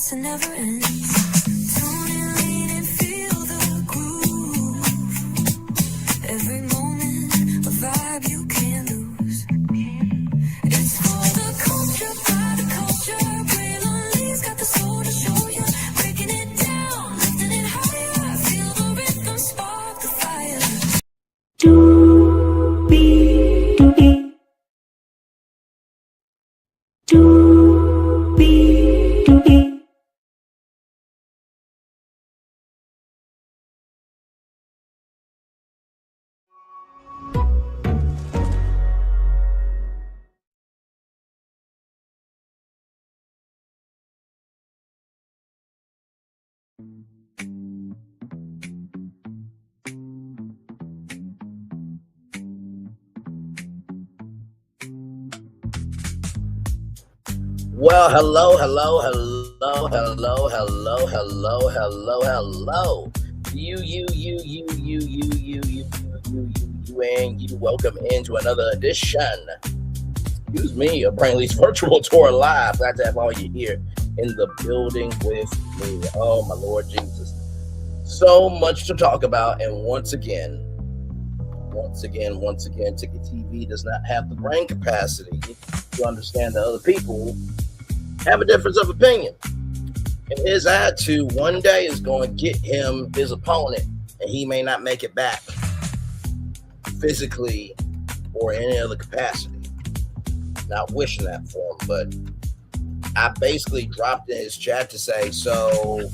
starts and never ends. Tune in, lean and feel the groove. Every moment, a vibe you can't lose. It's for the culture, by the culture. Braylon got the soul to show you. Breaking it down, lifting it higher. Feel the rhythm, spark the fire. Well, hello. You. Welcome into another edition. Excuse me, a Brainley's virtual tour live. Glad to have all you here in the building with me. Oh, my Lord Jesus. So much to talk about, and once again, Ticket TV does not have the brain capacity to understand that other people have a difference of opinion. And his attitude one day is going to get him his opponent, and he may not make it back physically or in any other capacity. Not wishing that for him, but I basically dropped in his chat to say, so you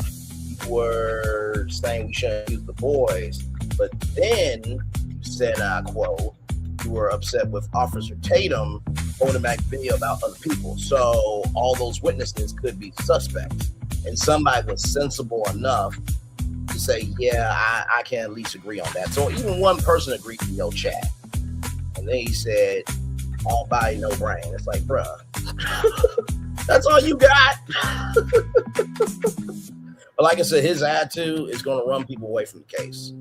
were saying we shouldn't use the boys, but then you said, I quote, you were upset with Officer Tatum holding back video about other people. So all those witnesses could be suspect. And somebody was sensible enough to say, yeah, I can at least agree on that. So even one person agreed to your chat. And then he said, all body, no brain. It's like, bruh, that's all you got. But like I said, his attitude is going to run people away from the case.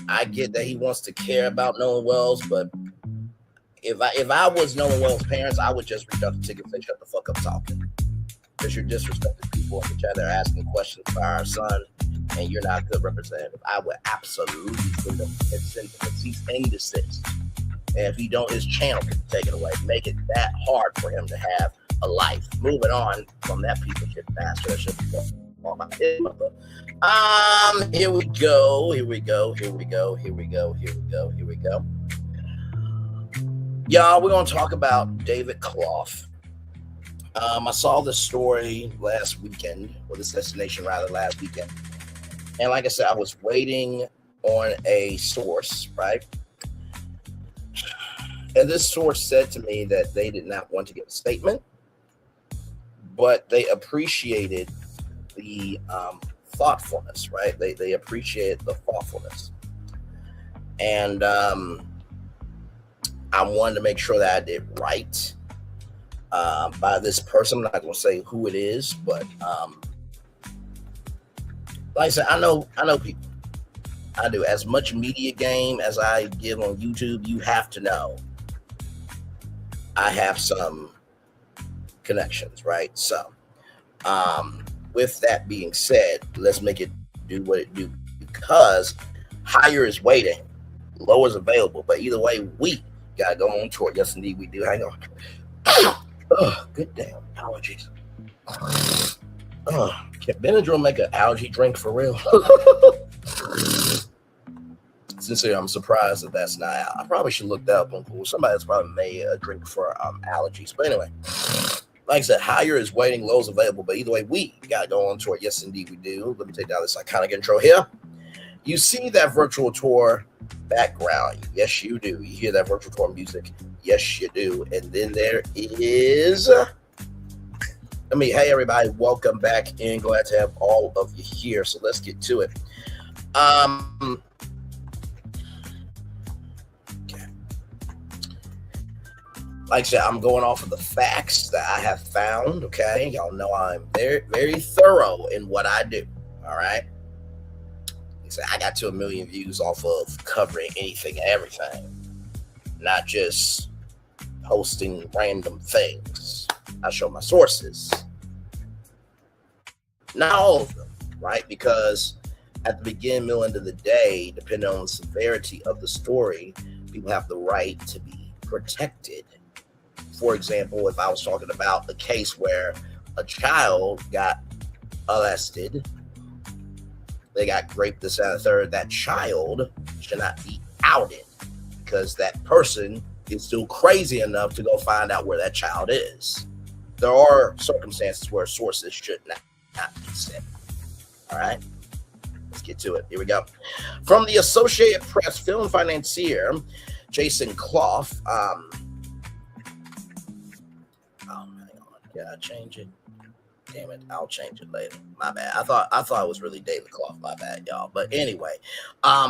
I get that he wants to care about Nolan Wells, but if I was Nolan Wells' parents, I would just reach out to Ticket and say, shut the fuck up talking. Because you're disrespecting people in the chat. They're asking questions about our son, and you're not a good representative. I would absolutely send him and cease and desist. And if he don't, his channel can be taken away. Make it that hard for him to have a life. Moving on from that piece of shit bastard. That should be on my head. Here we go. Y'all, we're going to talk about David Clough. I saw this story last weekend, or this destination rather last weekend. And like I said, I was waiting on a source, right? And this source said to me that they did not want to give a statement, but they appreciated the thoughtfulness, right? They appreciated the thoughtfulness. And I wanted to make sure that I did right by this person. I'm not going to say who it is, but like I said, I know people. I do. As much media game as I give on YouTube, you have to know I have some connections, right? So with that being said, let's make it do what it do, because higher is waiting, low is available. But either way, we gotta go on tour. Yes, indeed, we do. Hang on. Oh, good damn allergies. Can Benadryl make an allergy drink for real? Sincerely, I'm surprised that that's not out. I probably should look that up on Google. Somebody's probably made a drink for allergies. But anyway, like I said, higher is waiting, low is available. But either way, we gotta go on tour. Yes, indeed, we do. Let me take down this iconic intro here. You see that virtual tour background? Yes, you do. You hear that virtual tour music? Yes, you do. And then there is, hey everybody, welcome back in. Glad to have all of you here. So let's get to it. Like I said, I'm going off of the facts that I have found, okay? Y'all know I'm very, very thorough in what I do, all right? Like I said, I got to 1 million views off of covering anything and everything, not just posting random things. I show my sources. Not all of them, right? Because at the beginning, middle, end of the day, depending on the severity of the story, people have the right to be protected. For example, if I was talking about a case where a child got arrested, they got raped, this, and the third, that child should not be outed because that person is still crazy enough to go find out where that child is. There are circumstances where sources should not be said. All right, let's get to it. Here we go. From the Associated Press, film financier Jason Clough. Hang on. Can I change it? Damn it, I'll change it later. My bad. I thought it was really David Clough. My bad, y'all. But anyway,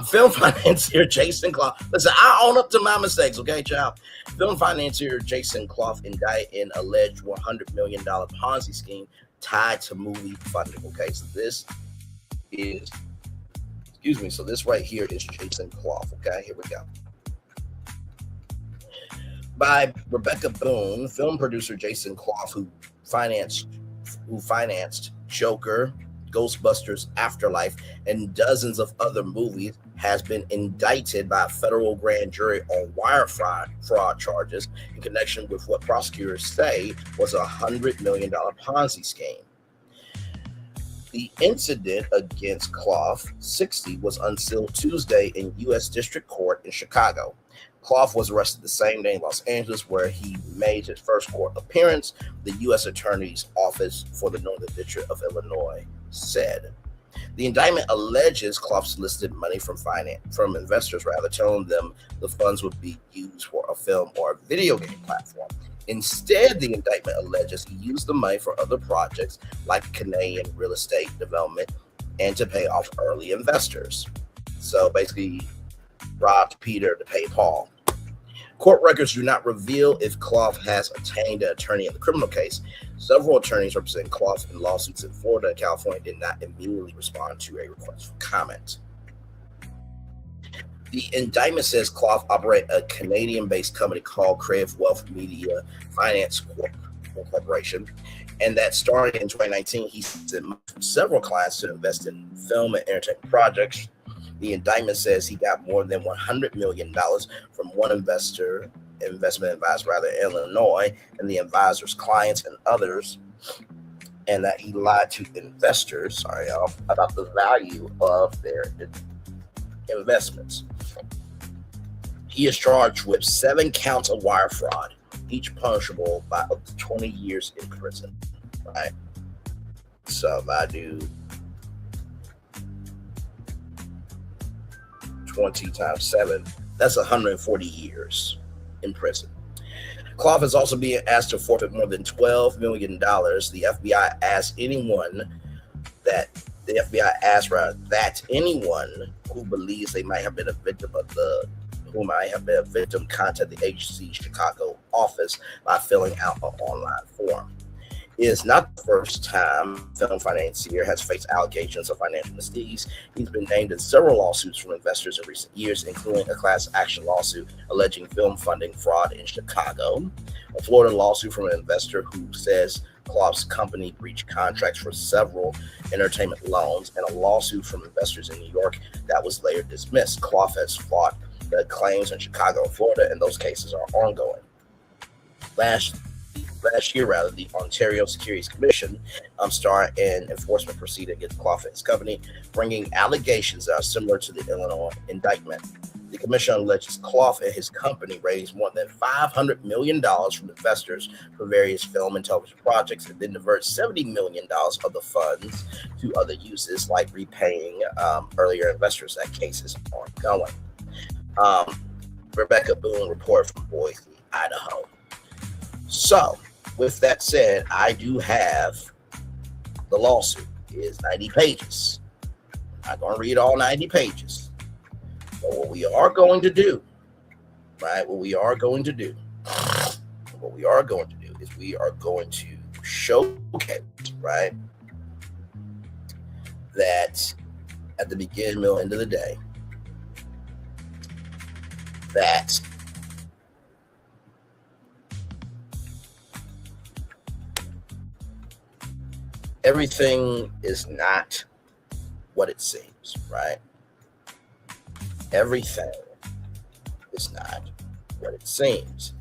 film financier Jason Clough. Listen, I own up to my mistakes, okay, child? Film financier Jason Clough indicted in alleged $100 million Ponzi scheme tied to movie funding. Okay, so this is, so this right here is Jason Clough. Okay, here we go. By Rebecca Boone, film producer Jason Clough, who financed Joker, Ghostbusters Afterlife, and dozens of other movies, has been indicted by a federal grand jury on wire fraud charges in connection with what prosecutors say was a $100 million Ponzi scheme. The incident against Clough, 60, was unsealed Tuesday in U.S. District Court in Chicago. Clough was arrested the same day in Los Angeles, where he made his first court appearance, the U.S. Attorney's Office for the Northern District of Illinois said. The indictment alleges Clough solicited money from investors, telling them the funds would be used for a film or a video game platform. Instead, the indictment alleges he used the money for other projects like Canadian real estate development and to pay off early investors. So basically, robbed Peter to pay Paul. Court records do not reveal if Clough has obtained an attorney in the criminal case. Several attorneys representing Clough in lawsuits in Florida and California did not immediately respond to a request for comment. The indictment says Clough operated a Canadian-based company called Creative Wealth Media Finance Corporation, and that starting in 2019, he sent several clients to invest in film and entertainment projects. The indictment says he got more than $100 million from one investment advisor in Illinois, and the advisor's clients and others, and that he lied to investors, about the value of their investments. He is charged with 7 counts of wire fraud, each punishable by up to 20 years in prison. Right? So if I do 20 times 7, that's 140 years in prison. Clough is also being asked to forfeit more than $12 million. The FBI asked that anyone who believes they might have been a victim contact the agency's Chicago office by filling out an online form. It is not the first time film financier has faced allegations of financial misdeeds. He's been named in several lawsuits from investors in recent years, including a class action lawsuit alleging film funding fraud in Chicago, a Florida lawsuit from an investor who says Clough's company breached contracts for several entertainment loans, and a lawsuit from investors in New York that was later dismissed. Clough has fought the claims in Chicago and Florida, and those cases are ongoing. Last year, the Ontario Securities Commission started an enforcement proceeding against Clough and his company, bringing allegations that are similar to the Illinois indictment. The commission alleges Clough and his company raised more than $500 million from investors for various film and television projects, and then diverted $70 million of the funds to other uses, like repaying earlier investors. That case is ongoing. Rebecca Boone reported from Boise, Idaho. So, with that said, I do have the lawsuit. It is 90 pages. I'm not going to read all 90 pages. But what we are going to do is we are going to showcase, that at the beginning, middle, end of the day, that everything is not what it seems, right? Everything is not what it seems.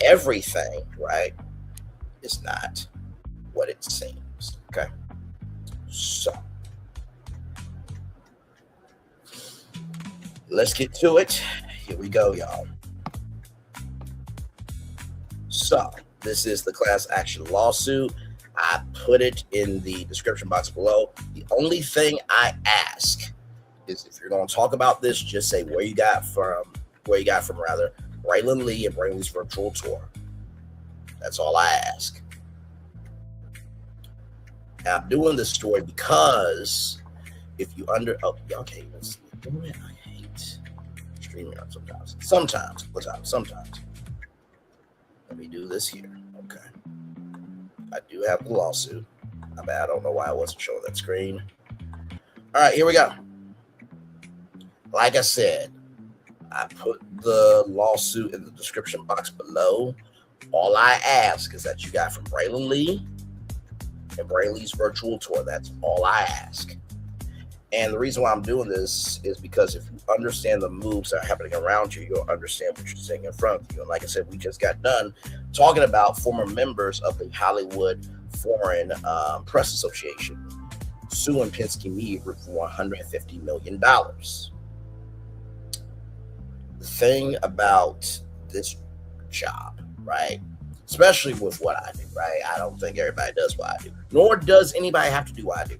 Everything, right, is not what it seems. Okay. So let's get to it. Here we go, y'all. So this is the class action lawsuit. I put it in the description box below. The only thing I ask is, if you're going to talk about this, just say where you got from Braylon Lee and Braylon Lee's virtual tour. That's all I ask. Now, I'm doing this story because if you y'all can't even see it. I hate streaming out sometimes. Let me do this here. Okay. I do have the lawsuit. I don't know why I wasn't showing that screen. All right, here we go. Like I said, I put the lawsuit in the description box below. All I ask is that you got from Braylon Lee and Braylon Lee's virtual tour. That's all I ask. And the reason why I'm doing this is because if you understand the moves that are happening around you, you'll understand what you're seeing in front of you. And like I said, we just got done talking about former members of the Hollywood Foreign Press Association suing Penske Media for $150 million. The thing about this job, right, especially with what I do, right, I don't think everybody does what I do, nor does anybody have to do what I do.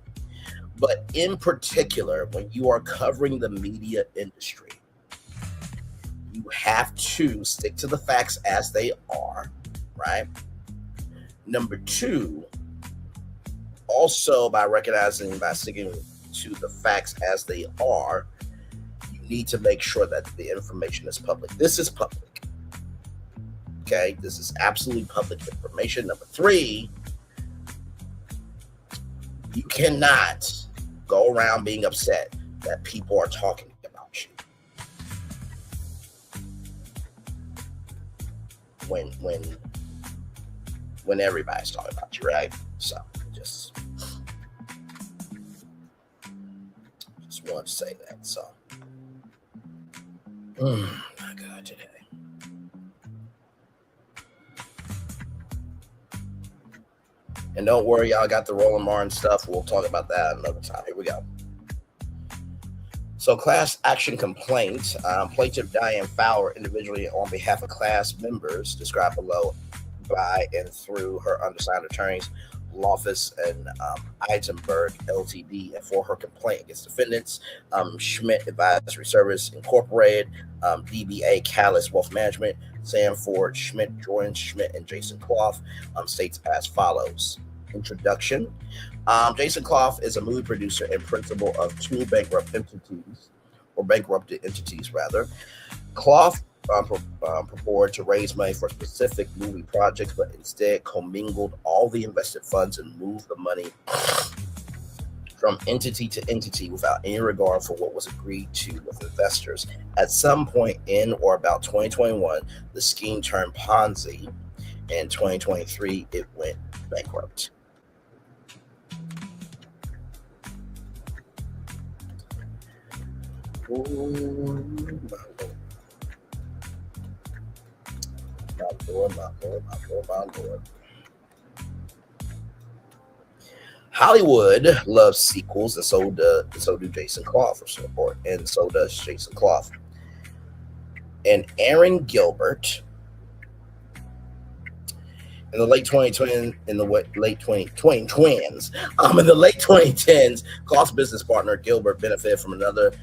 But in particular, when you are covering the media industry, you have to stick to the facts as they are, right? Number two, also by sticking to the facts as they are, you need to make sure that the information is public. This is public. Okay, this is absolutely public information. Number three, you cannot go around being upset that people are talking about you when everybody's talking about you, right? So just wanted to say that. So my God, today. And don't worry, y'all got the Roland Martin stuff. We'll talk about that another time. Here we go. So class action complaint. Plaintiff Diane Fowler, individually on behalf of class members, described below by and through her undersigned attorneys, Loftus and Eisenberg LTD, and for her complaint against defendants, Schmidt Advisory Service Incorporated, DBA Callis Wealth Management, Sanford, Schmidt, Jordan Schmidt, and Jason Clough, states as follows. Introduction. Jason Clough is a movie producer and principal of two bankrupted entities rather. Clough purported to raise money for specific movie projects, but instead commingled all the invested funds and moved the money from entity to entity without any regard for what was agreed to with investors. At some point in or about 2021, the scheme turned Ponzi. In 2023, it went bankrupt. My Lord. Hollywood loves sequels, and so do Jason Clough, and so does Jason Clough. And Aaron Gilbert, in the late 2010s, Clough's business partner Gilbert benefited from another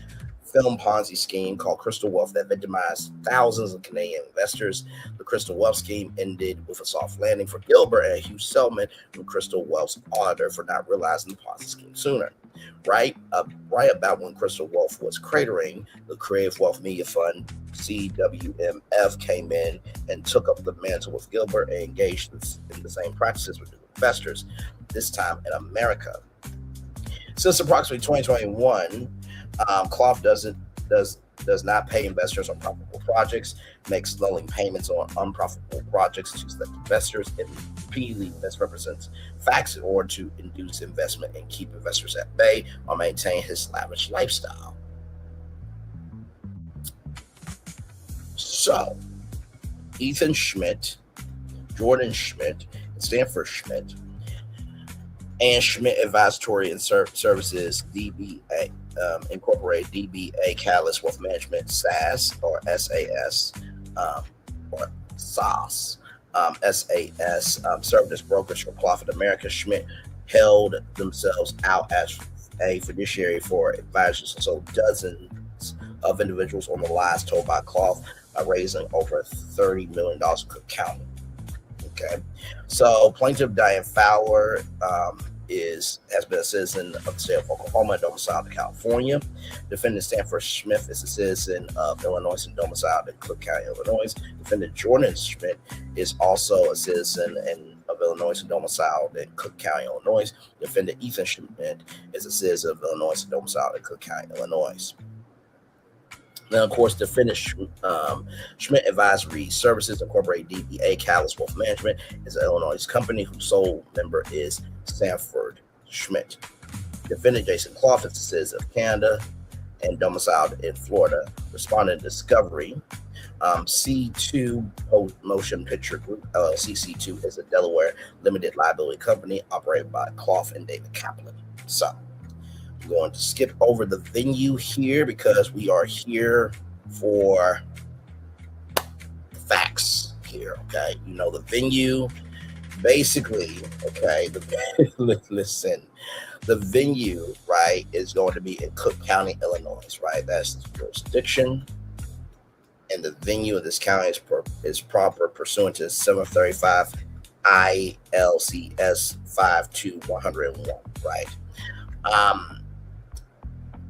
film Ponzi scheme called Crystal Wealth that victimized thousands of Canadian investors. The Crystal Wealth scheme ended with a soft landing for Gilbert and a huge settlement from Crystal Wealth's auditor for not realizing the Ponzi scheme sooner. Right about when Crystal Wealth was cratering, the Creative Wealth Media Fund, CWMF, came in and took up the mantle with Gilbert and engaged in the same practices with investors, this time in America. Since approximately 2021, Clough does not pay investors on profitable projects, makes lulling payments on unprofitable projects to select investors, and repeatedly misrepresents facts in order to induce investment and keep investors at bay or maintain his lavish lifestyle. So, Ethan Schmidt, Jordan Schmidt, Stanford Schmidt, and Schmidt Advisory and Services DBA Incorporated, DBA Catalyst Wealth Management SAS or SAS or SAS served as brokers for Clough in America. Schmidt held themselves out as a fiduciary for advisors and sold dozens of individuals on the lies told by Clough by raising over $30 million in Cook County. Okay, so plaintiff Diane Fowler has been a citizen of the state of Oklahoma and domiciled in California. Defendant Stanford Schmidt is a citizen of Illinois and domiciled in Cook County, Illinois. Defendant Jordan Schmidt is also a citizen of Illinois and domiciled in Cook County, Illinois. Defendant Ethan Schmidt is a citizen of Illinois and domiciled in Cook County, Illinois. Then, of course, defendant Schmidt Advisory Services Incorporated, DBA Catalyst Wealth Management, is an Illinois company whose sole member is Stanford Schmidt. Defendant Jason Clough is a citizen of Canada and domiciled in Florida. Respondent Discovery, C2 Motion Picture Group, LLC. C2 is a Delaware limited liability company operated by Clough and David Kaplan. So, I'm going to skip over the venue here because we are here for facts here, okay? You know, the venue, basically, okay, listen, the venue, right, is going to be in Cook County, Illinois, right? That's the jurisdiction, and the venue of this county is proper pursuant to 735 ILCS 52101, right?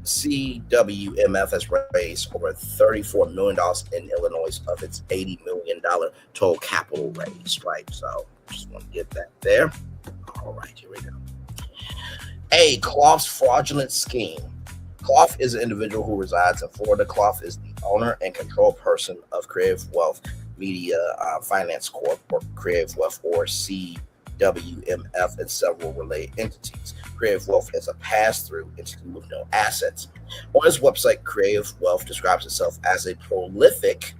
CWMF has raised over $34 million in Illinois of its $80 million total capital raised, right? So just want to get that there. All right, here we go. A, Clough's fraudulent scheme. Clough is an individual who resides in Florida. Clough is the owner and control person of Creative Wealth Media Finance Corp, or Creative Wealth, or CWMF, and several related entities. Creative Wealth is a pass-through entity with no assets. On his website, Creative Wealth describes itself as a prolific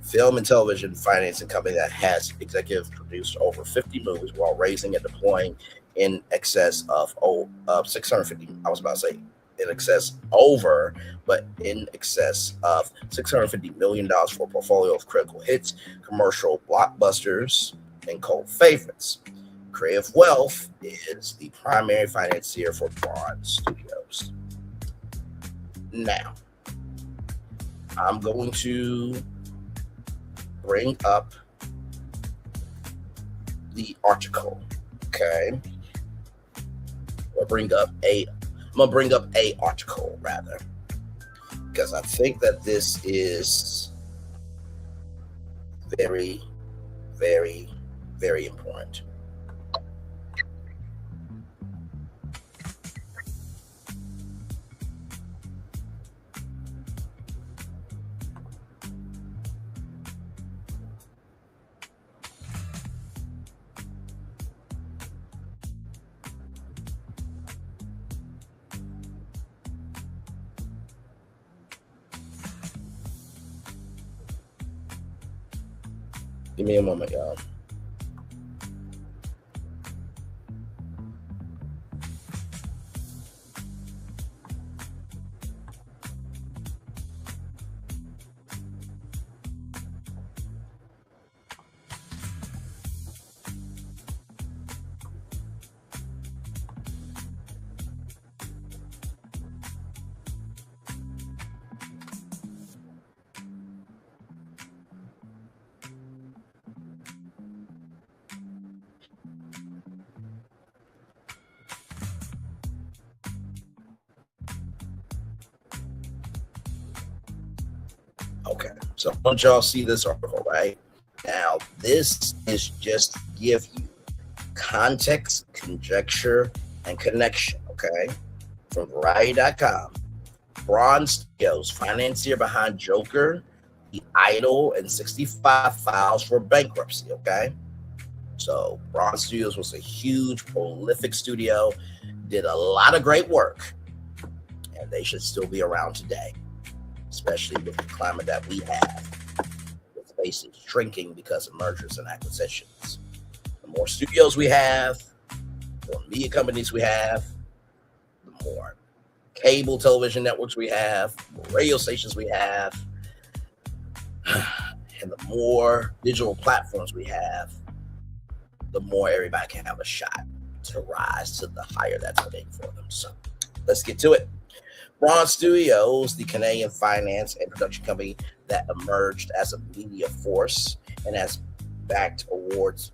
film and television financing company that has executive produced over 50 movies while raising and deploying in excess of 650. I was about to say in excess over, but in excess of $650 million for a portfolio of critical hits, commercial blockbusters, and cult favorites. Creative Wealth is the primary financier for Bond Studios. Now, I'm going to bring up the article. Okay, I'm gonna bring up a article rather, because I think that this is very, very, very important. Give me a moment, y'all. Okay, so I want y'all see this article, right? Now, this is just to give you context, conjecture, and connection, okay? From Variety.com. Braun Studios, financier behind Joker, The Idol, and 65 files for bankruptcy. Okay. So Braun Studios was a huge, prolific studio, did a lot of great work, and they should still be around today, especially with the climate that we have, with spaces shrinking because of mergers and acquisitions. The more studios we have, the more media companies we have, the more cable television networks we have, the more radio stations we have, and the more digital platforms we have, the more everybody can have a shot to rise to the higher that's waiting for them. So let's get to it. Braun Studios, the Canadian finance and production company that emerged as a media force and has backed awards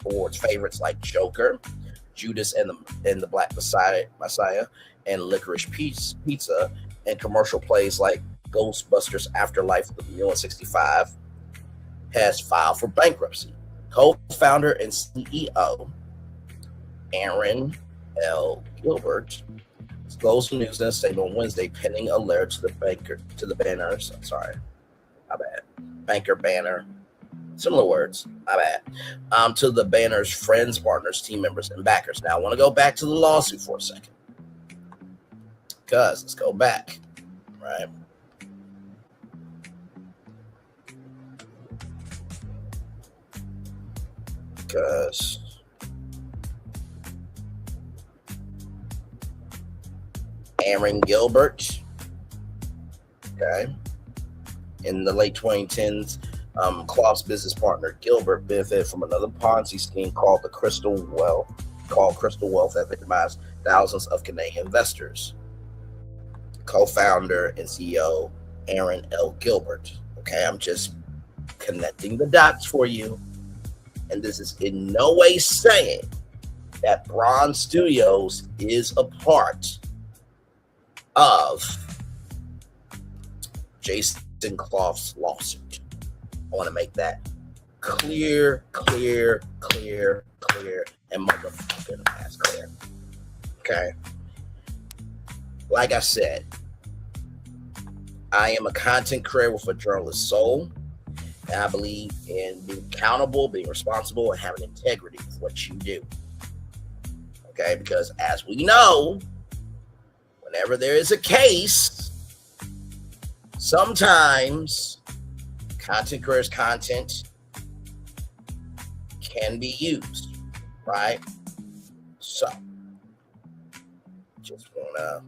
awards favorites like Joker, Judas and the Black Messiah, and Licorice Pizza, and commercial plays like Ghostbusters Afterlife, The Mule and 65, has filed for bankruptcy. Co-founder and CEO Aaron L. Gilbert disclosed the news in a statement on Wednesday, pending a letter to the banners. I'm sorry, my bad. Banker banner. Similar words, my bad. To the banner's friends, partners, team members, and backers. Now, I want to go back to the lawsuit for a second. Because let's go back, right? Because Aaron Gilbert, okay, in the late 2010s, Klopp's business partner Gilbert benefited from another Ponzi scheme called Crystal Wealth that victimized thousands of Canadian investors. Co-founder and CEO Aaron L. Gilbert. Okay, I'm just connecting the dots for you. And this is in no way saying that Braun Studios is a part of Jason Klopp's lawsuit. I want to make that clear, and motherfucking ass clear. Okay. Like I said, I am a content creator with a journalist soul, and I believe in being accountable, being responsible, and having integrity with what you do. Okay, because as we know, whenever there is a case, sometimes content creators' content can be used, right? So, just want to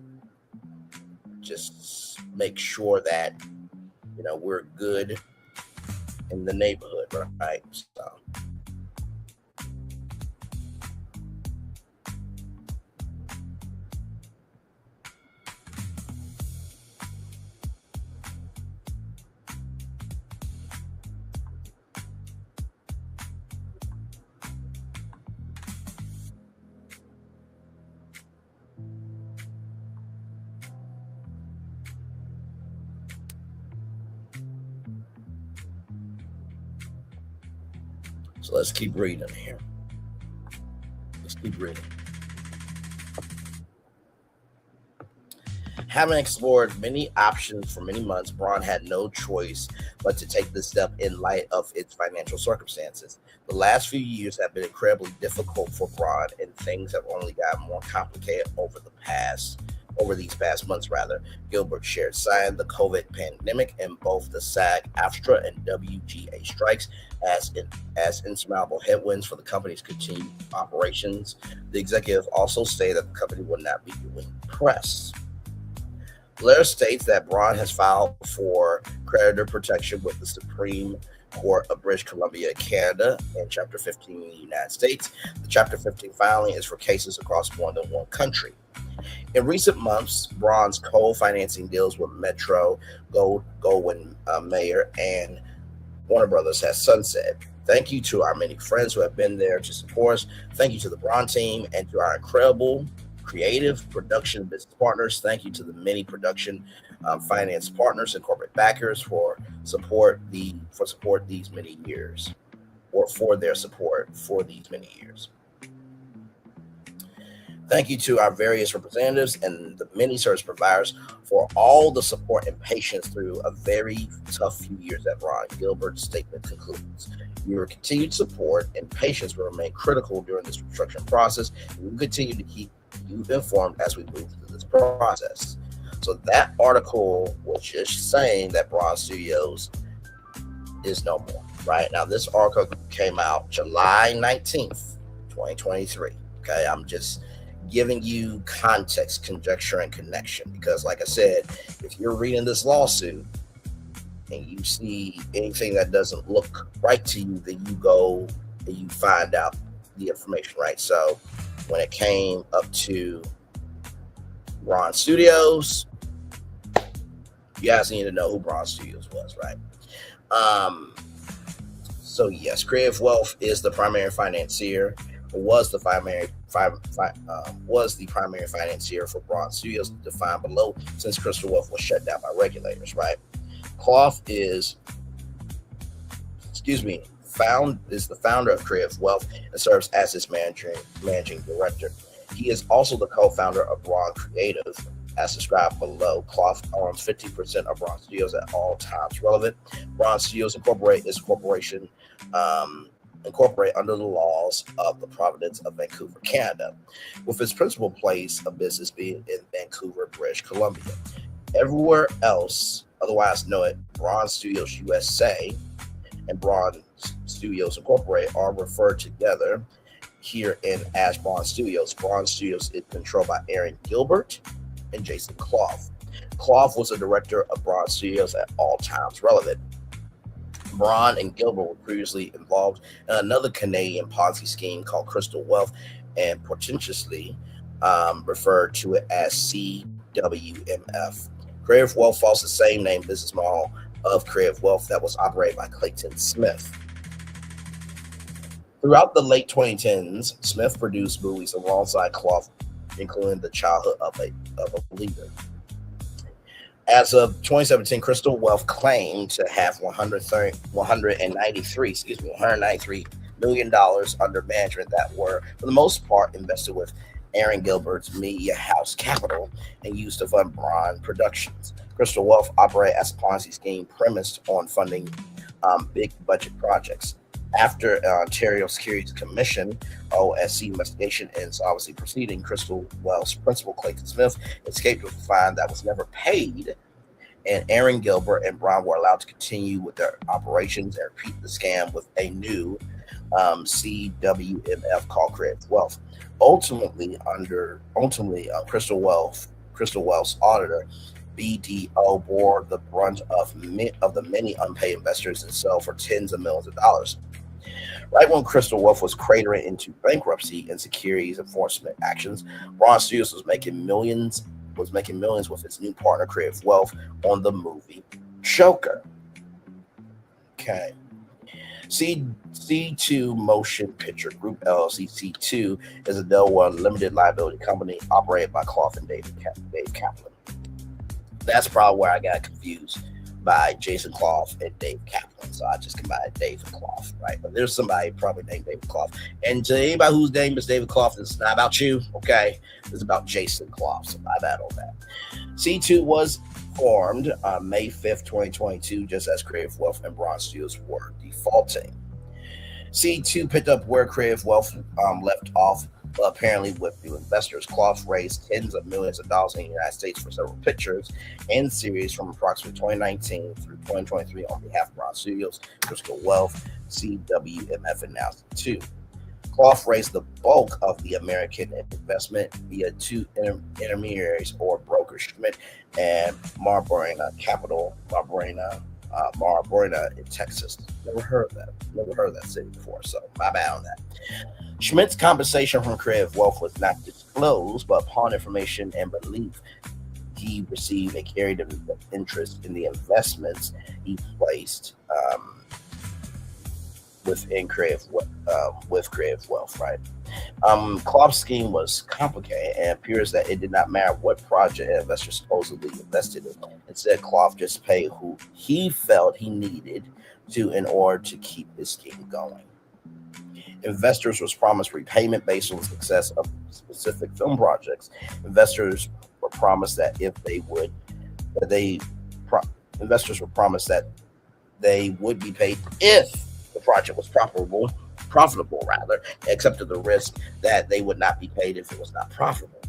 make sure that, we're good in the neighborhood, right? So, let's keep reading here. Let's keep reading. Having explored many options for many months, Braun had no choice but to take this step in light of its financial circumstances. The last few years have been incredibly difficult for Braun, and things have only gotten more complicated over these past months, Gilbert shared, citing the COVID pandemic and both the SAG-AFTRA and WGA strikes as insurmountable headwinds for the company's continued operations. The executive also stated that the company will not be doing press. Blair states that Braun has filed for creditor protection with the Supreme Court of British Columbia, Canada, and Chapter 15 in the United States. The Chapter 15 filing is for cases across more than one country. In recent months, Braun's co-financing deals with Metro Goldwyn Mayer and Warner Brothers has sunset. Thank you to our many friends who have been there to support us. Thank you to the Braun team and to our incredible creative production business partners. Thank you to the many production finance partners and corporate backers for their support for these many years. Thank you to our various representatives and the many service providers for all the support and patience through a very tough few years at Ron. Gilbert's statement concludes. Your continued support and patience will remain critical during this restructuring process. We will continue to keep you informed as we move through this process. So that article was just saying that Braun Studios is no more. Right now, this article came out July 19th, 2023. Okay, I'm just giving you context, conjecture, and connection because, like I said, if you're reading this lawsuit and you see anything that doesn't look right to you, then you go and you find out the information, right? So when it came up to Braun Studios, you guys need to know who Braun Studios was, right? So yes, Creative Wealth is the primary financier, was the primary financier for Braun Studios, defined below, since Crystal Wealth was shut down by regulators. Right, Clough is, the founder of Creative Wealth and serves as its managing director. He is also the co-founder of Braun Creative. As described below, Clough owns 50% of Braun Studios at all times relevant. Braun Studios Incorporated is a corporation incorporated under the laws of the province of Vancouver, Canada, with its principal place of business being in Vancouver, British Columbia. Everywhere else, otherwise known as Braun Studios USA and Braun Studios Incorporated, are referred together here in as Braun Studios. Braun Studios is controlled by Aaron Gilbert and Jason Clough. Clough was a director of Braun Studios at all times relevant. Braun and Gilbert were previously involved in another Canadian Ponzi scheme called Crystal Wealth, and portentously referred to it as CWMF. Creative Wealth follows the same name business model of Creative Wealth that was operated by Clayton Smith. Throughout the late 2010s, Smith produced movies alongside Clough, including The Childhood of a Leader. As of 2017, Crystal Wealth claimed to have $193 million under management that were, for the most part, invested with Aaron Gilbert's media house Capital and used to fund Braun Productions. Crystal Wealth operated as a Ponzi scheme premised on funding big budget projects. After Ontario Securities Commission (OSC) investigation and insolvency proceeding, Crystal Wealth's principal Clayton Smith escaped with a fine that was never paid, and Aaron Gilbert and Braun were allowed to continue with their operations and repeat the scam with a new CWMF called Creative Wealth. Ultimately, Crystal Wealth's auditor BDO bore the brunt of the many unpaid investors and sell for tens of millions of dollars. Right when Crystal Wealth was cratering into bankruptcy and securities enforcement actions, Braun Studios was making millions with its new partner Creative Wealth on the movie Joker. Okay. C2 Motion Picture Group LLC. C2 is a Delaware limited liability company operated by Clough and Dave Kaplan. That's probably where I got confused by Jason Clough and Dave Kaplan. So I just combined Dave and Clough, right? But there's somebody probably named David Clough. And to anybody whose name is David Clough, this is not about you, okay? This is about Jason Clough. So my bad on that. C2 was formed on May 5th, 2022, just as Creative Wealth and Braun Studios were defaulting. C2 picked up where Creative Wealth left off, apparently with new investors. Clough raised tens of millions of dollars in the United States for several pictures and series from approximately 2019 through 2023 on behalf of Braun Studios. Crystal Wealth, CWMF, announced it too. Clough raised the bulk of the American investment via two intermediaries or brokers, Schmidt and Marborina Capital, Marborina in Texas. Never heard of that city before, so my bad on that. Schmidt's compensation from Creative Wealth was not disclosed, but upon information and belief, he received a carried interest in the investments he placed with Creative Wealth, right? Clough's scheme was complicated, and it appears that it did not matter what project an investor supposedly invested in. Instead, Clough just paid who he felt he needed to in order to keep his scheme going. Investors was promised repayment based on the success of specific film projects. Investors were promised that if they would, that they, pro, investors were promised that they would be paid if the project was profitable rather, accepted the risk that they would not be paid if it was not profitable.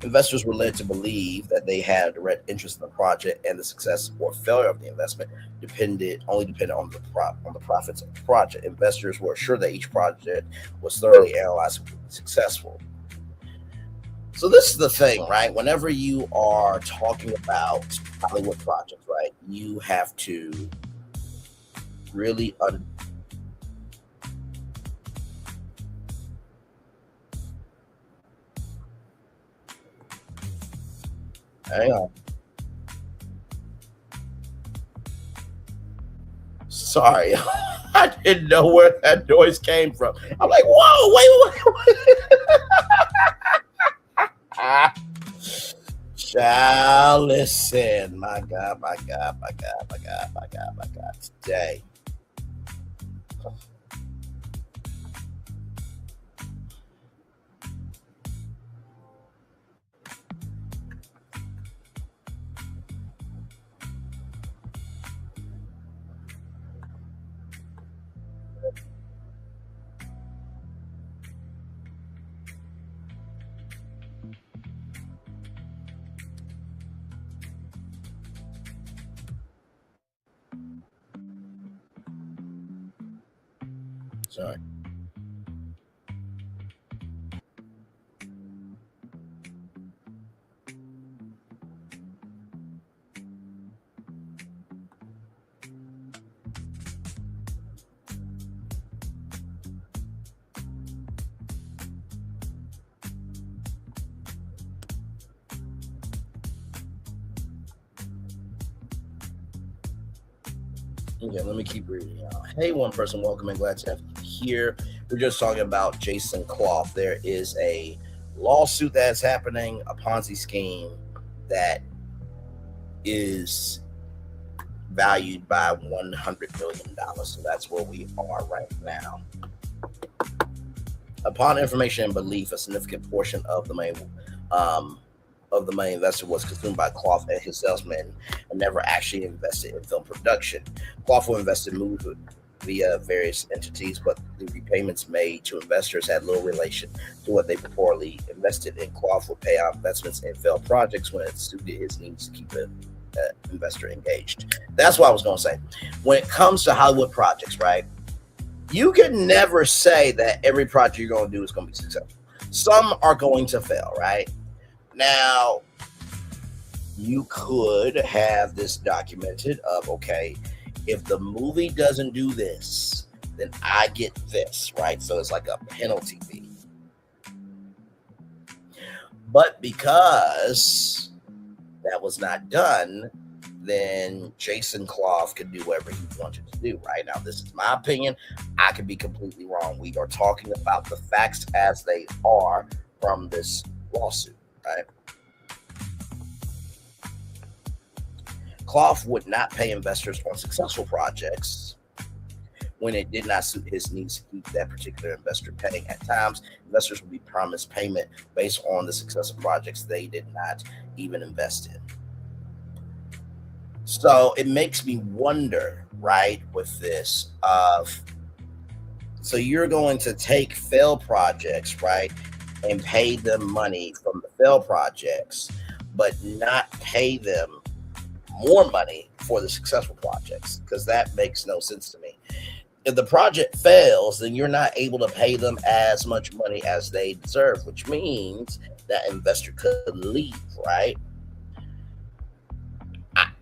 Investors were led to believe that they had a direct interest in the project, and the success or failure of the investment depended on the profits of the project. Investors were assured that each project was thoroughly analyzed and would be successful. So this is the thing, right? Whenever you are talking about Hollywood projects, right, you have to really hang on. Sorry, I didn't know where that noise came from. I'm like, whoa, wait. Shall listen. My God, my God, my God, my God, my God, my God. Today. Sorry. Okay, let me keep reading. Hey, one person, welcome and glad to have you here. We're just talking about Jason Clough. There is a lawsuit that's happening, a Ponzi scheme that is valued by $100 million. So that's where we are right now. Upon information and belief, a significant portion of the money invested was consumed by Clough and his salesmen and never actually invested in film production. Clough invested moved via various entities, but the repayments made to investors had little relation to what they purportedly invested in. Clough would pay out investments in failed projects when it suited his needs to keep the investor engaged. That's what I was going to say. When it comes to Hollywood projects, right, you can never say that every project you're going to do is going to be successful. Some are going to fail, right? Now, you could have this documented of, okay, if the movie doesn't do this, then I get this, right? So it's like a penalty fee. But because that was not done, then Jason Clough could do whatever he wanted to do, right? Now, this is my opinion. I could be completely wrong. We are talking about the facts as they are from this lawsuit, right? Clough would not pay investors on successful projects when it did not suit his needs to keep that particular investor paying. At times, investors would be promised payment based on the successful projects they did not even invest in. So it makes me wonder, right, with this of, so you're going to take failed projects, right, and pay them money from the failed projects, but not pay them more money for the successful projects, because that makes no sense to me. If the project fails, then you're not able to pay them as much money as they deserve, which means that investor could leave, right?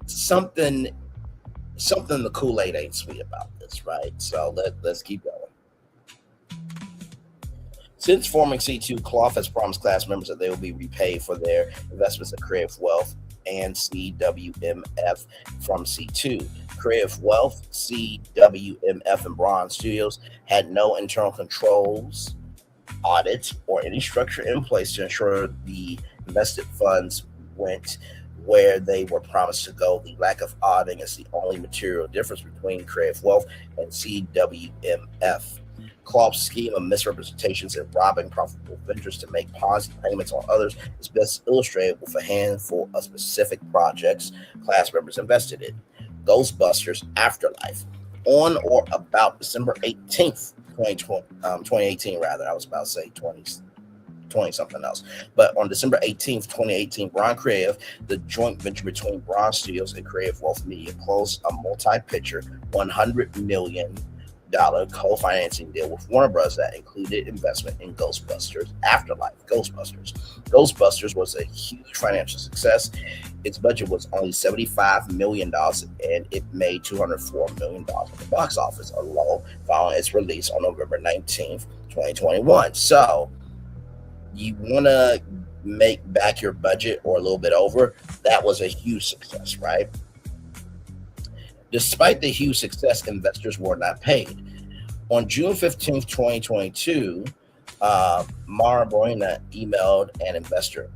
Something the Kool-Aid ain't sweet about this, right? So let's keep going. Since forming C2, Clough has promised class members that they will be repaid for their investments in Creative Wealth and CWMF from C2. Creative Wealth, CWMF, and Bronze Studios had no internal controls, audits, or any structure in place to ensure the invested funds went where they were promised to go. The lack of auditing is the only material difference between Creative Wealth and CWMF. Klopp's scheme of misrepresentations and robbing profitable vendors to make Ponzi payments on others is best illustrated with a handful of specific projects class members invested in. Ghostbusters Afterlife. On or about December 18th, 2018, rather, I was about to say 20 something else. But on December 18th, 2018, Bron Creative, the joint venture between Bron Studios and Creative Wealth Media, closed a multi-picture $100 million co-financing deal with Warner Bros. That included investment in Ghostbusters Afterlife. Ghostbusters was a huge financial success. Its budget was only $75 million and it made $204 million at the box office alone following its release on November 19th, 2021. So you want to make back your budget or a little bit over. That was a huge success, right? Despite the huge success, investors were not paid. On June 15th, 2022, Mara Boina emailed an investor.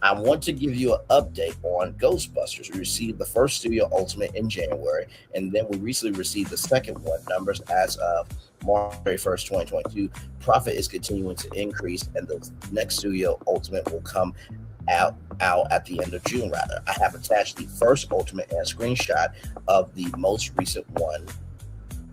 I want to give you an update on Ghostbusters. We received the first Studio Ultimate in January, and then we recently received the second one. Numbers as of March 31st, 2022. Profit is continuing to increase, and the next Studio Ultimate will come out at the end of June, rather. I have attached the first Ultimate and a screenshot of the most recent one.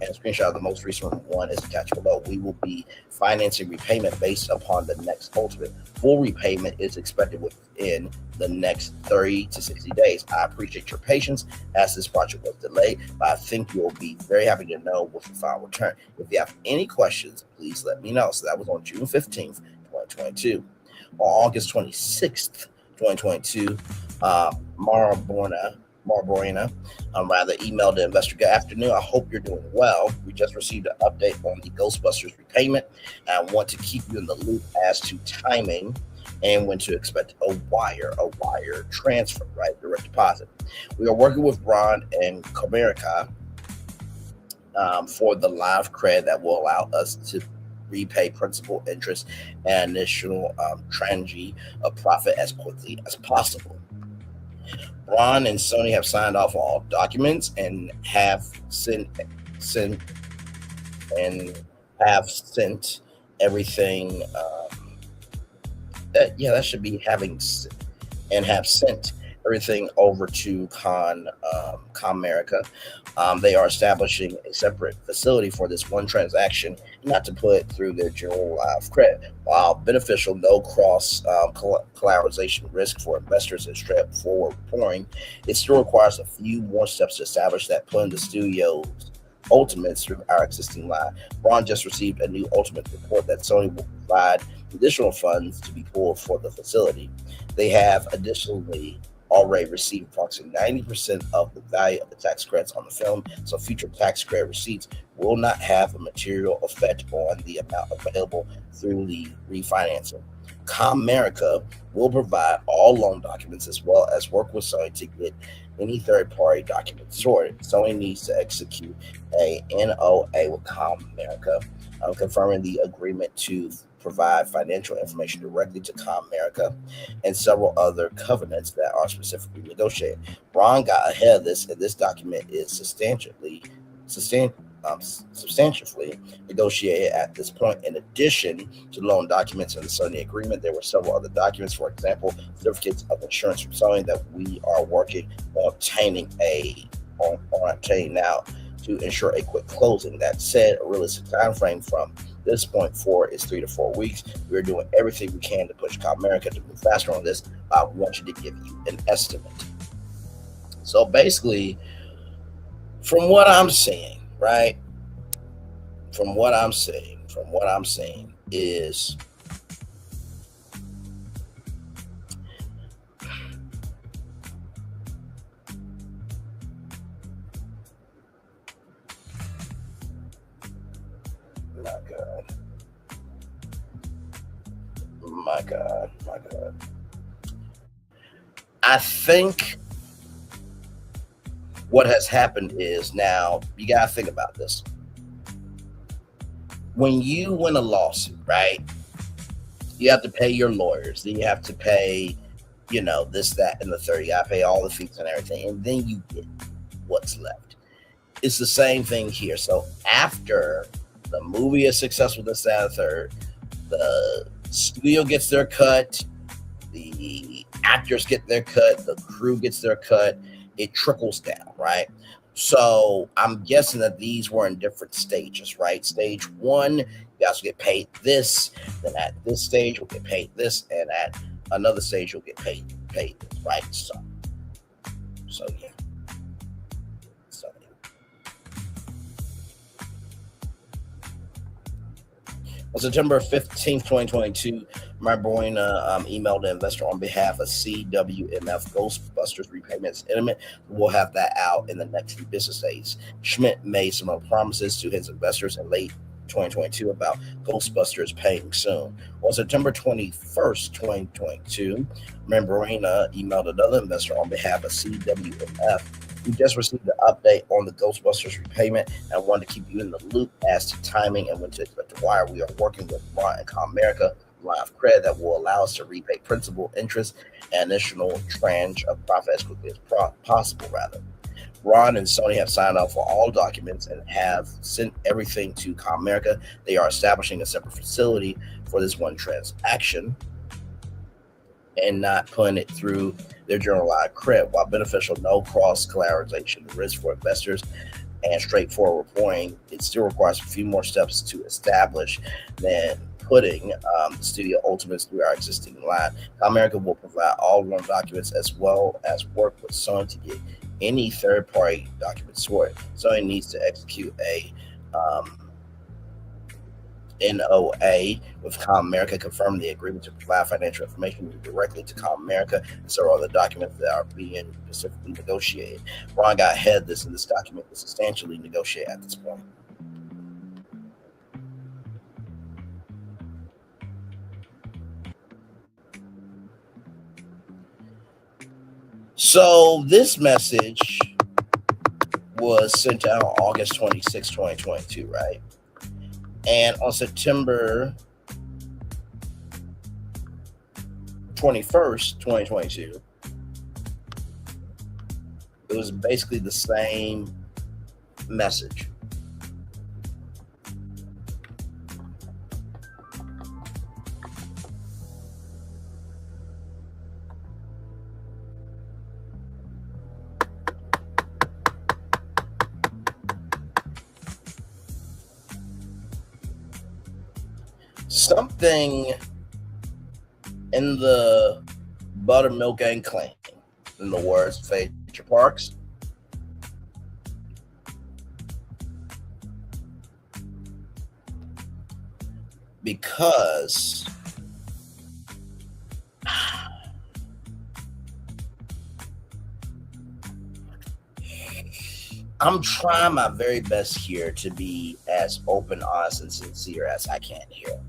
And a screenshot of the most recent one is attached below. We will be financing repayment based upon the next Ultimate. Full repayment is expected within the next 30 to 60 days. I appreciate your patience as this project was delayed, but I think you'll be very happy to know what's your final return. If you have any questions, please let me know. So that was on June 15th, 2022. On August 26th, 2022, Mara Borina emailed the investor. Good afternoon. I hope you're doing well. We just received an update on the Ghostbusters repayment. I want to keep you in the loop as to timing and when to expect a wire transfer, right? Direct deposit. We are working with Ron and Comerica for the live credit that will allow us to repay principal, interest, and initial tranche of profit as quickly as possible. Ron and Sony have signed off on all documents and have sent everything. That should be having and have sent everything over to Comerica. They are establishing a separate facility for this one transaction, not to put through their general line of credit. While beneficial, no cross collateralization risk for investors and straightforward reporting, it still requires a few more steps to establish that putting the studio's Ultimates through our existing line. Ron just received a new Ultimate report that Sony will provide additional funds to be pulled for the facility. They have additionally already received approximately 90% of the value of the tax credits on the film, so future tax credit receipts will not have a material effect on the amount available through the refinancing. Comerica will provide all loan documents as well as work with Sony to get any third-party documents sorted. Sony needs to execute a NOA with Comerica, confirming the agreement to provide financial information directly to Comerica and several other covenants that are specifically negotiated. Ron got ahead of this, and this document is substantially negotiated at this point. In addition to loan documents in the Sony agreement, there were several other documents, for example, certificates of insurance from Sony that we are working on obtaining now to ensure a quick closing. That said, a realistic time frame from this point forward is 3 to 4 weeks. We're doing everything we can to push Comerica to move faster on this. I want you to give you an estimate. So basically, from what I'm seeing, right? From what I'm seeing is my God. I think what has happened is, now you got to think about this. When you win a lawsuit, right, you have to pay your lawyers, then you have to pay this, that, and the third. You gotta pay all the fees and everything, and then you get what's left. It's the same thing here. So after the movie is successful, this, that, and the third, the studio gets their cut, the actors get their cut, the crew gets their cut. It trickles down, right? So I'm guessing that these were in different stages, right? Stage one, you guys will get paid this, then at this stage you'll get paid this, and at another stage you'll get paid this, right? So yeah. So yeah. On September 15th, 2022, Marboina emailed the investor on behalf of CWMF Ghostbusters Repayments Intimate. We'll have that out in the next few business days. Schmidt made some promises to his investors in late 2022 about Ghostbusters paying soon. On September 21st, 2022, Marboina emailed another investor on behalf of CWMF. We just received an update on the Ghostbusters repayment and wanted to keep you in the loop as to timing and when to expect to wire. We are working with Ron and Comerica line of credit that will allow us to repay principal, interest, and additional tranche of profit as quickly as possible. Ron and Sony have signed off for all documents and have sent everything to Comerica. They are establishing a separate facility for this one transaction and not putting it through their general line of credit. While beneficial, no cross-collateralization risk for investors and straightforward reporting, it still requires a few more steps to establish than putting the studio ultimates through our existing line. Comerica will provide all loan documents as well as work with Sony to get any third-party documents sorted. Sony needs to execute a NOA with Comerica confirming the agreement to provide financial information directly to Comerica and several other documents that are being specifically negotiated. Ron got ahead of this, and this document is substantially negotiated at this point. So this message was sent out on August 26, 2022, right? And on September 21st, 2022, it was basically the same message. Something in the buttermilk ain't clean, in the words of Phaedra Parks. Because I'm trying my very best here to be as open, honest, and sincere as I can here.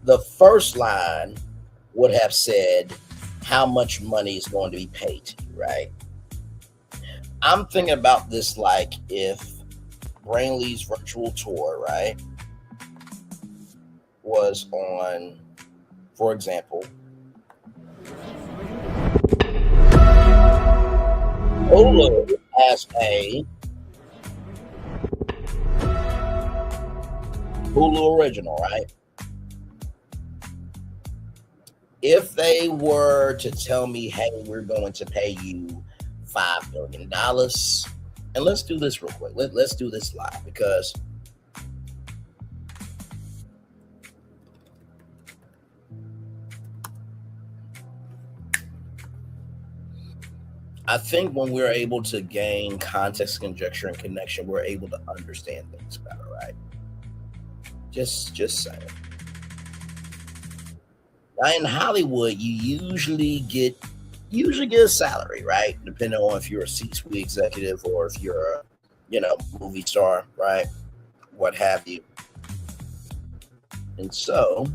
The first line would have said how much money is going to be paid to you, right? I'm thinking about this like if Brainley's virtual tour, right, was on, for example, Hulu as a Hulu original, right? If they were to tell me, hey, we're going to pay you $5 million, and let's do this real quick. Let's do this live because I think when we're able to gain context, conjecture, and connection, we're able to understand things better, right? Just saying. Now in Hollywood, you usually get a salary, right? Depending on if you're a C-suite executive or if you're a, movie star, right? What have you. And so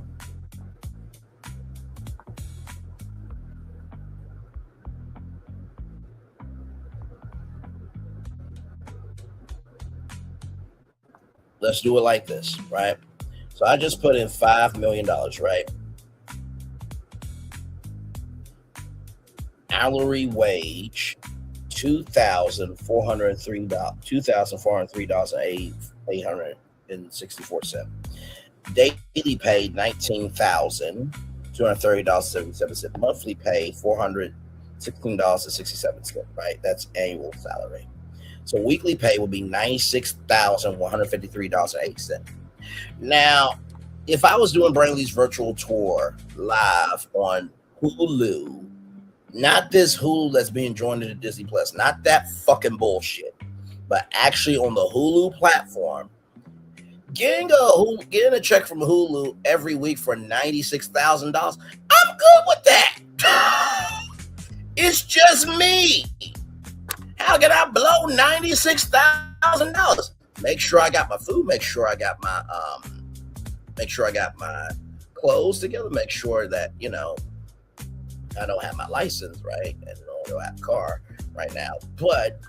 let's do it like this, right? So I just put in $5 million, right? salary wage $2,403 $864. Daily pay $19,230.77. Monthly pay $416.67. Right, that's annual salary. So weekly pay will be $96,153.08. Now, if I was doing Brainley's virtual tour live on Hulu, not this Hulu that's being joined into Disney Plus, not that fucking bullshit, but actually on the Hulu platform, getting a check from Hulu every week for $96,000, I'm good with that. It's just me. How can I blow $96,000? Make sure I got my food. Make sure I got my clothes together. Make sure that I don't have my license right, and I don't have a car right now. But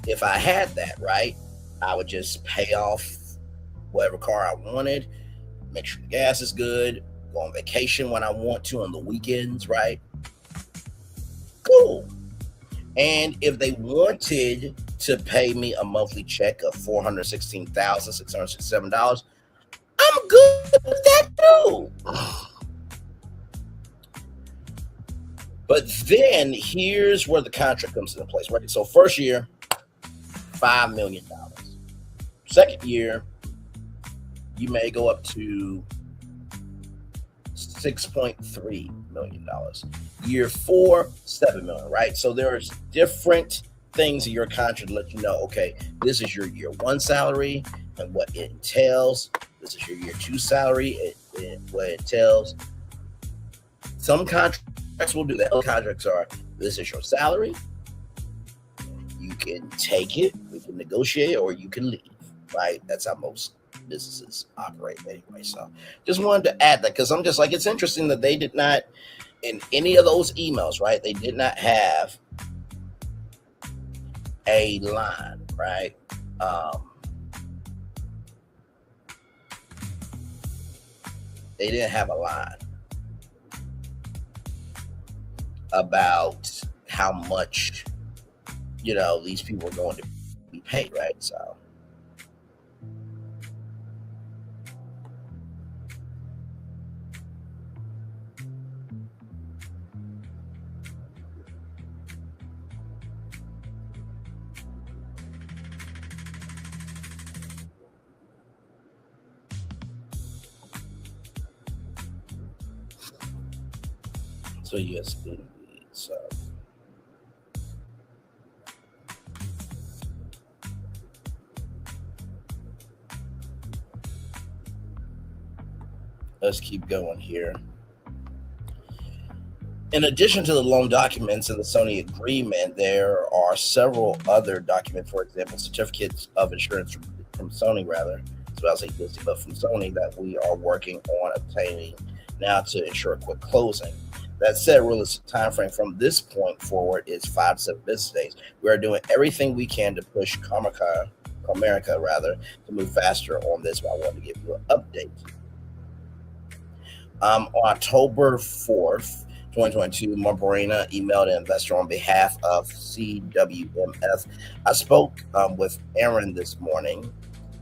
if I had that, right, I would just pay off whatever car I wanted. Make sure the gas is good. Go on vacation when I want to on the weekends, right? Cool. And if they wanted to pay me a monthly check of $416,667, I'm good with that too. But then here's where the contract comes into place, right? So first year, $5 million. Second year, you may go up to $6.3 million. Year 4, $7 million, right? So there's different things in your contract to let you know, okay, this is your year 1 salary and what it entails. This is your year 2 salary and what it entails. Some contracts will do that. Other contracts are, this is your salary. You can take it, we can negotiate, or you can leave, right? That's how most businesses operate anyway. So just wanted to add that because I'm just like, it's interesting that they did not, in any of those emails, right? They did not have a line, right? They didn't have a line about how much, these people are going to be paid, right? So. So yes, so let's keep going here. In addition to the loan documents and the Sony agreement, there are several other documents, for example, certificates of insurance from Sony, rather. So I was like Disney, but from Sony that we are working on obtaining now to ensure a quick closing. That said, realistic time frame from this point forward is 5 to 7 business days. We are doing everything we can to push Comerica to move faster on this, but I want to give you an update. On October 4th, 2022, Morena emailed an investor on behalf of CWMF. I spoke with Aaron this morning.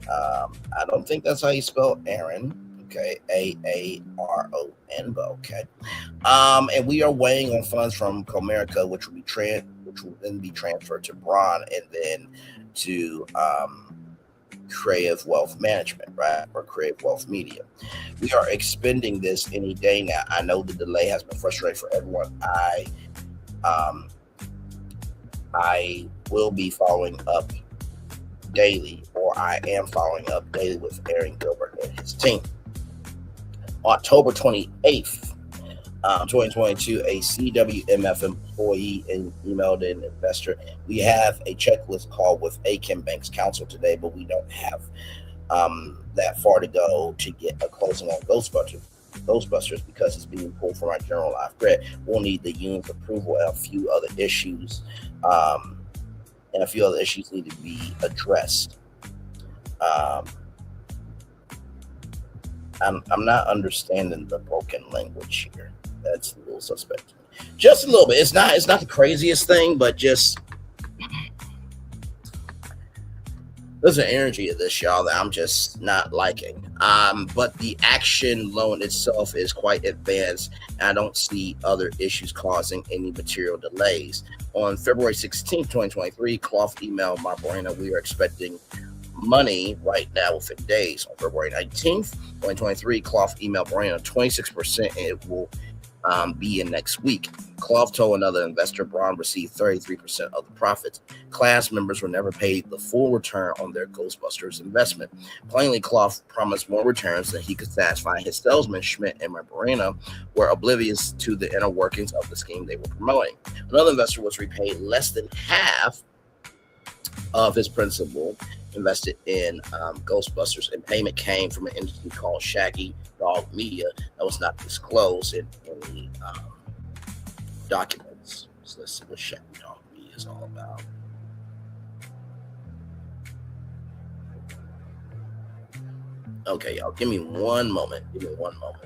I don't think that's how you spell Aaron. Okay, Aaron, but okay. And we are weighing on funds from Comerica, which will then be transferred to Braun and then to Creative Wealth Management, right, or Creative Wealth Media. We are expending this any day now. I know the delay has been frustrating for everyone. I will be following up daily, or I am following up daily with Aaron Gilbert and his team. October 28th, 2022, a CWMF employee emailed an investor. We have a checklist call with Akin Bank's counsel today, but we don't have that far to go to get a closing on Ghostbusters because it's being pulled from our general life grid. We'll need the union's approval and a few other issues. Need to be addressed. I'm not understanding the broken language here. That's a little suspect. Just a little bit. It's not the craziest thing, but just there's an energy of this, y'all, that I'm just not liking. But the action loan itself is quite advanced, and I don't see other issues causing any material delays. On February 16th, 2023, Clough emailed Marborena, we are expecting money right now within days. On February 19th, 2023, Clough emailed Morena 26%, and it will be in next week. Clough told another investor Braun received 33% of the profits. Class members were never paid the full return on their Ghostbusters investment. Plainly, Clough promised more returns than he could satisfy. His salesman, Schmidt and Morena, were oblivious to the inner workings of the scheme they were promoting. Another investor was repaid less than half of his principal invested in Ghostbusters, and payment came from an entity called Shaggy Dog Media that was not disclosed in any documents. So let's see what Shaggy Dog Media is all about. Okay, y'all, give me one moment. Give me one moment.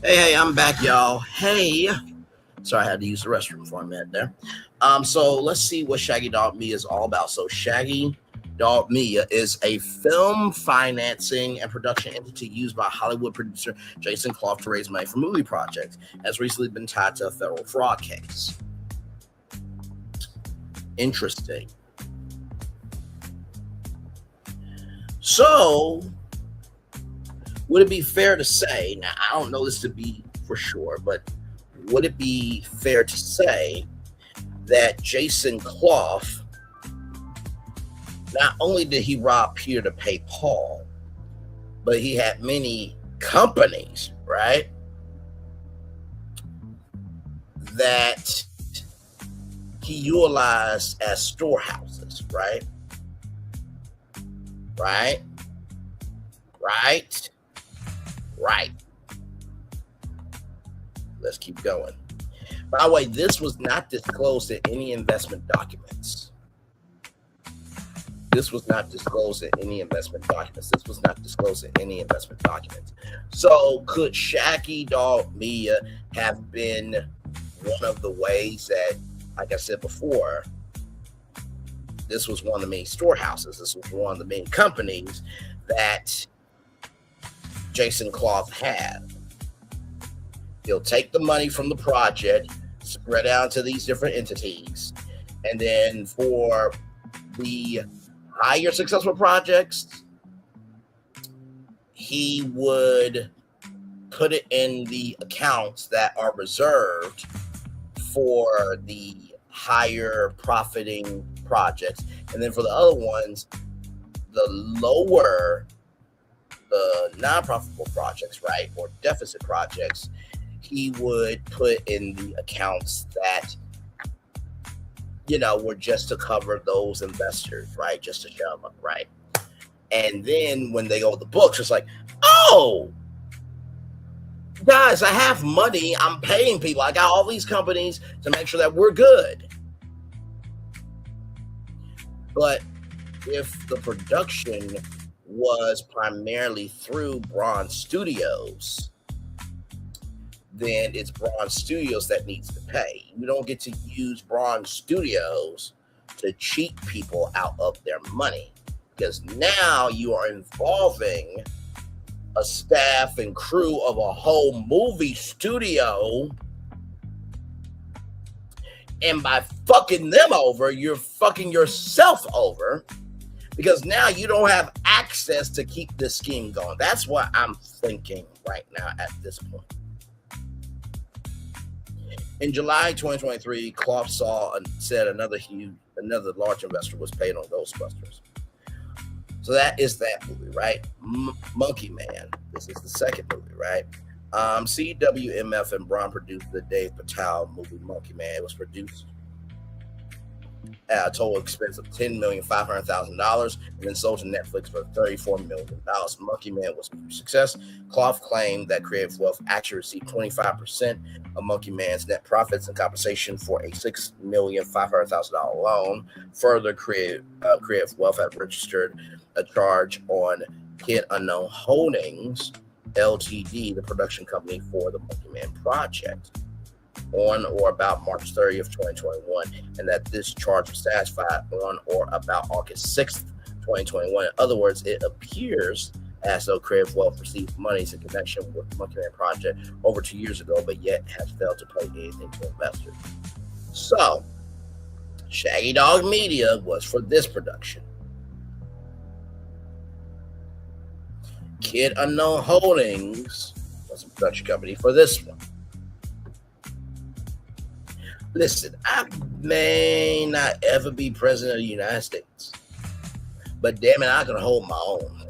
Hey, I'm back, y'all. Hey. Sorry, I had to use the restroom for a minute there. So let's see what Shaggy Dog Media is all about. So Shaggy Dog Media is a film financing and production entity used by Hollywood producer Jason Clough to raise money for movie projects. Has recently been tied to a federal fraud case. Interesting. So, would it be fair to say, now I don't know this to be for sure, but would it be fair to say that Jason Clough, not only did he rob Peter to pay Paul, but he had many companies, right, that he utilized as storehouses, right? Right? Right? Right. Let's keep going. By the way, this was not disclosed in any investment documents. This was not disclosed in any investment documents. This was not disclosed in any investment documents. So could Shaggy Dog Media have been one of the ways that, like I said before, this was one of the main storehouses. This was one of the main companies that Jason Clough had. He'll take the money from the project, spread out to these different entities, and then for the higher successful projects, he would put it in the accounts that are reserved for the higher profiting projects. And then for the other ones, the lower, the non-profitable projects, right, or deficit projects, he would put in the accounts that, you know, were just to cover those investors, right, just to show them, right. And then when they go to the books, it's like, oh, guys, I have money. I'm paying people. I got all these companies to make sure that we're good. But if the production was primarily through Braun Studios, then it's Braun Studios that needs to pay. You don't get to use Braun Studios to cheat people out of their money, because now you are involving a staff and crew of a whole movie studio. And by fucking them over, you're fucking yourself over, because now you don't have access to keep this scheme going. That's what I'm thinking right now at this point. In July 2023, Clough said another large investor was paid on Ghostbusters. So that is that movie, right? Monkey Man. This is the second movie, right? CWMF and Braun produced the Dave Patel movie Monkey Man. It was produced at a total expense of $10,500,000 and then sold to Netflix for $34 million. Monkey Man was a success. Clough claimed that Creative Wealth actually received 25% of Monkey Man's net profits and compensation for a $6,500,000 loan. Further, Creative Wealth had registered a charge on Kid Unknown Holdings Ltd, the production company for the Monkey Man project, on or about March 30th, 2021, and that this charge was satisfied on or about August 6th, 2021. In other words, it appears as though Creative Wealth received monies in connection with the Monkey Man project over 2 years ago, but yet has failed to pay anything to investors. So, Shaggy Dog Media was for this production. Kid Unknown Holdings was a production company for this one. Listen, I may not ever be president of the United States, but damn it, I can hold my own.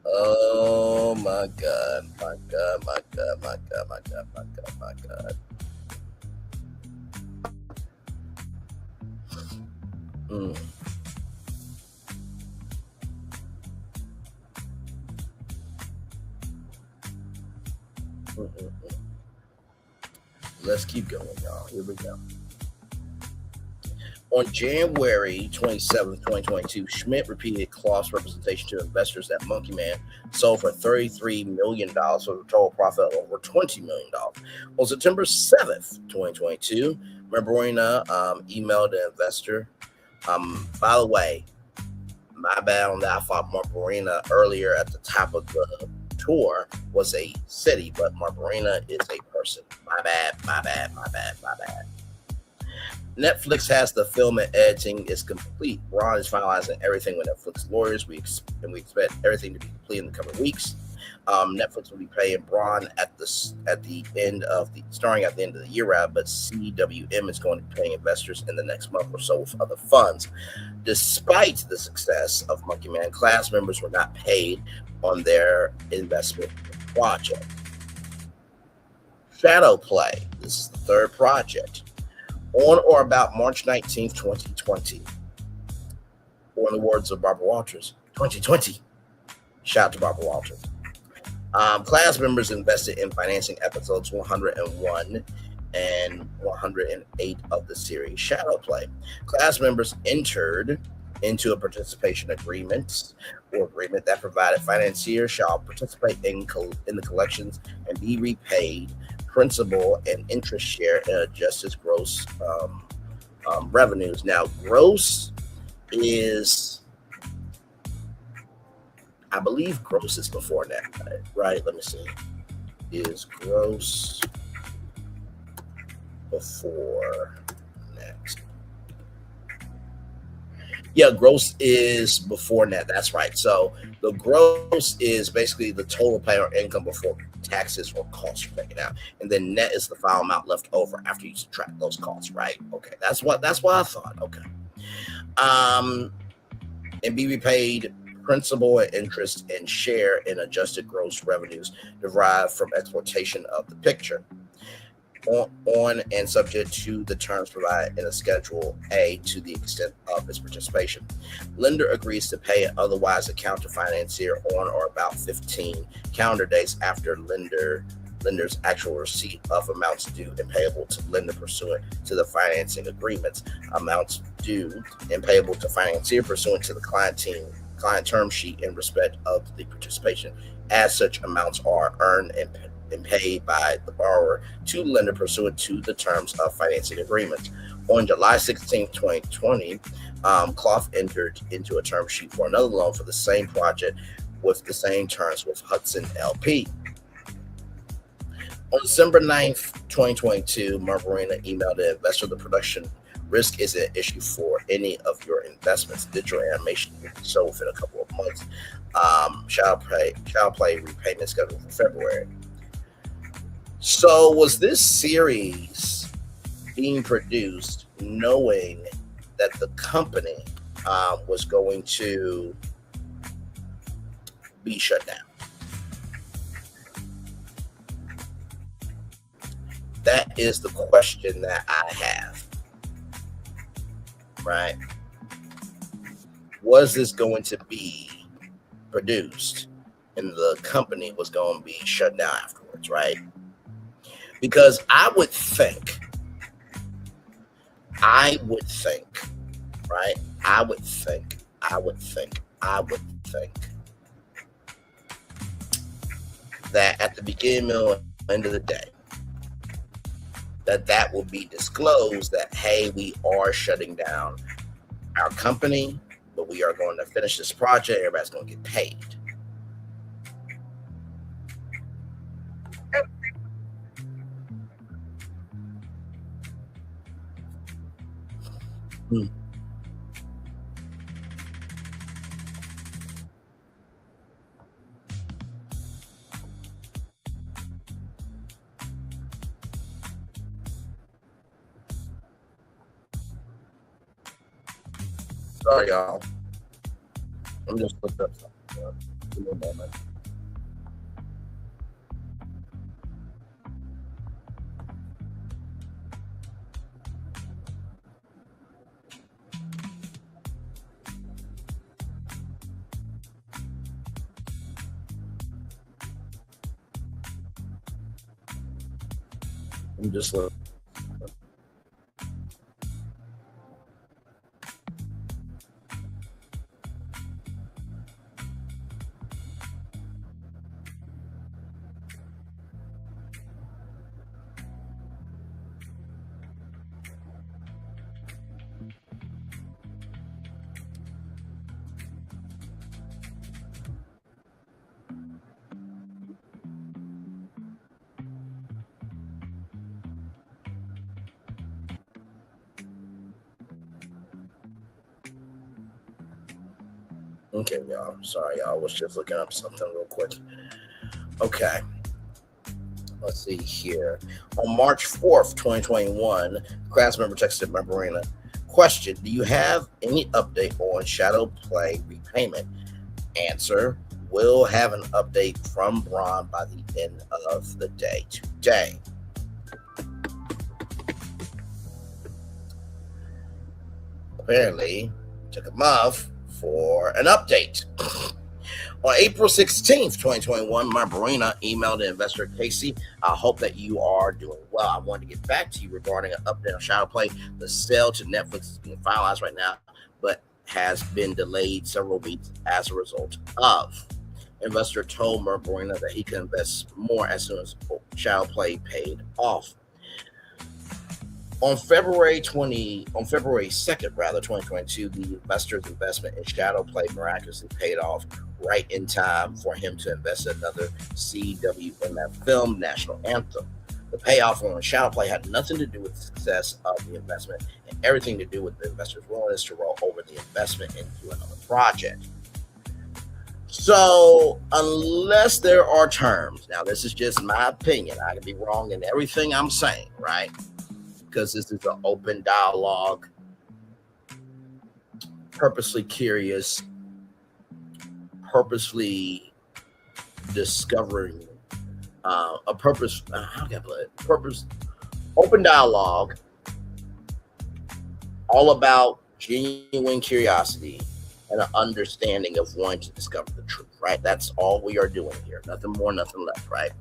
Oh my God, my God, my God, my God, my God, my God, my God. Let's keep going, y'all. Here we go. On January 27th, 2022, Schmidt repeated Clough's representation to investors that Monkey Man sold for $33 million with a total profit of over $20 million. On September 7th, 2022, Marborina emailed the investor. By the way, my bad on that. I thought Marborina earlier at the top of the tour was a city, but Marborina is a person. My bad. Netflix has the film and editing is complete. Ron is finalizing everything with Netflix lawyers. We expect everything to be complete in the coming weeks. Netflix will be paying Braun starting at the end of the year round, but CWM is going to be paying investors in the next month or so with other funds. Despite the success of Monkey Man, class members were not paid on their investment project. Shadow Play. This is the third project. On or about March 19th, 2020. Or in the words of Barbara Walters, 2020. Shout out to Barbara Walters. Class members invested in financing episodes 101 and 108 of the series Shadow Play. Class members entered into a participation agreement that provided financiers shall participate in the collections and be repaid principal and interest share in adjusted gross revenues. Now, gross is, I believe gross is before net, right? Let me see. Is gross before net? Yeah, gross is before net. That's right. So the gross is basically the total pay or income before taxes or costs are taken out, and then net is the final amount left over after you subtract those costs. Right? Okay, that's what I thought. Okay. And be repaid principal and interest and share in adjusted gross revenues derived from exploitation of the picture. On and subject to the terms provided in a Schedule A to the extent of its participation. Lender agrees to pay and otherwise account to financier on or about 15 calendar days after lender's actual receipt of amounts due and payable to lender pursuant to the financing agreements. Amounts due and payable to financier pursuant to the client term sheet in respect of the participation, as such amounts are earned and paid by the borrower to lender pursuant to the terms of financing agreements. On July 16th, 2020, Clough entered into a term sheet for another loan for the same project with the same terms with Hudson LP. On December 9th, 2022, Margarina emailed the investor the production risk is an issue for any of your investments. Digital animation will be sold within a couple of months. Shall play repayment schedule for February. So was this series being produced knowing that the company was going to be shut down? That is the question that I have, right? Was this going to be produced and the company was going to be shut down afterwards, right? Because I would think, right? I would think that at the beginning or end of the day, that will be disclosed that, hey, we are shutting down our company, but we are going to finish this project. Everybody's going to get paid. Sorry, y'all. I'm just looking up something. Give me a moment. I'm just looking. Okay, y'all. Sorry, y'all. I was just looking up something real quick. Okay. Let's see here. On March 4th, 2021, class member texted Marina. Question: do you have any update on Shadow Play repayment? Answer: we'll have an update from Ron by the end of the day today. Apparently, took a month for an update. On April 16th, 2021, Marina emailed the investor Casey. I hope that you are doing well. I wanted to get back to you regarding an update on Shadow Play. The sale to Netflix is being finalized right now, but has been delayed several weeks as a result of. Investor told Marina that he can invest more as soon as Shadow Play paid off. On February 2nd, 2022, the investor's investment in Shadow Play miraculously paid off right in time for him to invest in another CWMF film, National Anthem. The payoff on Shadow Play had nothing to do with the success of the investment and everything to do with the investor's willingness to roll over the investment into another project. So, unless there are terms, now this is just my opinion, I can be wrong in everything I'm saying, right? Because this is an open dialogue, purposely curious, purposely discovering a purpose. How can I put it? Purpose, open dialogue, all about genuine curiosity and an understanding of wanting to discover the truth, right? That's all we are doing here. Nothing more, nothing less, right?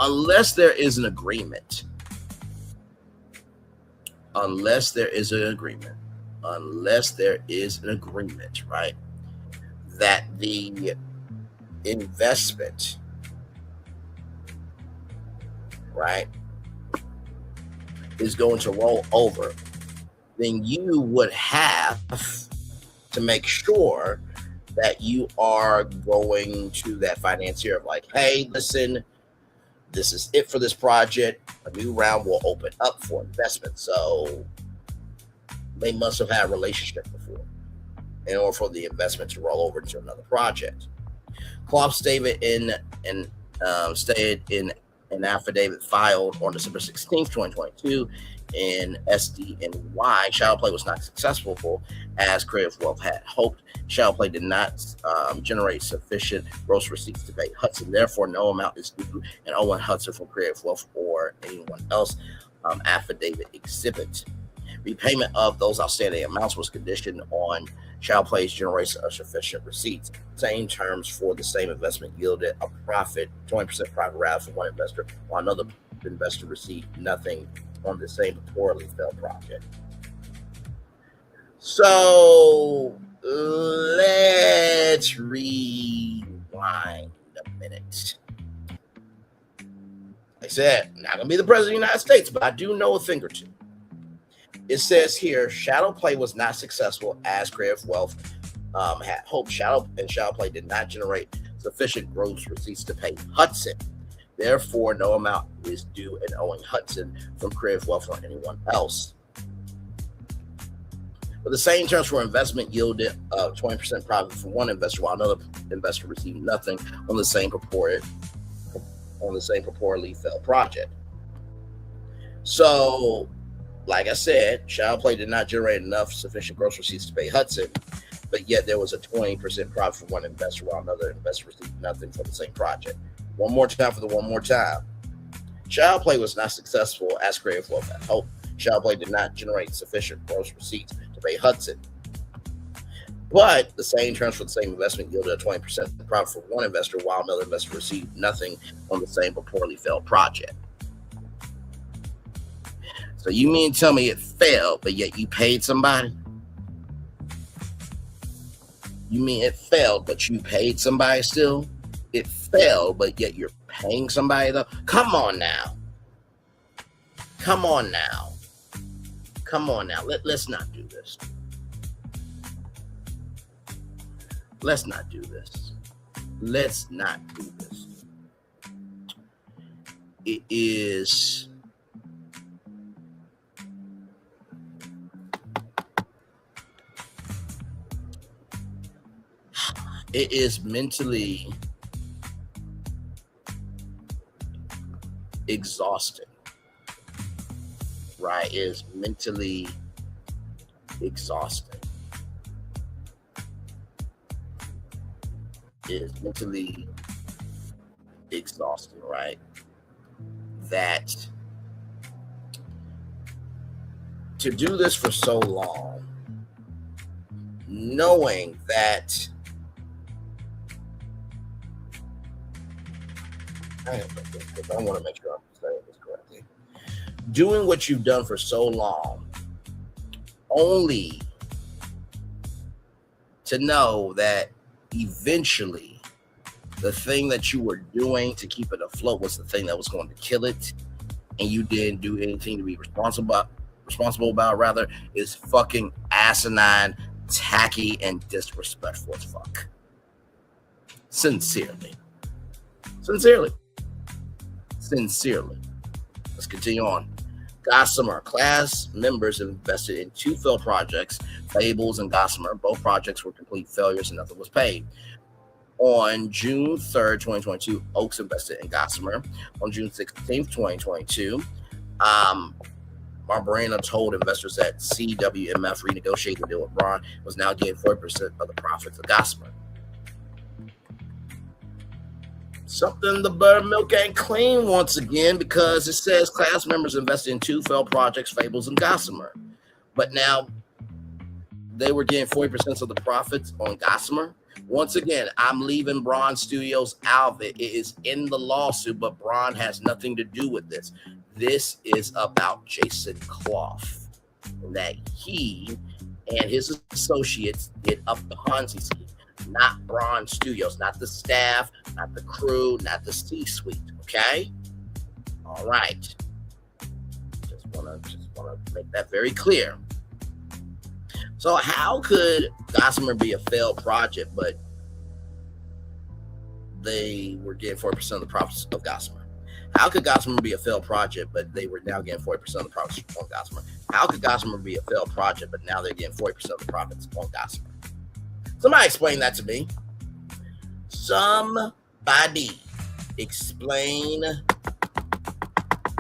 Unless there is an agreement. Unless there is an agreement, right, that the investment, right, is going to roll over, then you would have to make sure that you are going to that financier of like, hey, listen, this is it for this project. A new round will open up for investment. So they must have had a relationship before in order for the investment to roll over to another project. Klopp stated in an affidavit filed on December 16th, 2022 in SDNY. Shadow play was not successful as Creative Wealth had hoped. Shadow play did not generate sufficient gross receipts to pay Hudson. Therefore, no amount is due and Owen Hudson from Creative Wealth or anyone else. Affidavit exhibit. Repayment of those outstanding amounts was conditioned on Shadow Play's generation of sufficient receipts. Same terms for the same investment yielded a profit, 20% profit rather for one investor, while another investor received nothing on the same poorly failed project. So let's rewind a minute. Like I said, I'm not going to be the president of the United States, but I do know a thing or two. It says here, Shadow Play was not successful as Creative Wealth had hoped. Shadow Play did not generate sufficient gross receipts to pay Hudson. Therefore, no amount is due and owing Hudson from Creative Wealth or anyone else. But the same terms for investment yielded 20% profit from one investor, while another investor received nothing on the same purportedly failed project. So, like I said, Shadow Play did not generate enough sufficient gross receipts to pay Hudson, but yet there was a 20% profit for one investor, while another investor received nothing for the same project. One more time for the one more time. Shadow Play was not successful as Creative Wealth had hoped. Shadow Play did not generate sufficient gross receipts to pay Hudson, but the same terms for the same investment yielded a 20% profit for one investor, while another investor received nothing on the same but poorly failed project. So you mean tell me it failed, but yet you paid somebody? You mean it failed, but you paid somebody still? It failed, but yet you're paying somebody though? Come on now. Come on now. Come on now. Let's not do this. Let's not do this. Let's not do this. It is... It is mentally exhausting, right? It is mentally exhausting. It is mentally exhausting, right? That to do this for so long, knowing that I want to make sure I'm saying this correctly. Doing what you've done for so long, only to know that eventually the thing that you were doing to keep it afloat was the thing that was going to kill it, and you didn't do anything to be responsible about, rather, is fucking asinine, tacky, and disrespectful as fuck. Sincerely. Let's continue on. Gossamer class members invested in two failed projects, Fables and Gossamer. Both projects were complete failures and nothing was paid. On June 3rd, 2022, Oaks invested in Gossamer. On June 16th, 2022, Barbarina told investors that CWMF renegotiated the deal with Braun, was now getting 40% of the profits of Gossamer. Something the buttermilk ain't clean once again, because it says class members invested in two failed projects, Fables and Gossamer. But now they were getting 40% of the profits on Gossamer. Once again, I'm leaving Braun Studios out of it. It is in the lawsuit, but Braun has nothing to do with this. This is about Jason Clough, that he and his associates did up the Ponzi scheme. Not Braun Studios, not the staff, not the crew, not the C-suite, okay? All right. Just Want to make that very clear. So how could Gossamer be a failed project, but they were getting 40% of the profits of Gossamer? How could Gossamer be a failed project, but they were now getting 40% of the profits on Gossamer? How could Gossamer be a failed project, but now they're getting 40% of the profits on Gossamer? Somebody explain that to me. Somebody explain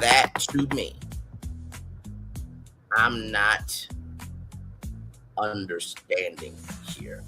that to me. I'm not understanding here.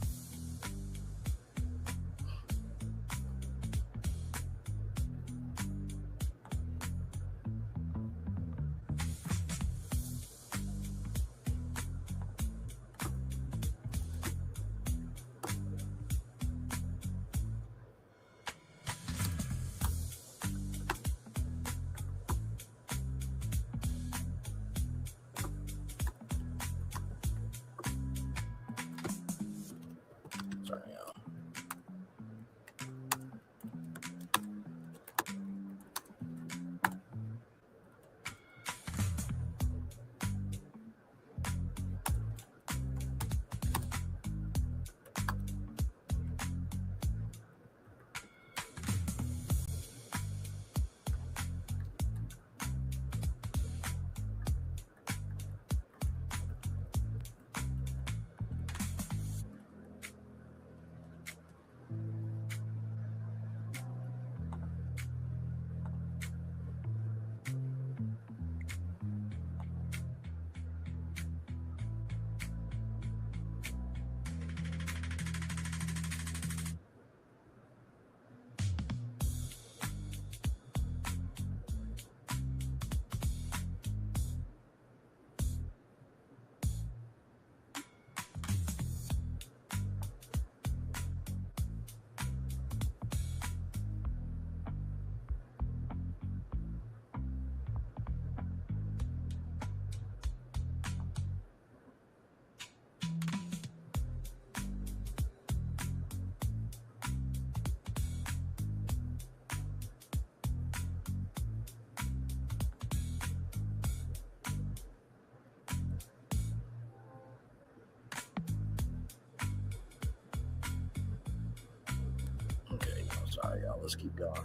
Sorry, y'all. Let's keep going.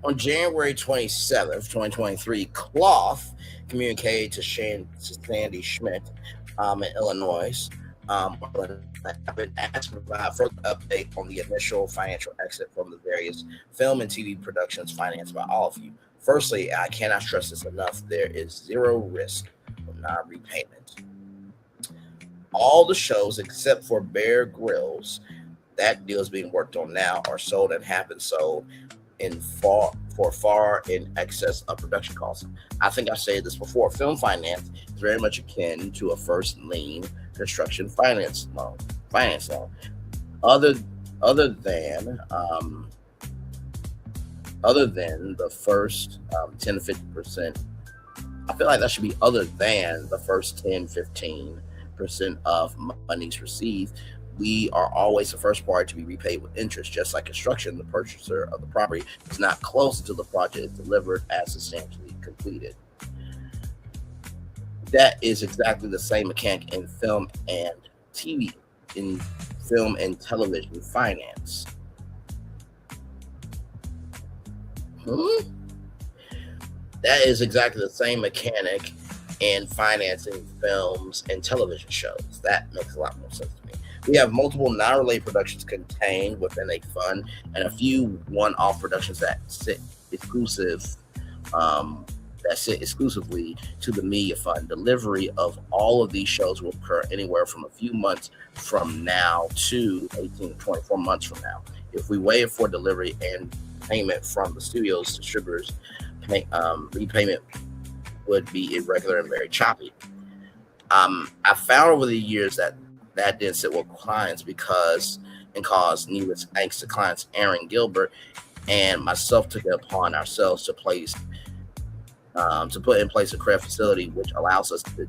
On January 27th, 2023, Cloth communicated to Sandy Schmidt in Illinois. I've been asked to provide further update on the initial financial exit from the various film and TV productions financed by all of you. Firstly, I cannot stress this enough. There is zero risk of non-repayment. All the shows except for Bear Grylls, that deal is being worked on now, are sold and have been sold for far in excess of production costs. I think I've said this before. Film finance is very much akin to a first lien construction finance loan. Other than the first 10 to 50%, I feel like that should be other than the first 10-15% of monies received. We are always the first party to be repaid with interest. Just like construction, the purchaser of the property is not closed until the project is delivered as substantially completed. That is exactly the same mechanic in film and television finance. That is exactly the same mechanic in financing films and television shows. That makes a lot more sense to me. We have multiple non-related productions contained within a fund and a few one-off productions that sit exclusively to the media fund. Delivery of all of these shows will occur anywhere from a few months from now to 18 to 24 months from now. If we waited for delivery and payment from the studio's distributors, repayment would be irregular and very choppy. I found over the years that didn't sit with clients caused needless angst to clients. Aaron Gilbert and myself took it upon ourselves to put in place a credit facility which allows us to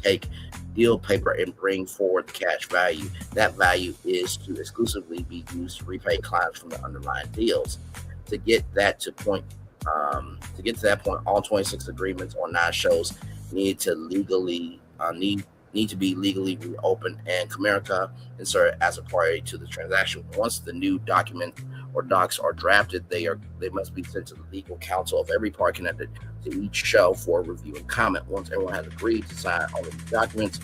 take deal paper and bring forward the cash value. That value is to exclusively be used to repay clients from the underlying deals. To get to that point, all 26 agreements on 9 shows need to legally need to be legally reopened and Comerica inserted as a party to the transaction. Once the new document or docs are drafted, they must be sent to the legal counsel of every party connected to each show for review and comment. Once everyone has agreed to sign all of the documents,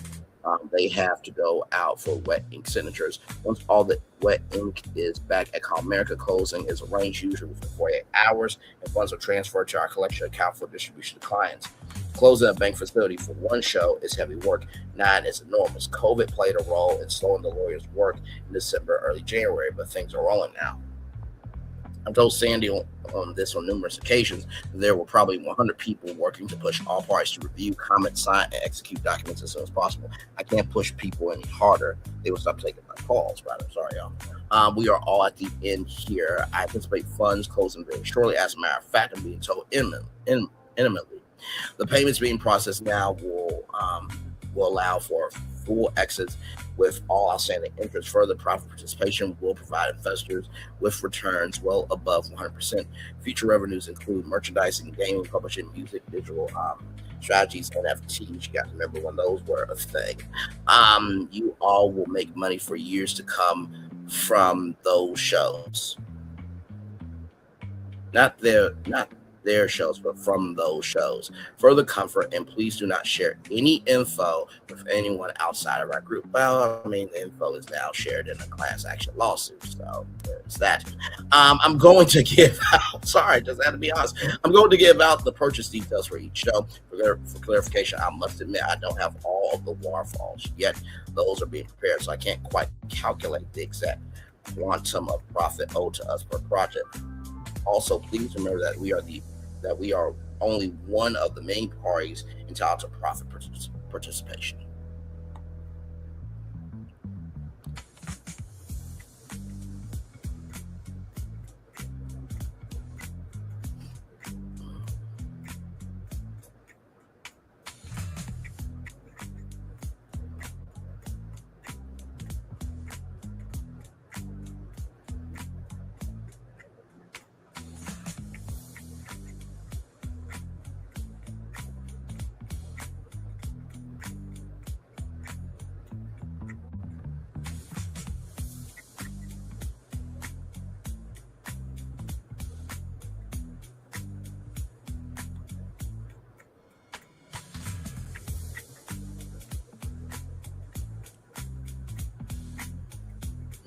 they have to go out for wet ink signatures. Once all the wet ink is back at Comerica, closing is arranged usually within 48 hours, and funds are transferred to our collection account for distribution to clients. Closing a bank facility for one show is heavy work. 9 is enormous. COVID played a role in slowing the lawyers' work in December, early January, but things are rolling now. I've told Sandy on this on numerous occasions. There were probably 100 people working to push all parties to review, comment, sign, and execute documents as soon as possible. I can't push people any harder. They will stop taking my calls, rather. Sorry, y'all. We are all at the end here. I anticipate funds closing very shortly. As a matter of fact, I'm being told intimately. The payments being processed now will allow for full exits with all outstanding interest. Further profit participation will provide investors with returns well above 100%. Future revenues include merchandising, gaming, publishing, music, digital strategies, NFTs. You got to remember when those were a thing. You all will make money for years to come from those shows. Not their shows, but from those shows. Further comfort, and please do not share any info with anyone outside of our group. Well, I mean, the info is now shared in a class action lawsuit, so there's that. I'm going to give out, sorry, just had to be honest. I'm going to give out the purchase details for each show. For clarification, I must admit I don't have all of the waterfalls yet. Those are being prepared, so I can't quite calculate the exact quantum of profit owed to us per project. Also, please remember that we are only one of the main parties entitled to profit participation.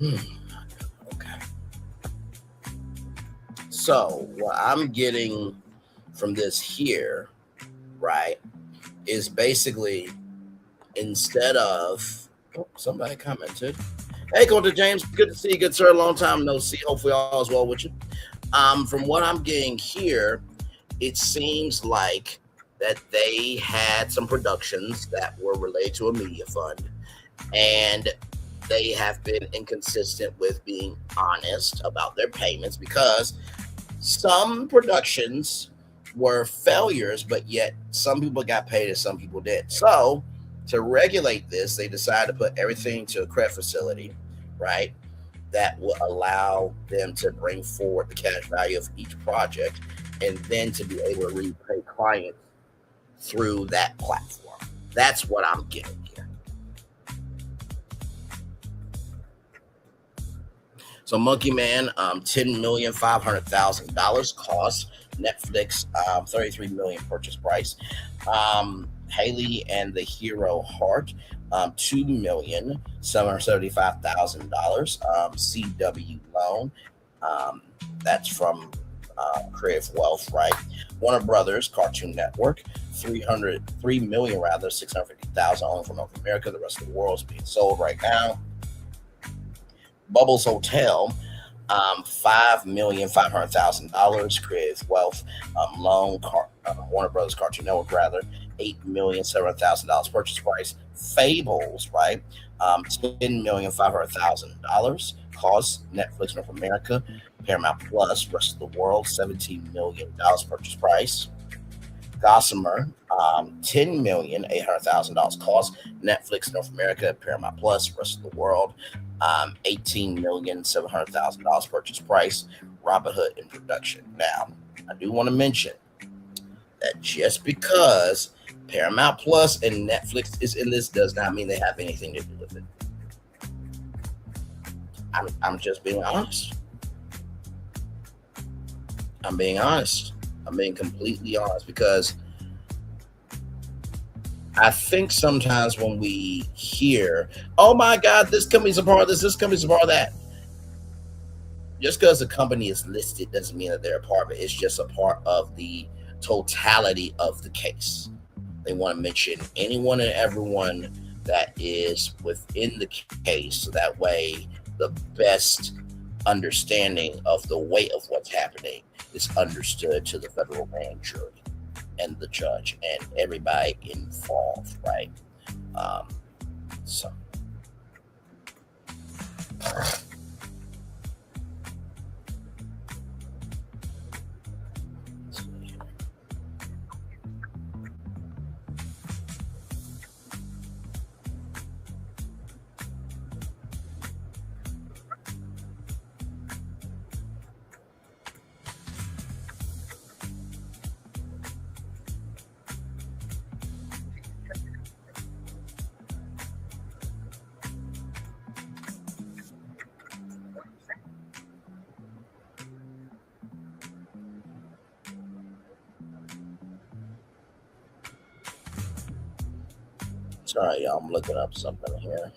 Okay. So what I'm getting from this here, right, is basically instead of somebody commented, "Hey, Coach James, good to see you, good sir. Long time no see. Hopefully all is well with you." From what I'm getting here, it seems like that they had some productions that were related to a media fund, and they have been inconsistent with being honest about their payments because some productions were failures, but yet some people got paid and some people did. So, to regulate this, they decided to put everything to a credit facility, right? That will allow them to bring forward the cash value of each project and then to be able to repay clients through that platform. That's what I'm getting here. So Monkey Man, $10,500,000 cost. Netflix, $33 million purchase price. Haley and the Hero Heart, $2,775,000. CW Loan, that's from Creative Wealth, right? Warner Brothers Cartoon Network, 3 million rather, 650,000 owned from North America. The rest of the world is being sold right now. Bubbles Hotel, $5,500,000. Creative Wealth loan, Warner Brothers Cartoon Network rather, $8,700,000 purchase price. Fables, right, $10,500,000 cost. Netflix North America, Paramount Plus, rest of the world, $17 million purchase price. Gossamer, $10,800,000 cost. Netflix North America, Paramount Plus, rest of the world, $18,700,000 purchase price. Robin Hood in production. Now, I do want to mention that just because Paramount Plus and Netflix is in this does not mean they have anything to do with it. I'm just being honest. I'm being honest. I'm being completely honest because I think sometimes when we hear, oh my God, this company's a part of this company's a part of that, just because the company is listed doesn't mean that they're a part of it. It's just a part of the totality of the case. They want to mention anyone and everyone that is within the case, so that way the best understanding of the weight of what's happening is understood to the federal grand jury and the judge and everybody involved, right? So. Sorry, y'all, I'm looking up something here.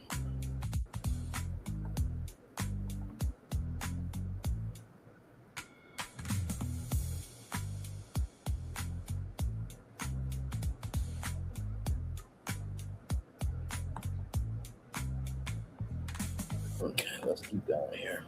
Okay, let's keep going here.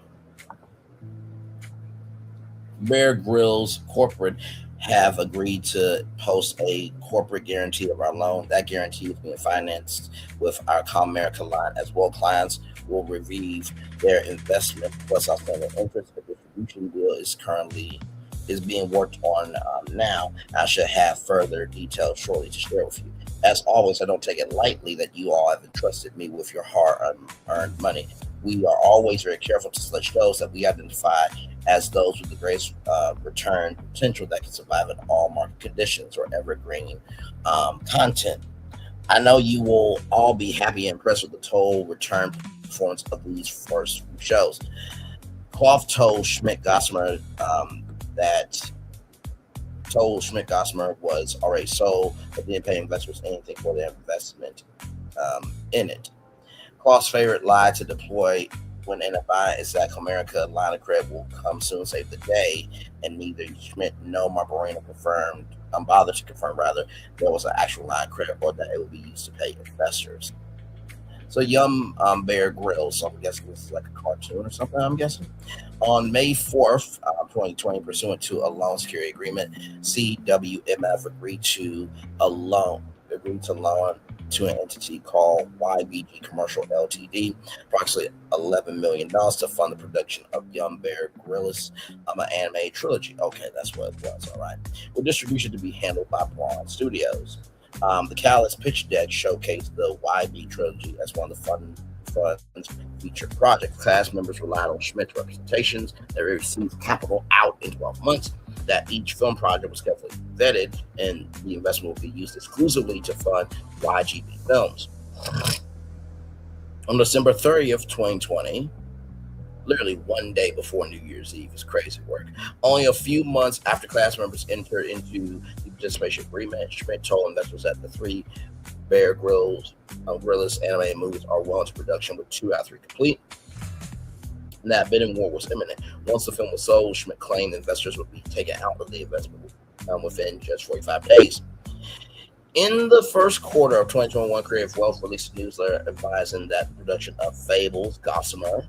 Bear Grylls corporate have agreed to post a corporate guarantee of our loan. That guarantee is being financed with our Comerica line as well. Clients will receive their investment plus outstanding interest. The distribution deal is being worked on now. I should have further details shortly to share with you. As always, I don't take it lightly that you all have entrusted me with your hard-earned money. We are always very careful to select shows that we identify as those with the greatest return potential that can survive in all market conditions or evergreen content. I know you will all be happy and impressed with the total return performance of these first few shows. Clough told Schmidt-Gossamer that was already sold, but didn't pay investors anything for their investment in it. Clough's favorite lie to deploy when NFI is that Comerica line of credit will come soon, save the day, and neither Schmidt nor Marborino confirmed, bothered to confirm rather, there was an actual line of credit or that it would be used to pay investors. So young Bear Grylls, so I'm guessing this is like a cartoon or something, I'm guessing. On May 4th, 2020, pursuant to a loan security agreement, CWMF agreed to loan to an entity called YBG Commercial Ltd, approximately $11 million to fund the production of Young Bear Grylls, an anime trilogy. Okay, that's what it was, all right. With distribution to be handled by Braun Studios. The Callus pitch deck showcased the YB trilogy as one of the fund's featured projects. Class members relied on Schmidt's representations that received capital out in 12 months, that each film project was carefully vetted, and the investment will be used exclusively to fund YGB films. On December 30th, 2020, literally one day before New Year's Eve, is crazy work. Only a few months after class members entered into the participation agreement, Schmidt told investors that the three Bear Grylls animated movies are well into production, with 2 out of 3 complete. And that bidding war was imminent. Once the film was sold, Schmidt claimed investors would be taken out of the investment within just 45 days. In the first quarter of 2021, Creative Wealth released a newsletter advising that the production of Fables, Gossamer.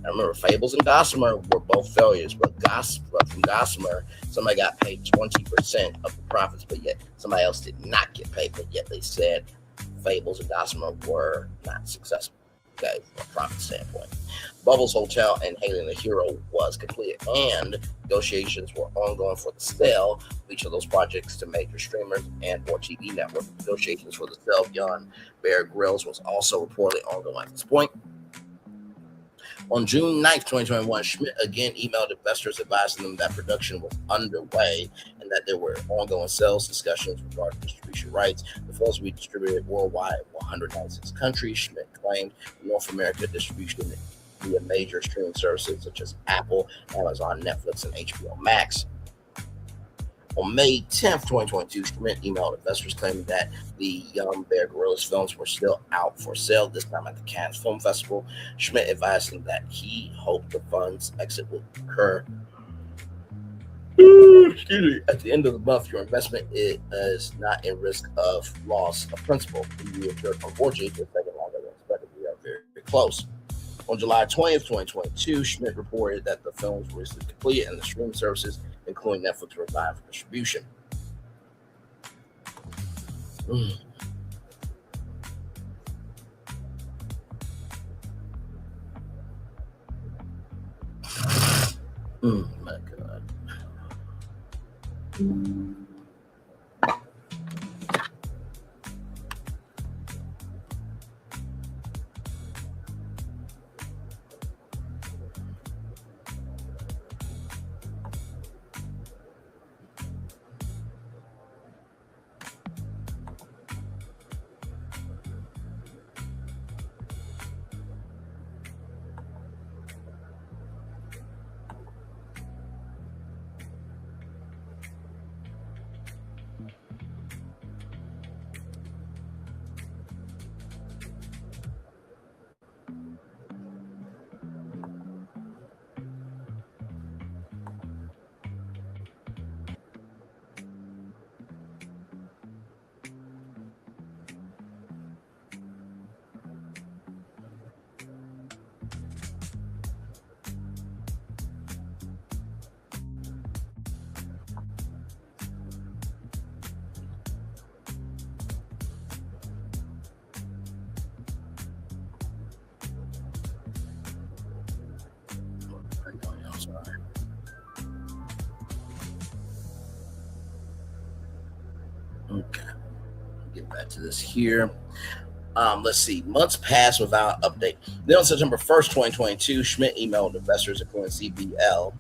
I remember Fables and Gossamer were both failures, but from Gossamer, somebody got paid 20% of the profits, but yet somebody else did not get paid, but yet they said Fables and Gossamer were not successful, okay, from a profit standpoint. Bubbles Hotel and Hailing the Hero was completed, and negotiations were ongoing for the sale of each of those projects to major streamers and or TV networks. Negotiations for the sale of Young Bear Grylls was also reportedly ongoing at this point. On June 9th, 2021, Schmidt again emailed investors advising them that production was underway and that there were ongoing sales discussions regarding distribution rights. The films will be distributed worldwide in 196 countries. Schmidt claimed North America distribution via major streaming services such as Apple, Amazon, Netflix, and HBO Max. On May 10th, 2022, Schmidt emailed investors claiming that the Young Bear Gorillas films were still out for sale, this time at the Cannes Film Festival. Schmidt advised them that he hoped the fund's exit would occur at the end of the month. Your investment is not in risk of loss of principal. Unfortunately, it's taking longer than expected. We are very, very close. On July 20th, 2022, Schmidt reported that the films were recently completed and the streaming services, including Netflix, were live for distribution. My God. Okay, get back to this here. Let's see. Months passed without update. Then on September 1st, 2022, Schmidt emailed investors, including CBL,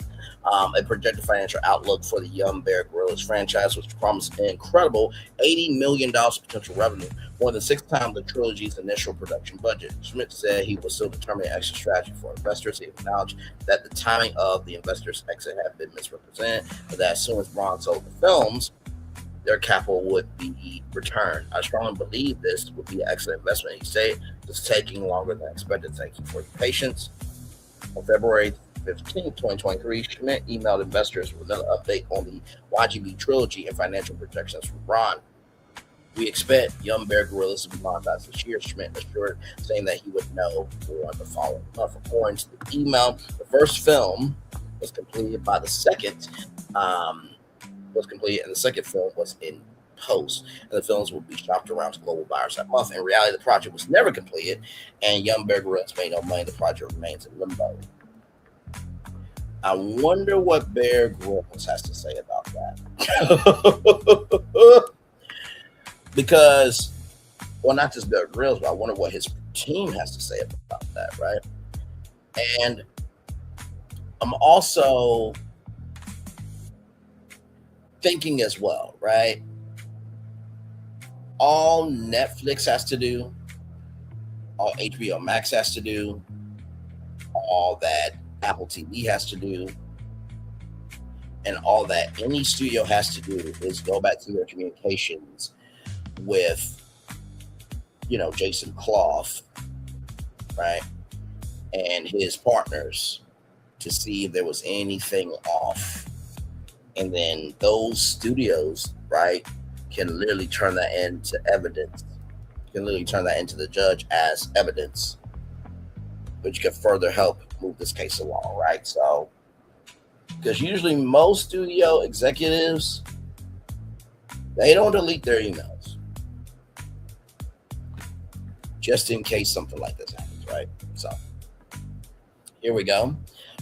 a projected financial outlook for the Young Bear Gorillas franchise, which promised an incredible $80 million potential revenue, more than 6 times the trilogy's initial production budget. Schmidt said he was still determining an exit strategy for investors. He acknowledged that the timing of the investors' exit had been misrepresented, but that as soon as Braun sold the films, their capital would be returned. I strongly believe this would be an excellent investment. He said it's taking longer than expected. Thank you for your patience. On February 15th, 2023, Schmidt emailed investors with another update on the YGB trilogy and financial projections for Braun. We expect Young Bear Gorillas to be monetized this year, Schmidt assured, saying that he would know more the following month. According to the email, the first film was completed by the second and the second film was in post, and the films will be shopped around to global buyers that month. In reality, the project was never completed, and Young Bear Gorillas made no money. The project remains in limbo. I wonder what Bear Grylls has to say about that. Because, well, not just Bear Grylls, but I wonder what his team has to say about that, right? And I'm also thinking as well, right? All Netflix has to do, all HBO Max has to do, all that Apple TV has to do, and all that any studio has to do is go back to their communications with, Jason Clough, right, and his partners to see if there was anything off. And then those studios, right, can literally turn that into evidence, can literally turn that into the judge as evidence, which could further help move this case along, right? So, because usually most studio executives, they don't delete their emails just in case something like this happens, right? So, here we go.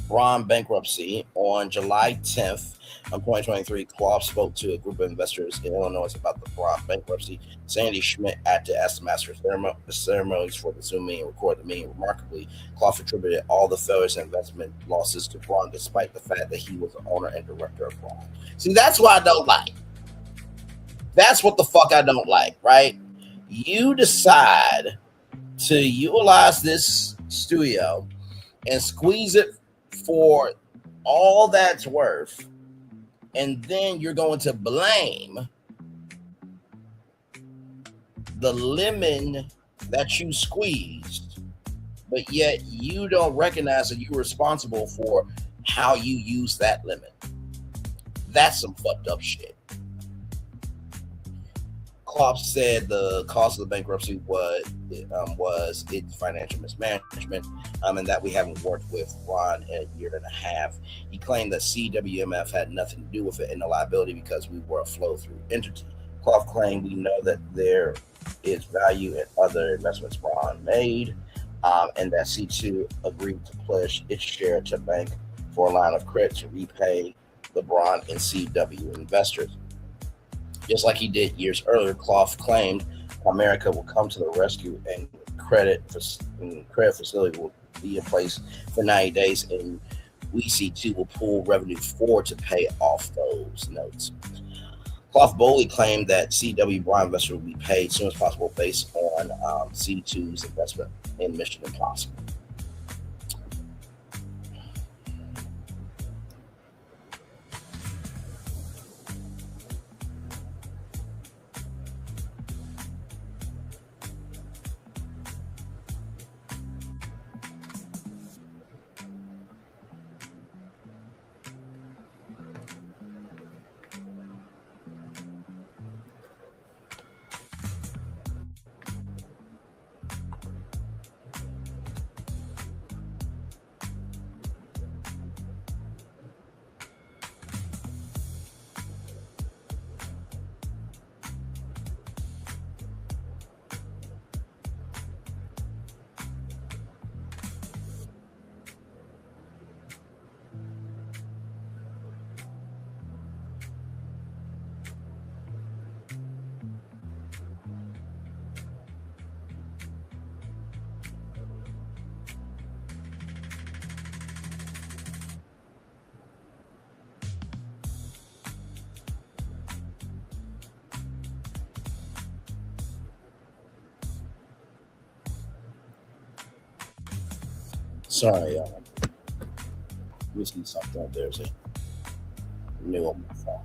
Braun bankruptcy. On July 10th, In 2023, Klopp spoke to a group of investors in Illinois about the Braun bankruptcy. Sandy Schmidt acted as the master of ceremonies for the Zoom meeting and recorded the meeting. Remarkably, Klopp attributed all the failures and investment losses to Braun, despite the fact that he was the owner and director of Braun. See, that's what I don't like. That's what the fuck I don't like, right? You decide to utilize this studio and squeeze it for all that's worth, and then you're going to blame the lemon that you squeezed, but yet you don't recognize that you're responsible for how you use that lemon. That's some fucked up shit. Klopp said the cause of the bankruptcy was its financial mismanagement, and that we haven't worked with Ron in a year and a half. He claimed that CWMF had nothing to do with it and the liability because we were a flow-through entity. Klopp claimed we know that there is value in other investments Ron made, and that C2 agreed to pledge its share to bank for a line of credit to repay the Braun and CW investors. Just like he did years earlier, Klopp claimed America will come to the rescue and credit facility will be in place for 90 days, and we C2 will pull revenue forward to pay off those notes. Klopp boldly claimed that CW Braun investors will be paid as soon as possible based on C2's investment in Mission Impossible. Sorry, y'all. We see something. There's a new on my phone.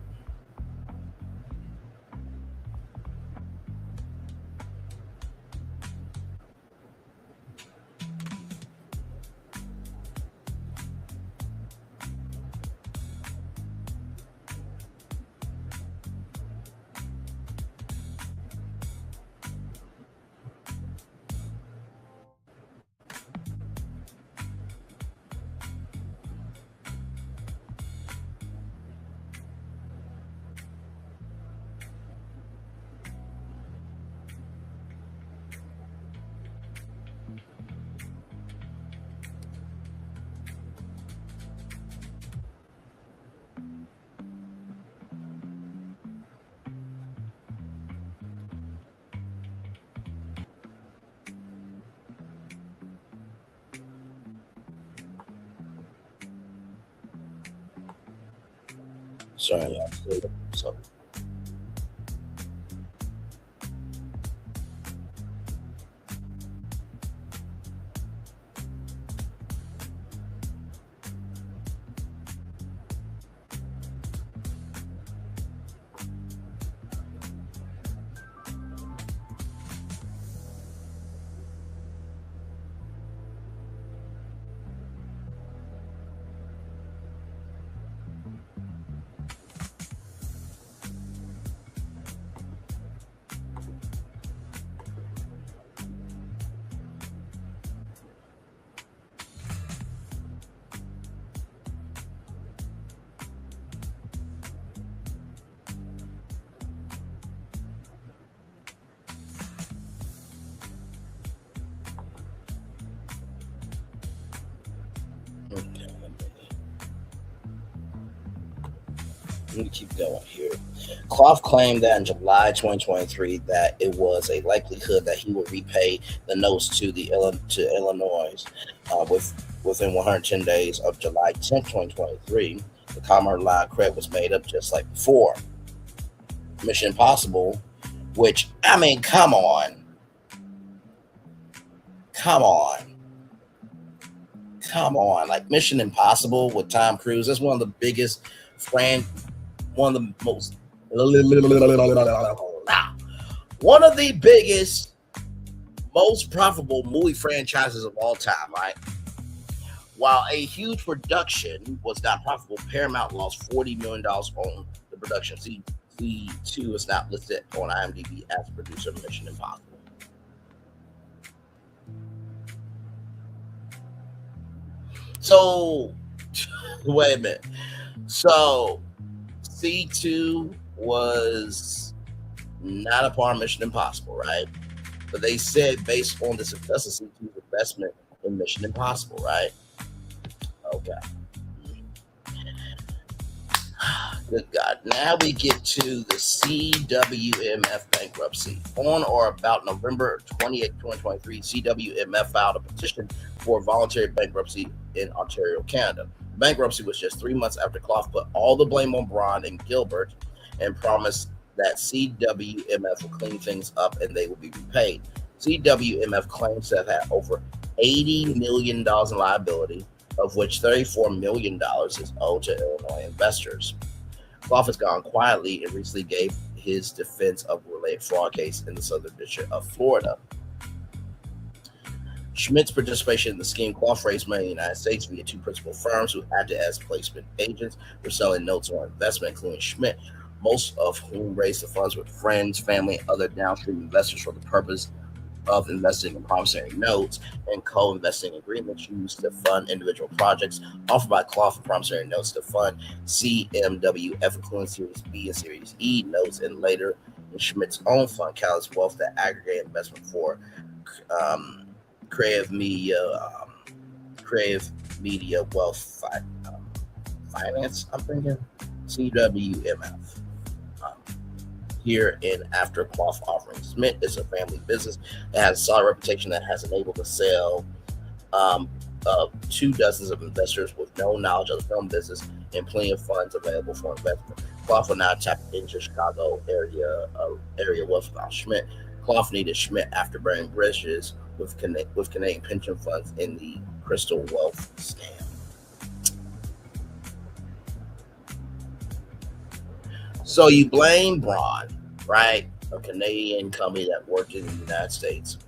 Sorry, y'all. So Let me keep going here. Clough claimed that in July 2023 that it was a likelihood that he would repay the notes to Illinois within 110 days of July 10th, 2023. The Commerce line of credit was made up just like before. Mission Impossible, which I mean, come on, like Mission Impossible with Tom Cruise. That's one of the biggest one of the most one of the biggest, most profitable movie franchises of all time, right? While a huge production was not profitable, Paramount lost $40 million on the production. C2 is not listed on IMDb as a producer of Mission Impossible. So, wait a minute. So, C2 was not a part of Mission Impossible, right? But they said based on the success of C2's investment in Mission Impossible, right? Okay. Good God. Now we get to the CWMF bankruptcy. On or about November 28, 2023, CWMF filed a petition for voluntary bankruptcy in Ontario, Canada. Bankruptcy was just 3 months after Clough put all the blame on Braun and Gilbert and promised that CWMF will clean things up and they will be repaid. CWMF claims to have had over $80 million in liability, of which $34 million is owed to Illinois investors. Clough has gone quietly and recently gave his defense of a related fraud case in the Southern District of Florida. Schmidt's participation in the scheme, Clough raised money in the United States via two principal firms who acted as placement agents for selling notes on investment, including Schmidt, most of whom raised the funds with friends, family, and other downstream investors for the purpose of investing in promissory notes and co-investing agreements used to fund individual projects offered by Clough and promissory notes to fund CMWF, including Series B and Series E notes, and later in Schmidt's own fund, Catalyst Wealth, that aggregate investment for Creative Media Wealth Finance, I'm thinking, CWMF. Here and after Clough offering. Schmidt is a family business that has a solid reputation that has enabled the sale of 24 of investors with no knowledge of the film business and plenty of funds available for investment. Clough will now tap into Chicago area wealth about Schmidt. Clough needed Schmidt after burning bridges with Canadian pension funds in the Crystal Wealth scam. So you blame Braun, right? A Canadian company that worked in the United States.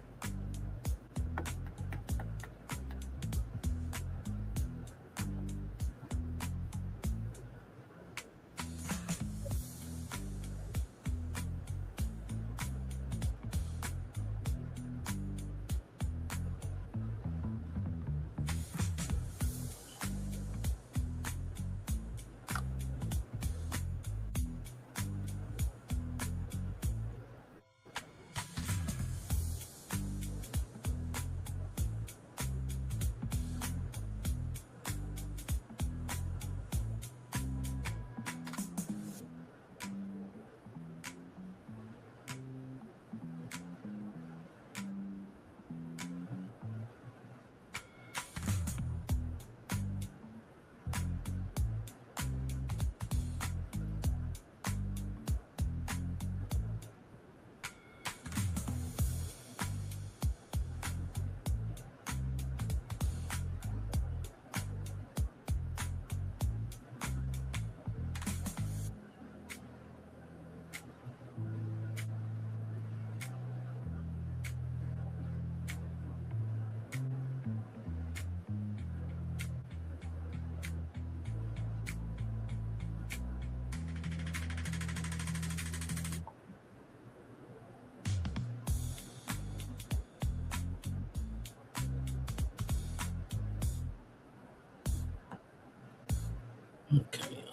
Okay.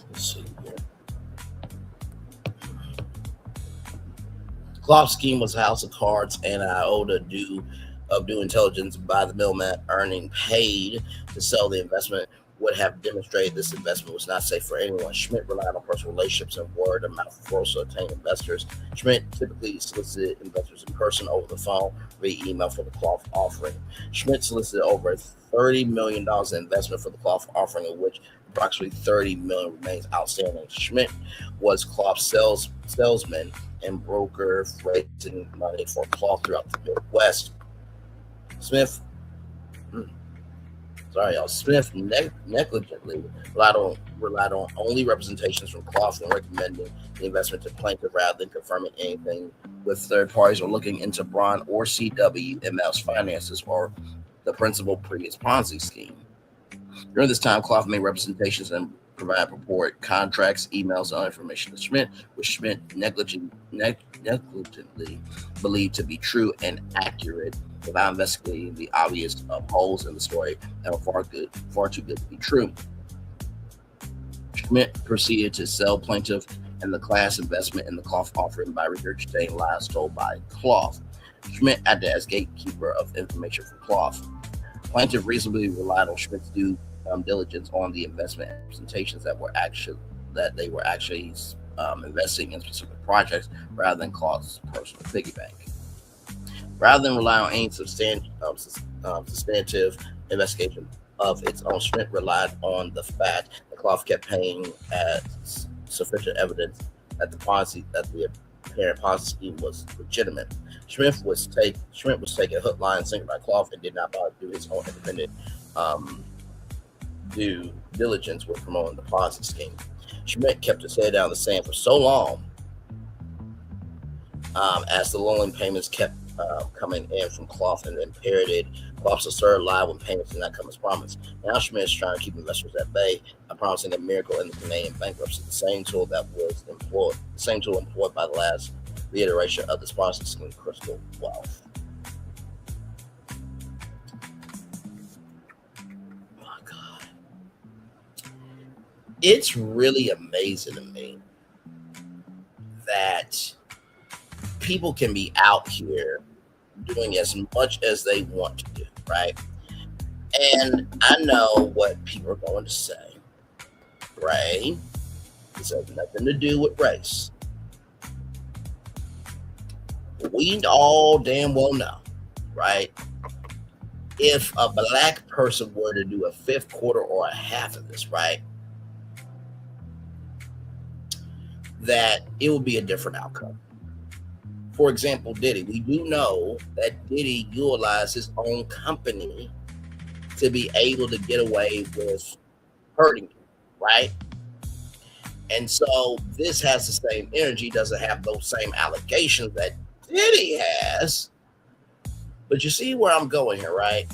Let's see here. Clough's scheme was a house of cards and an iota due intelligence by the middleman earning paid to sell the investment would have demonstrated this investment was not safe for anyone. Schmidt relied on personal relationships and word of mouth referrals to obtain investors. Schmidt typically solicited investors in person, over the phone, via email for the cloth offering. Schmidt solicited over $30 million in investment for the cloth offering, of which approximately $30 million remains outstanding. Schmidt was cloth salesman and broker, raising money for cloth throughout the Midwest. Smith negligently relied on only representations from cloth when recommending the investment to plaintiff rather than confirming anything with third parties or looking into Braun or CWML's finances or the principal previous Ponzi scheme. During this time, Clough made representations and provided purported contracts, emails, and other information to Schmidt, which Schmidt negligently believed to be true and accurate without investigating the obvious holes in the story that were far too good to be true. Schmidt proceeded to sell plaintiff and the class investment in the Clough offering by regurgitating lies told by Clough. Schmidt acted as gatekeeper of information for Clough. Plaintiff reasonably relied on Schmidt's due diligence on the investment representations that they were actually investing in specific projects rather than Clough's personal piggy bank. Rather than rely on any substantive investigation of its own, Schmidt relied on the fact that Clough kept paying as sufficient evidence that the apparent Ponzi scheme was legitimate. Schmidt was taken hook, line, and sinker by Clough and did not bother to do his own independent due diligence with promoting the Ponzi scheme. Schmidt kept his head down the sand for so long as the loan payments kept coming in from Clough and impaired Clough's absurd lie when payments did not come as promised. Now Schmidt is trying to keep investors at bay by promising a miracle in the Canadian bankruptcy, the same tool employed by the last reiteration of the Ponzi scheme, crystal wealth. My God. It's really amazing to me that people can be out here doing as much as they want to do, right? And I know what people are going to say. Ray, this has nothing to do with race. We all damn well know, right? If a black person were to do a fifth, quarter, or a half of this, right, that it would be a different outcome. For example, Diddy. We do know that Diddy utilized his own company to be able to get away with hurting you, right? And so this has the same energy, doesn't have those same allegations that Diddy has. But you see where I'm going here, right?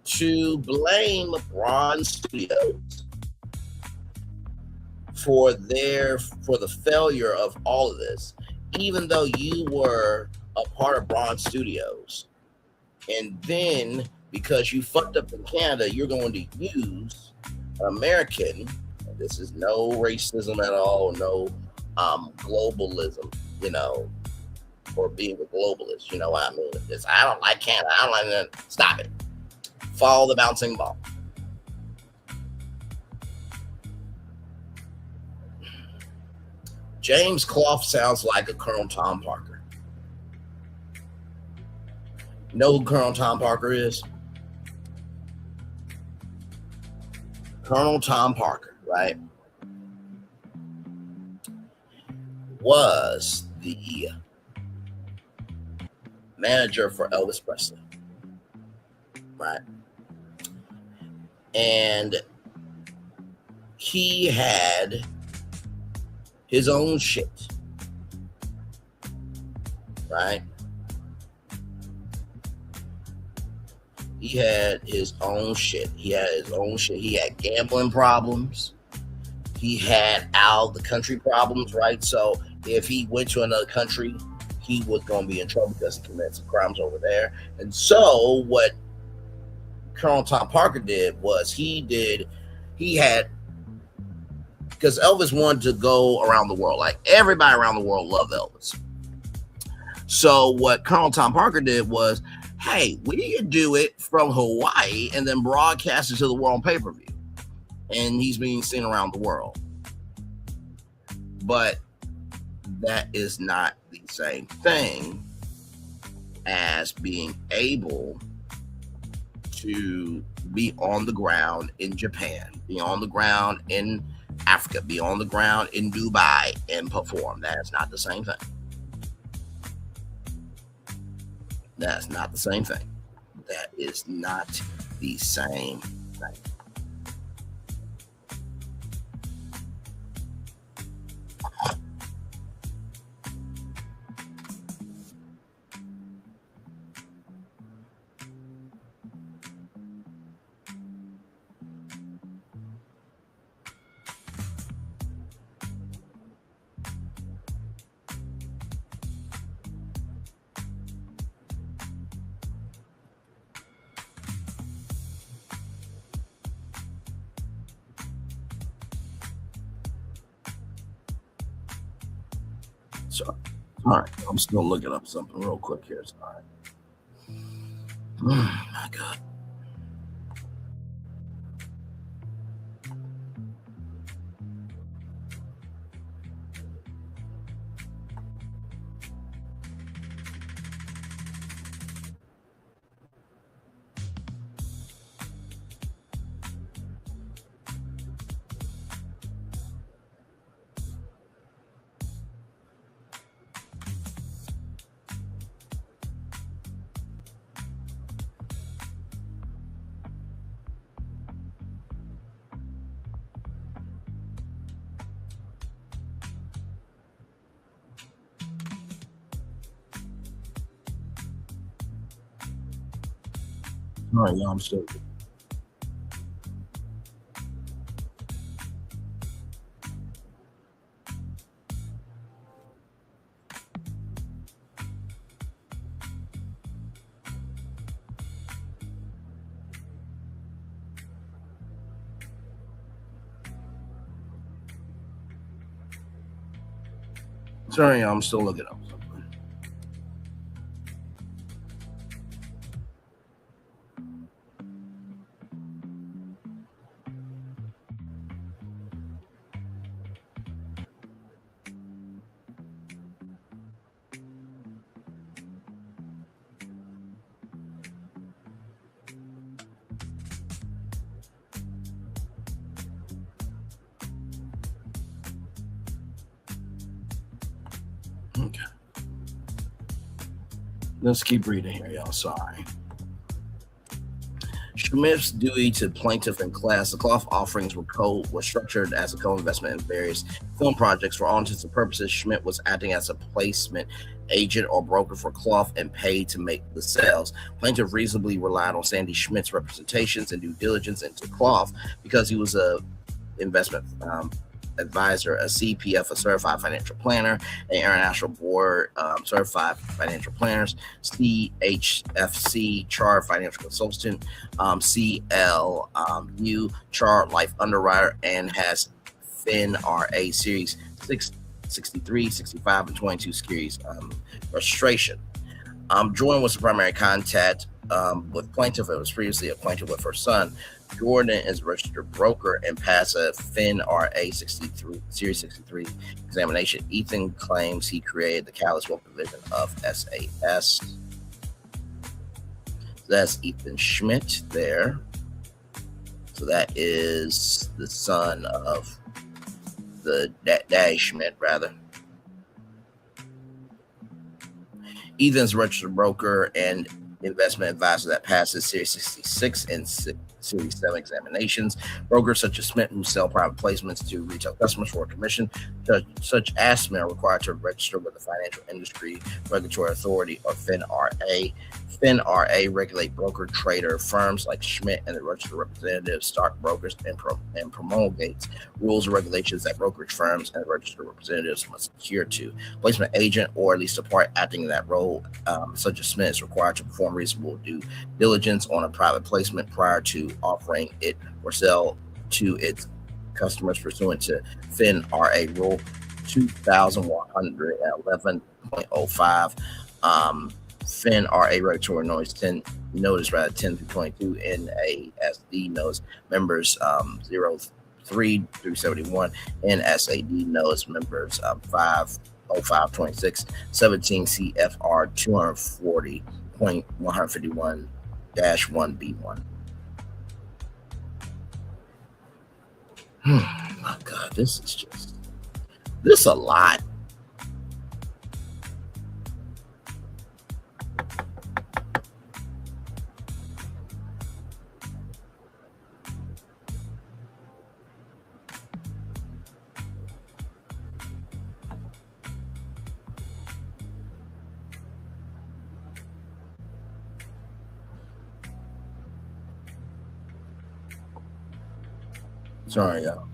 To blame LeBron Studios for the failure of all of this, even though you were a part of Braun Studios, and then because you fucked up in Canada, you're going to use American, and this is no racism at all, no globalism, or being a globalist, you know what I mean? I don't like Canada, I don't like that. Stop it. Follow the bouncing ball. James Clough sounds like a Colonel Tom Parker. You know who Colonel Tom Parker is? Colonel Tom Parker, right, was the manager for Elvis Presley, right? And he had his own shit, right? He had his own shit. He had gambling problems. He had out of the country problems, right? So if he went to another country, he was going to be in trouble because he committed some crimes over there. And so what Colonel Tom Parker did was he had, because Elvis wanted to go around the world. Like everybody around the world loved Elvis. So what Colonel Tom Parker did was, hey, we need to do it from Hawaii and then broadcast it to the world on pay-per-view. and he's being seen around the world. But that is not the same thing as being able to be on the ground in Japan, be on the ground in Africa, be on the ground in Dubai and perform. That is not the same thing. That's not the same thing. That is not the same thing. So, all right, I'm still looking up something real quick here. Sorry. Oh my God. All right, y'all, I'm still. Sorry, y'all, I'm still looking up something. Okay. Let's keep reading here, y'all. Sorry. Schmidt's duty to plaintiff and class. The cloth offerings were structured as a co-investment in various film projects. For all intents and purposes, Schmidt was acting as a placement agent or broker for cloth and paid to make the sales. Plaintiff reasonably relied on Sandy Schmidt's representations and due diligence into cloth because he was a investment advisor, a CPF, a certified financial planner, an international board certified financial planners, CHFC, chartered financial consultant, CLU, chartered life underwriter, and has FINRA Series 6, 63, 65, and 22 series registration. Jordan was the primary contact with plaintiff and was previously acquainted with her son. Jordan is a registered broker and passed a FINRA 63 Series 63 examination. Ethan claims he created the catalyst wealth division of SAS. That's Ethan Schmidt there. So that is the son of the Daddy Schmidt, rather. Ethan's a registered broker and investment advisor that passes Series 66 and Series 7 examinations. Brokers such as Smith who sell private placements to retail customers for a commission, such as Smith, are required to register with the Financial Industry Regulatory Authority, or FINRA. FINRA regulate broker trader firms like Schmidt and the registered representatives, stockbrokers, and promulgates rules and regulations that brokerage firms and registered representatives must adhere to. Placement agent, or at least a part acting in that role, such as Smith, is required to perform reasonable due diligence on a private placement prior to offering it or sell to its customers pursuant to FINRA Rule 2111.05. FIN RA regulatory notice rather 10 through 22, NASD notice members 03 through 71, NSAD notice members 50526, 17 CFR 240.151-1B1. My God, this is a lot. Sorry, y'all.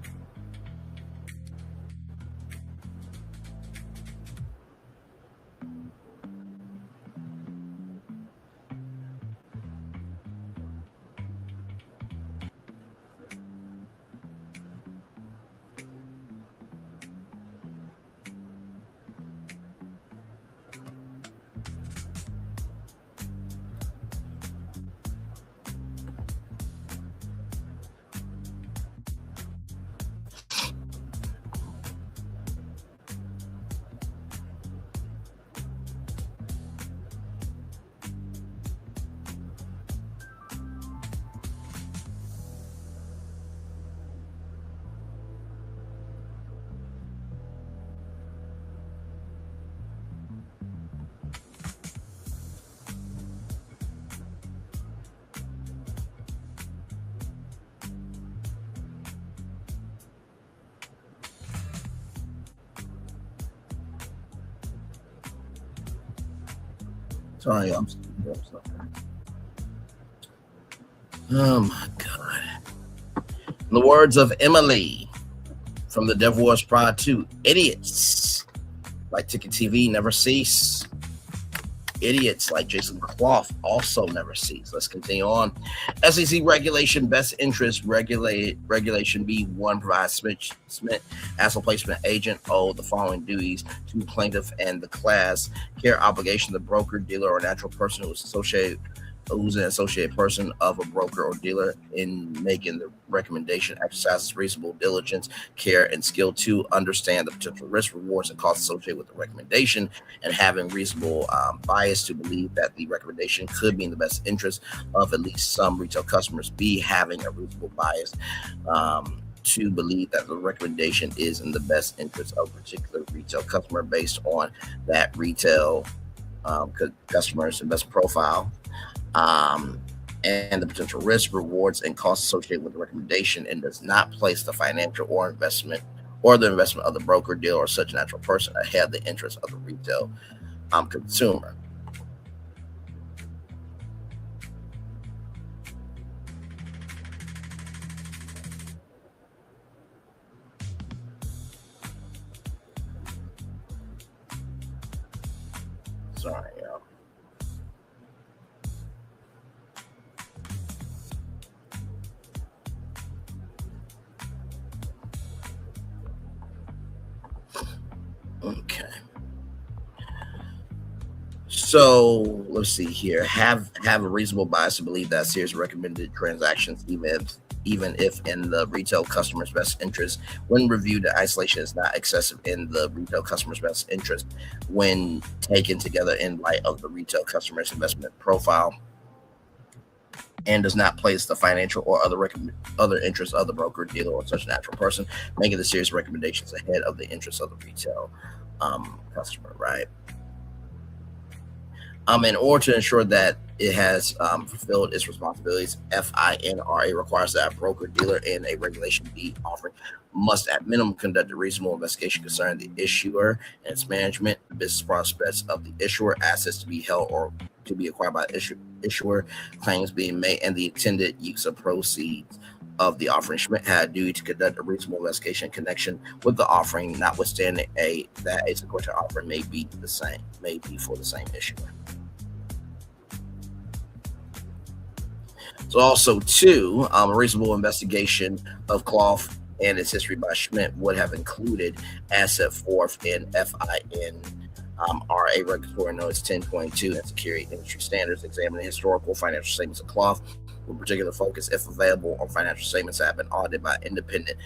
Sorry, I'm doing something. Oh my God. In the words of Emily from The Devil Wears Prada 2, idiots like Ticket TV never cease. Idiots like Jason Clough also never cease. Let's continue on. SEC regulation, best interest regulation B1 provides Smith as a placement agent owe the following duties to plaintiff and the class care obligation. The broker, dealer, or natural person who's an associated person of a broker or dealer in making the recommendation exercises reasonable diligence, care, and skill to understand the potential risks, rewards, and costs associated with the recommendation, and having reasonable bias to believe that the recommendation could be in the best interest of at least some retail customers. B, having a reasonable bias to believe that the recommendation is in the best interest of a particular retail customer based on that retail customer's investment profile. And the potential risk, rewards, and costs associated with the recommendation, and does not place the financial or investment or the investment of the broker, dealer, or such natural person ahead of the interest of the retail consumer. Sorry, y'all. Okay. So let's see here. Have a reasonable bias to believe that Sears recommended transactions, even if in the retail customer's best interest. When reviewed, the isolation is not excessive in the retail customer's best interest when taken together in light of the retail customer's investment profile, and does not place the financial or other interests of the broker, dealer, or such natural person making the serious recommendations ahead of the interests of the retail customer, right? In order to ensure that it has fulfilled its responsibilities, FINRA requires that a broker, dealer, and a Regulation B offering must at minimum conduct a reasonable investigation concerning the issuer and its management, the business prospects of the issuer, assets to be held or to be acquired by the issuer, claims being made, and the intended use of proceeds of the offering. Schmidt had a duty to conduct a reasonable investigation in connection with the offering, notwithstanding that a sequential offering may be for the same issuer. So also, two, a reasonable investigation of Clough and its history by Schmidt would have included as set forth in FIN RA regulatory notice 1022 and security industry standards examining historical financial statements of cloth with particular focus, if available, on financial statements that have been audited by independent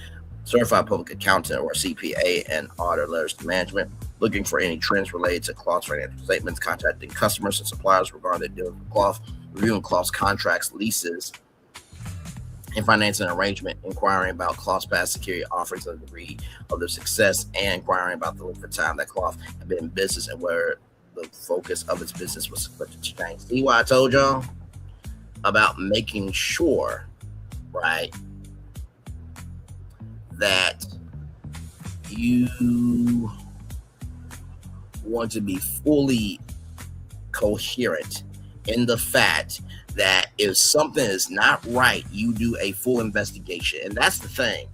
certified public accountant or CPA and auditor letters to management, looking for any trends related to cloth financial statements, contacting customers and suppliers regarding their dealings with cloth, reviewing cloth's contracts, leases, and financing arrangement, inquiring about cloth's past security offerings and the degree of their success, and inquiring about the length of time that cloth had been in business and where the focus of its business was expected to change. See why I told y'all about making sure, right, that you want to be fully coherent in the fact that if something is not right, you do a full investigation. And that's the thing.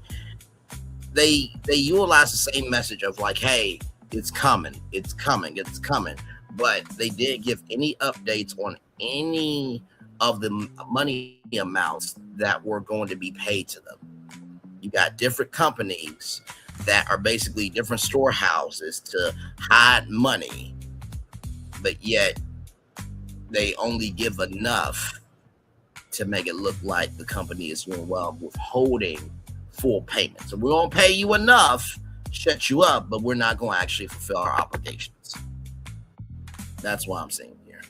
They utilize the same message of like, hey, it's coming, but they didn't give any updates on any of the money amounts that were going to be paid to them. You got different companies that are basically different storehouses to hide money, but yet they only give enough to make it look like the company is doing well, withholding full payment. So we won't pay you enough, shut you up, but we're not going to actually fulfill our obligations. That's what I'm saying here.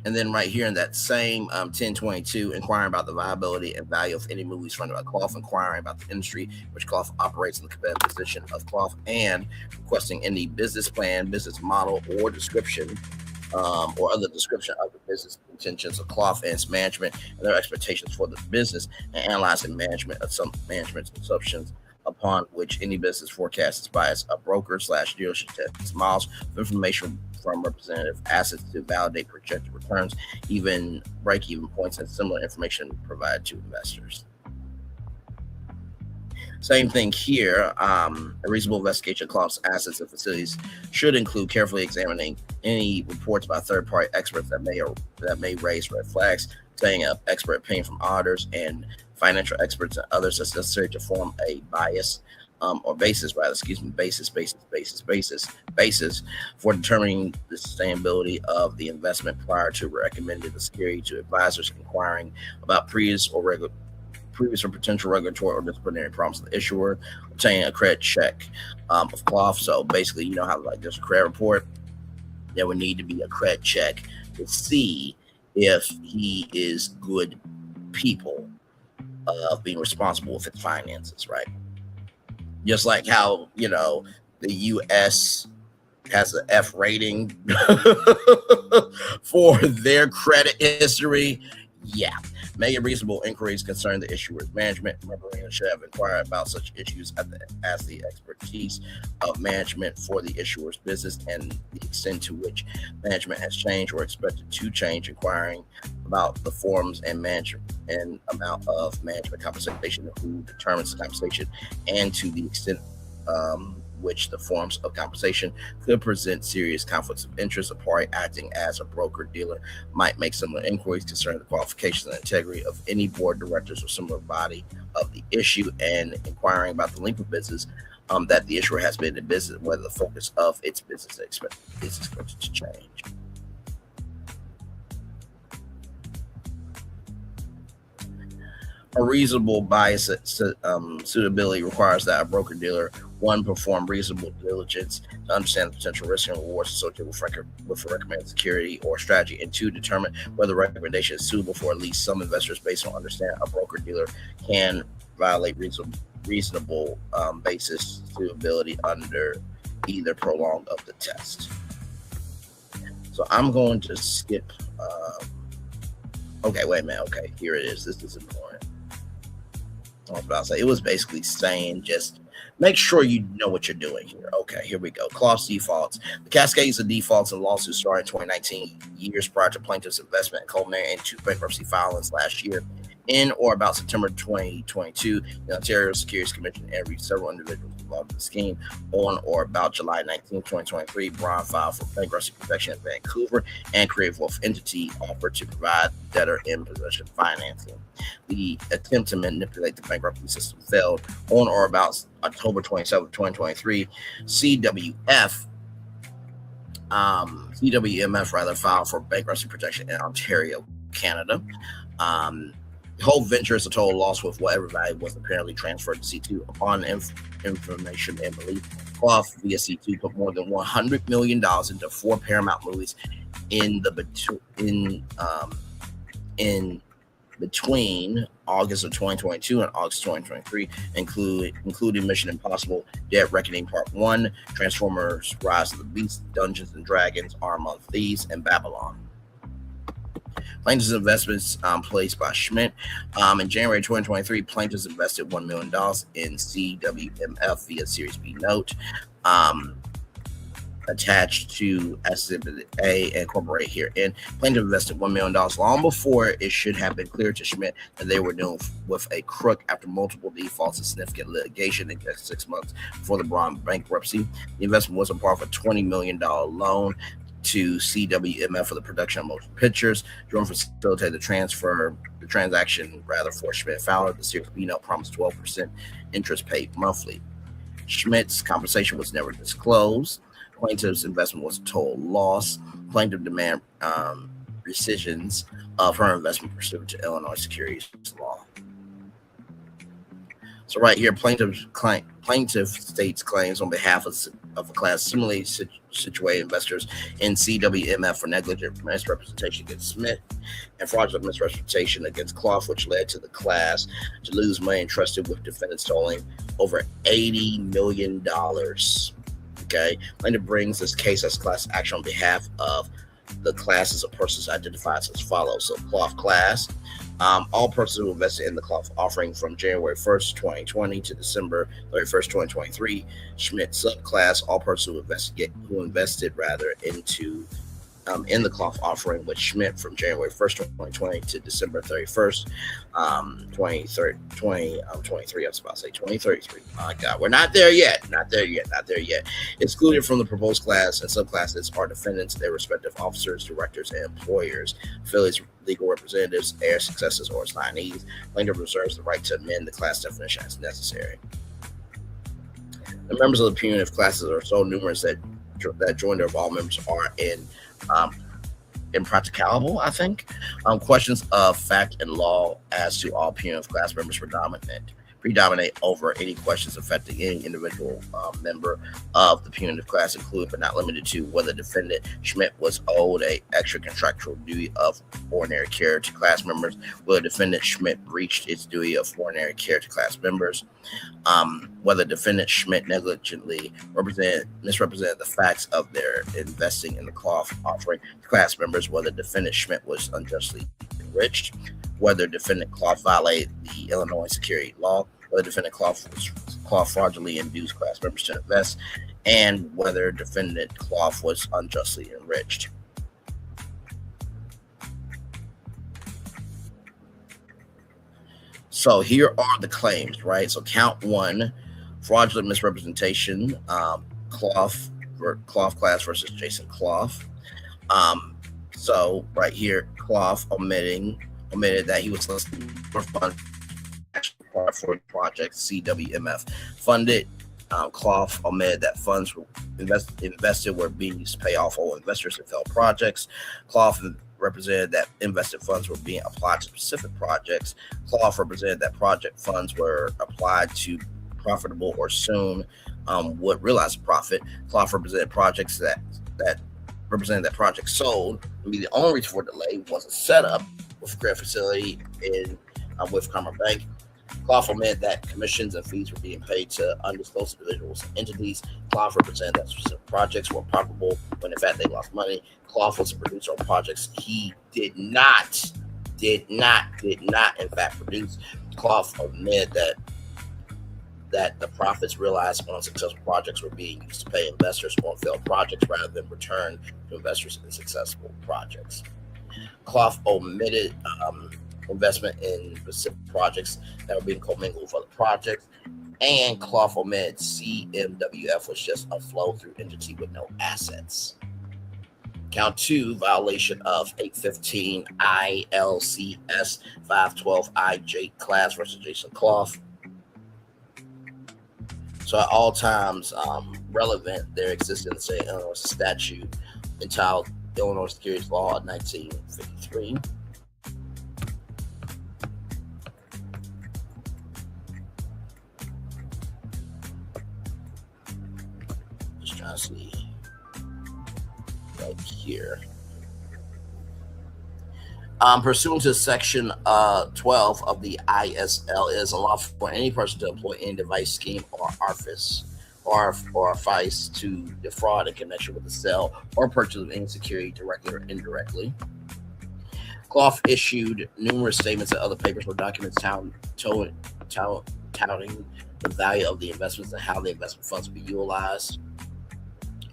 And then right here in that same 1022, inquiring about the viability and value of any movies funded by cloth, inquiring about the industry which cloth operates in the competitive position of cloth, and requesting any business plan, business model, or description or other description of the business intentions of cloth and its management and their expectations for the business, and analyzing management of some management assumptions upon which any business forecast is biased. A broker / dealership tests models of information from representative assets to validate projected returns, even break-even points, and similar information provided to investors. Same thing here. A reasonable investigation of cloth's assets and facilities should include carefully examining any reports by third-party experts that may raise red flags, obtaining an expert opinion from auditors and financial experts and others as necessary to form a basis for determining the sustainability of the investment prior to recommending the security to advisors, inquiring about previous or potential regulatory or disciplinary problems of the issuer, obtaining a credit check of cloth. So basically, you know how like there's a credit report, there would need to be a credit check to see if he is good people of being responsible with his finances, right? Just like how, you know, the U.S. has an F rating for their credit history. Yeah. Making reasonable inquiries concerning the issuer's management. Memorandum should have inquired about such issues as the expertise of management for the issuer's business and the extent to which management has changed or expected to change, inquiring about the forms and management and amount of management compensation, who determines the compensation, and to the extent which the forms of compensation could present serious conflicts of interest. A party acting as a broker dealer might make similar inquiries concerning the qualifications and integrity of any board directors or similar body of the issue, and inquiring about the length of business that the issuer has been in business, whether the focus of its business is expected to change. A reasonable bias suitability requires that a broker dealer, one, perform reasonable diligence to understand the potential risks and rewards associated with a recommended security or strategy, and two, determine whether the recommendation is suitable for at least some investors based on understanding a broker dealer can violate reasonable basis suitability under either prolong of the test. So I'm going to skip. Okay, wait a minute. Okay, here it is. This is important. I was about to say, it was basically saying just make sure you know what you're doing here. Okay, here we go. Cloth defaults. The cascades of defaults and lawsuits started in 2019, years prior to plaintiff's investment, culminating in 2 bankruptcy filings last year. In or about September 2022, the Ontario Securities Commission interviewed several individuals involved in the scheme. On or about July 19, 2023, Braun filed for bankruptcy protection in Vancouver, and Creative Wealth Entity offered to provide debtor in possession financing. The attempt to manipulate the bankruptcy system failed. On or about October 27, 2023, CWMF filed for bankruptcy protection in Ontario, Canada. The whole venture is a total loss, with whatever value was apparently transferred to C2 upon information and belief. Clough via C2 put more than $100 million into 4 Paramount movies in between August of 2022 and August 2023, including Mission Impossible: Dead Reckoning Part 1, Transformers: Rise of the Beast, Dungeons and Dragons: Arm of Thieves, and Babylon. Plaintiffs' investments placed by Schmidt. In January 2023, plaintiffs invested $1 million in CWMF via Series B note. Attached to Exhibit A and incorporate here. And plaintiff invested $1 million long before it should have been clear to Schmidt that they were dealing with a crook after multiple defaults and significant litigation in just 6 months before the Braun bankruptcy. The investment was a part of a $20 million loan to CWMF for the production of motion pictures. Jordan facilitated the transaction for Schmidt Fowler. The Series B note promised 12% interest paid monthly. Schmidt's compensation was never disclosed. Plaintiff's investment was a total loss. Plaintiff demand rescissions of her investment pursuant to Illinois securities law. So right here, plaintiff states claims on behalf of a class similarly situated investors in CWMF for negligent misrepresentation against Smith and fraudulent misrepresentation against Clough, which led to the class to lose money entrusted with defendants totaling over $80 million. Okay, plaintiff brings this case as class action on behalf of the classes of persons identified as follows. So Clough class. All persons who invested in the Clough offering from January 1st, 2020 to December 31st, 2023. Schmidt subclass, all persons who invested into in the Clough offering with Schmidt from January 1st, 2020 to December 31st, 2023. I was about to say 2033. My God, we're not there yet. Not there yet. Excluded from the proposed class and subclasses are defendants, their respective officers, directors, and employers, affiliates, legal representatives, heirs, successors, or assignees. Plaintiff reserves the right to amend the class definition as necessary. The members of the punitive classes are so numerous that joinder of all members are impracticable, I think. Questions of fact and law as to all punitive class members predominate over any questions affecting any individual member of the punitive class, including but not limited to whether defendant Schmidt was owed a extra contractual duty of ordinary care to class members, whether defendant Schmidt breached its duty of ordinary care to class members, whether defendant Schmidt negligently misrepresented the facts of their investing in the Clough offering to class members, whether defendant Schmidt was unjustly enriched, whether defendant Clough violated the Illinois security law, whether defendant Clough fraudulently induced class members to invest, and whether defendant Clough was unjustly enriched. So here are the claims, right? So count 1, fraudulent misrepresentation, Clough class versus Jason Clough. So right here, Clough omitted that he was listed for funds for project CWMF funded. Clough omitted that funds were invested were being used to pay off all investors in failed projects. Clough represented that invested funds were being applied to specific projects. Clough represented that project funds were applied to profitable or soon would realize profit. Clough represented projects that represented that projects sold would be the only reason for delay was a setup with a credit facility with Commerce Bank. Clough omitted that commissions and fees were being paid to undisclosed individuals and entities. Clough represented that specific projects were profitable when in fact they lost money. Clough was a producer on projects he did not in fact produce. Clough omitted that the profits realized on successful projects were being used to pay investors on failed projects rather than return to investors in successful projects. Clough omitted investment in specific projects that were being commingled with other projects, And Clough omitted CMWF was just a flow through entity with no assets. Count 2, violation of 815 ILCS 512 IJ class versus Jason Clough. So at all times relevant, there exists in the Illinois statute entitled Illinois Securities Law of 1953. Just trying to see right here. Pursuant to Section 12 of the ISL, it is unlawful for any person to employ any device, scheme, or artifice to defraud in connection with the sale or purchase of any security directly or indirectly. Clough issued numerous statements and other papers or documents touting the value of the investments and how the investment funds will be utilized.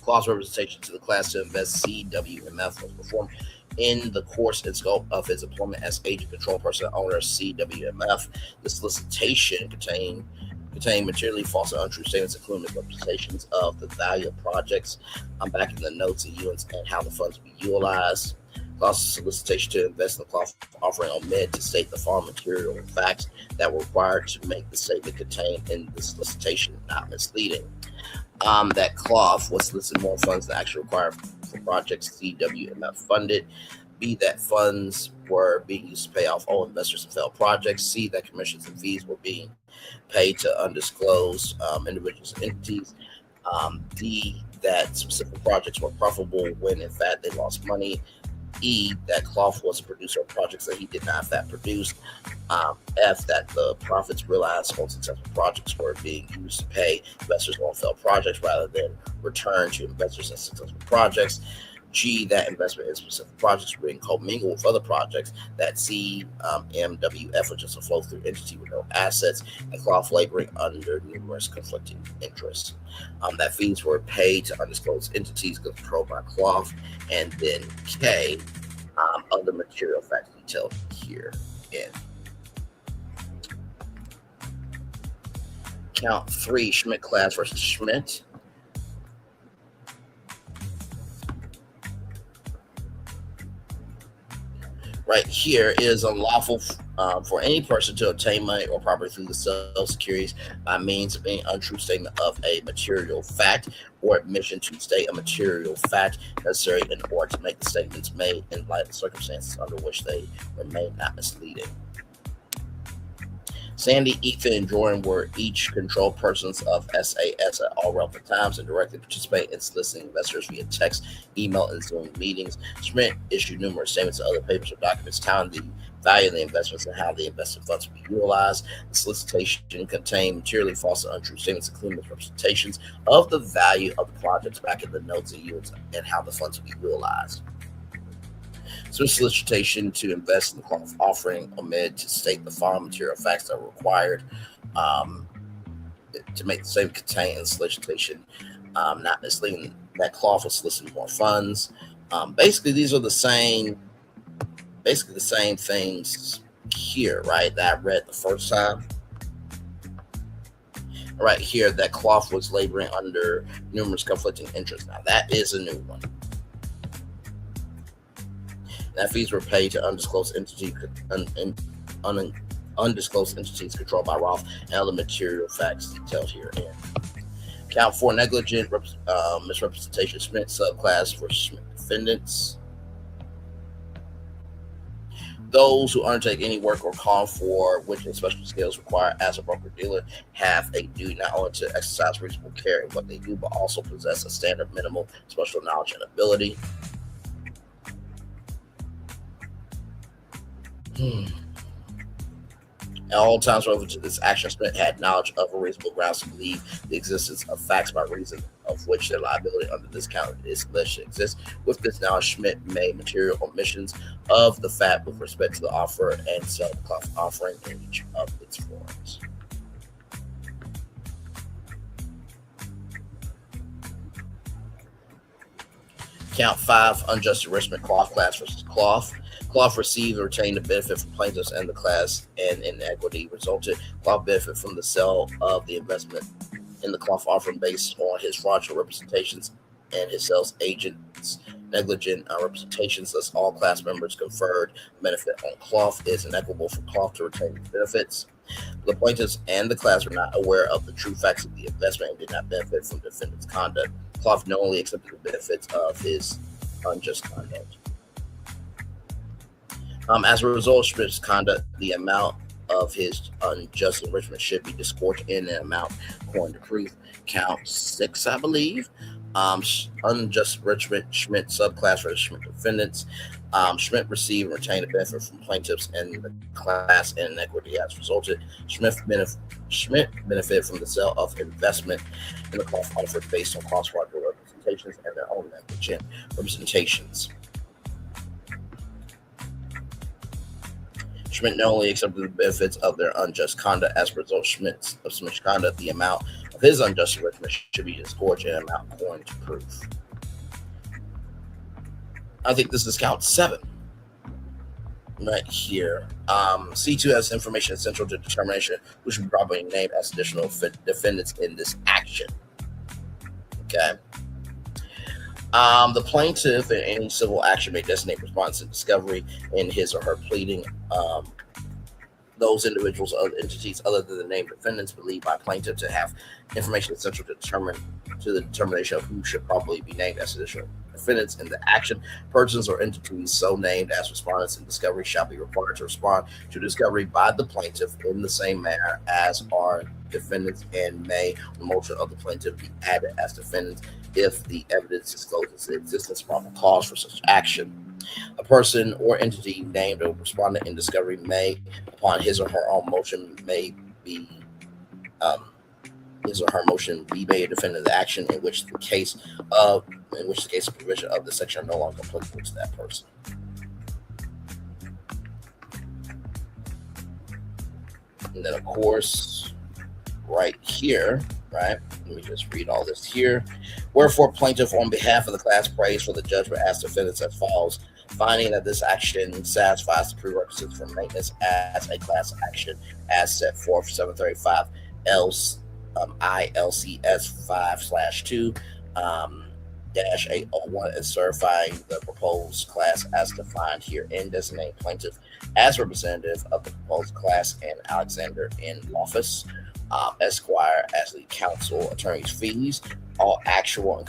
Clough's representation to the class to invest CWMF was performed in the course and scope of his employment as agent, control person, and owner of CWMF. The solicitation contained materially false and untrue statements, including misrepresentations of the value of projects, backing the notes and units, and how the funds will be utilized. Clough's solicitation to invest in the Clough offering omitted to state the following material and facts that were required to make the statement contained in the solicitation not misleading. That Clough was soliciting more funds than actually required for projects CWMF funded. B, that funds were being used to pay off all investors in failed projects. C, that commissions and fees were being paid to undisclosed individuals and entities. D, that specific projects were profitable when in fact they lost money. E, that Clough was a producer of projects that he did not in fact produce. F, that the profits realized on successful projects were being used to pay investors on failed projects rather than return to investors in successful projects. G, that investment in specific projects were being commingled with other projects. That CMWF was just a flow-through entity with no assets, and Clough laboring under numerous conflicting interests. That fees were paid to undisclosed entities controlled by Clough. And then K, other material facts detailed here in count 3, Schmidt class versus Schmidt. Right here is unlawful for any person to obtain money or property through the sale of securities by means of any untrue statement of a material fact or admission to state a material fact necessary in order to make the statements made in light of circumstances under which they remain not misleading. Sandy, Ethan, and Jordan were each controlled persons of SAS at all relevant times and directly participate in soliciting investors via text, email, and Zoom meetings. Schmidt issued numerous statements and other papers or documents touting the value of the investments and how the invested funds will be utilized. The solicitation contained materially false and untrue statements, including misrepresentations of the value of the projects back in the notes and units and how the funds will be utilized. Smith's solicitation to invest in the Clough offering omitted to state the following material facts that were required to make the same contained in the solicitation, not misleading. That Clough was soliciting more funds. Basically, these are the same things here, right? That I read the first time. Right here, that Clough was laboring under numerous conflicting interests. Now, that is a new one. That fees were paid to undisclosed entities controlled by Roth and other material facts detailed herein. Count 4, negligent misrepresentation, Schmidt subclass for Schmidt defendants. Those who undertake any work or call for which in special skills required as a broker-dealer have a duty not only to exercise reasonable care in what they do, but also possess a standard minimal special knowledge and ability. At all times relevant to this action, Schmidt had knowledge of or reasonable grounds to believe the existence of facts by reason of which their liability under this count is alleged to exist. With this knowledge, Schmidt made material omissions of the fact with respect to the offer and sale of the Clough offering in each of its forms. Count 5, unjust enrichment, cloth class versus cloth. Cloth received or retained the benefit from plaintiffs and the class, and inequity resulted. Cloth benefit from the sale of the investment in the cloth offering based on his fraudulent representations and his sales agent's negligent representations. Thus, all class members conferred benefit on cloth. Is inequitable for cloth to retain the benefits. The plaintiffs and the class were not aware of the true facts of the investment and did not benefit from the defendant's conduct. Cloth knowingly accepted the benefits of his unjust conduct. As a result of Schmidt's conduct, the amount of his unjust enrichment should be disgorged in an amount according to proof. Count 6, I believe. Unjust enrichment, Schmidt subclass for the Schmidt defendants. Schmidt received and retained a benefit from plaintiffs and the class, and inequity has resulted. Schmidt benefited from the sale of investment in the cloth offered based on cross-fraudulent representations and their own negligent representations. Schmidt not only accepted the benefits of their unjust conduct. As a result of Schmidt's conduct, the amount of his unjust enrichment should be disgorged in an amount according to proof. I think this is count 7 right here. C2 has information essential to determination who should be properly named as additional defendants in this action. Okay. The plaintiff in any civil action may designate respondents in discovery in his or her pleading. Those individuals or entities other than the named defendants believed by plaintiff to have information essential to the determination of who should properly be named as additional defendants in the action. Persons or entities so named as respondents in discovery shall be required to respond to discovery by the plaintiff in the same manner as are defendants, and may, on motion of the plaintiff, be added as defendants if the evidence discloses the existence of probable cause for such action. A person or entity named a respondent in discovery may, upon his or her own motion, made a defendant of the action in which the case of provision of the section are no longer applicable to that person. And then, of course, right here, right? Let me just read all this here. Wherefore, plaintiff, on behalf of the class, prays for the judgment as defendants as follows: finding that this action satisfies the prerequisites for maintenance as a class action as set forth 735 ILCS 5/2 -801, and certifying the proposed class as defined herein, designating plaintiff as representative of the proposed class and Alexander N. Loftus, Esquire, as the counsel, attorney's fees, all actual and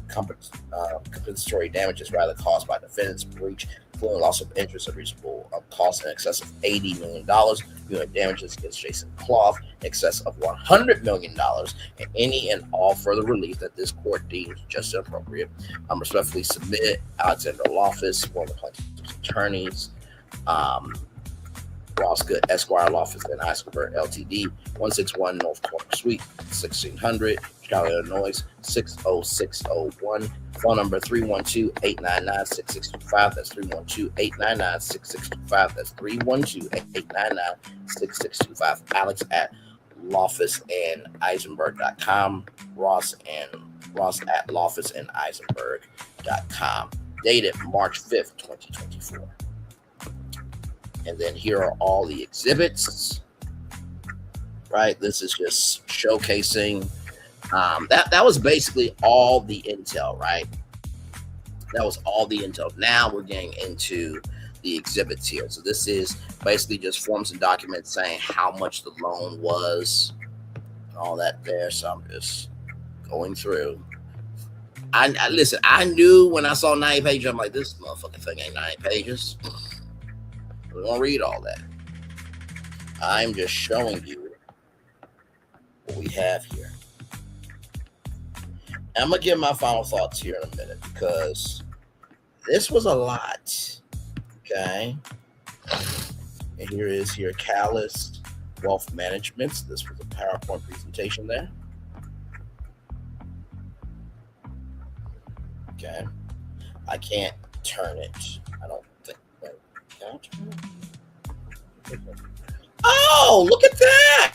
compensatory damages rather caused by defendant's breach, including loss of interest of reasonable cost in excess of $80 million, unit damages against Jason Clough in excess of $100 million, and any and all further relief that this court deems just and appropriate. Respectfully submit Alexander Loftus, one of the plaintiff's attorneys, Ross Good, Esquire, Loftus and Eisenberg, LTD, 161 North Corner Suite, 1600, Chicago, Illinois, 60601. Phone number 312-899-6625. That's 312-899-6625. That's 312-899-6625. Alex at LoftusandEisenberg.com. Ross at LoftusandEisenberg.com. Dated March 5th, 2024. And then here are all the exhibits, right? This is just showcasing. That was basically all the intel, right? That was all the intel. Now we're getting into the exhibits here. So this is basically just forms and documents saying how much the loan was and all that there. So I'm just going through. I listen, I knew when I saw 90 pages, I'm like, this motherfucking thing ain't 90 pages. We're going to read all that. I'm just showing you what we have here. I'm going to give my final thoughts here in a minute because this was a lot. Okay. And here Callus Wealth Management. This was a PowerPoint presentation there. Okay. I can't turn it. I don't think. Oh, look at that.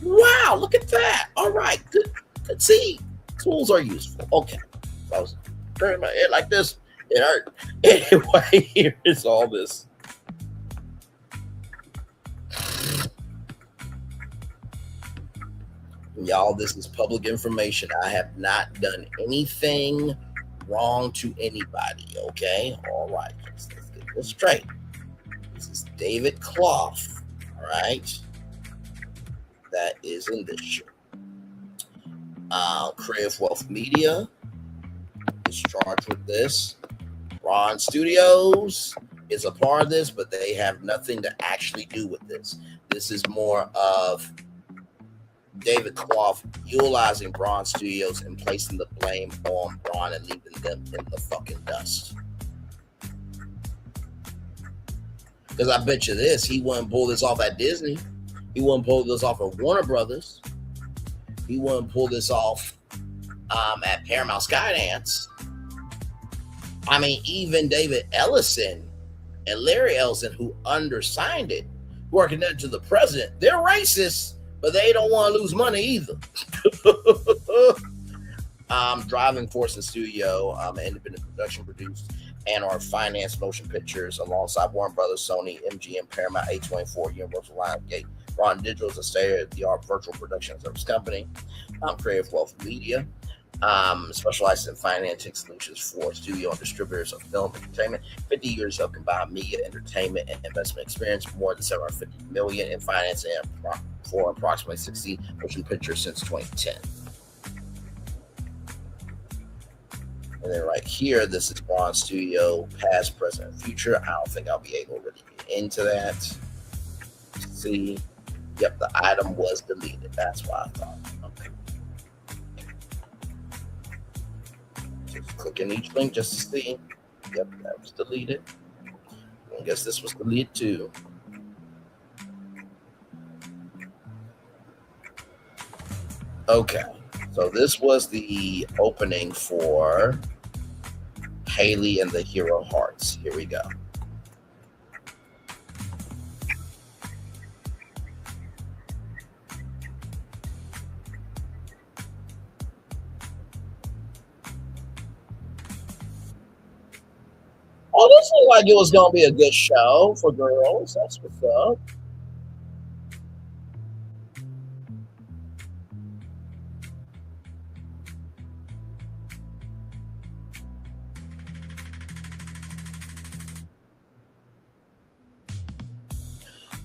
Wow, look at that. All right, good. See, tools are useful. Okay. That hurt my head like this. It hurt. Anyway, here is all this. Y'all, this is public information. I have not done anything wrong to anybody, okay? All right, let's get this straight. This is David Clough, all right? That is in this show. Creative Wealth Media is charged with this. Ron Studios is a part of this, but they have nothing to actually do with this. This is more of David Clough utilizing Braun Studios and placing the blame on Braun and leaving them in the fucking dust. Because I bet you this, he wouldn't pull this off at Disney. He wouldn't pull this off at Warner Brothers. He wouldn't pull this off at Paramount Skydance. I mean, even David Ellison and Larry Ellison, who undersigned it, who are connected to the president, they're racist, but they don't want to lose money either. Driving Force and Studio, independent production produced and are financed motion pictures alongside Warner Brothers, Sony, MGM, Paramount, A24, Universal, Lionsgate. Ron Digital is a state-of-the-art virtual production service company. Creative Wealth Media specializes in financing solutions for studio and distributors of film entertainment. 50 years of combined media, entertainment, and investment experience. More than $750 million in financing for approximately 60 motion pictures since 2010. And then right here, this is Braun Studio, past, present, and future. I don't think I'll be able to really get into that. See, yep, the item was deleted. That's why I thought. Okay. Just clicking each link just to see. Yep, that was deleted. I guess this was deleted too. Okay, so this was the opening for Haley and the Hero Hearts. Here we go. Oh, this looked like it was going to be a good show for girls. That's what's up.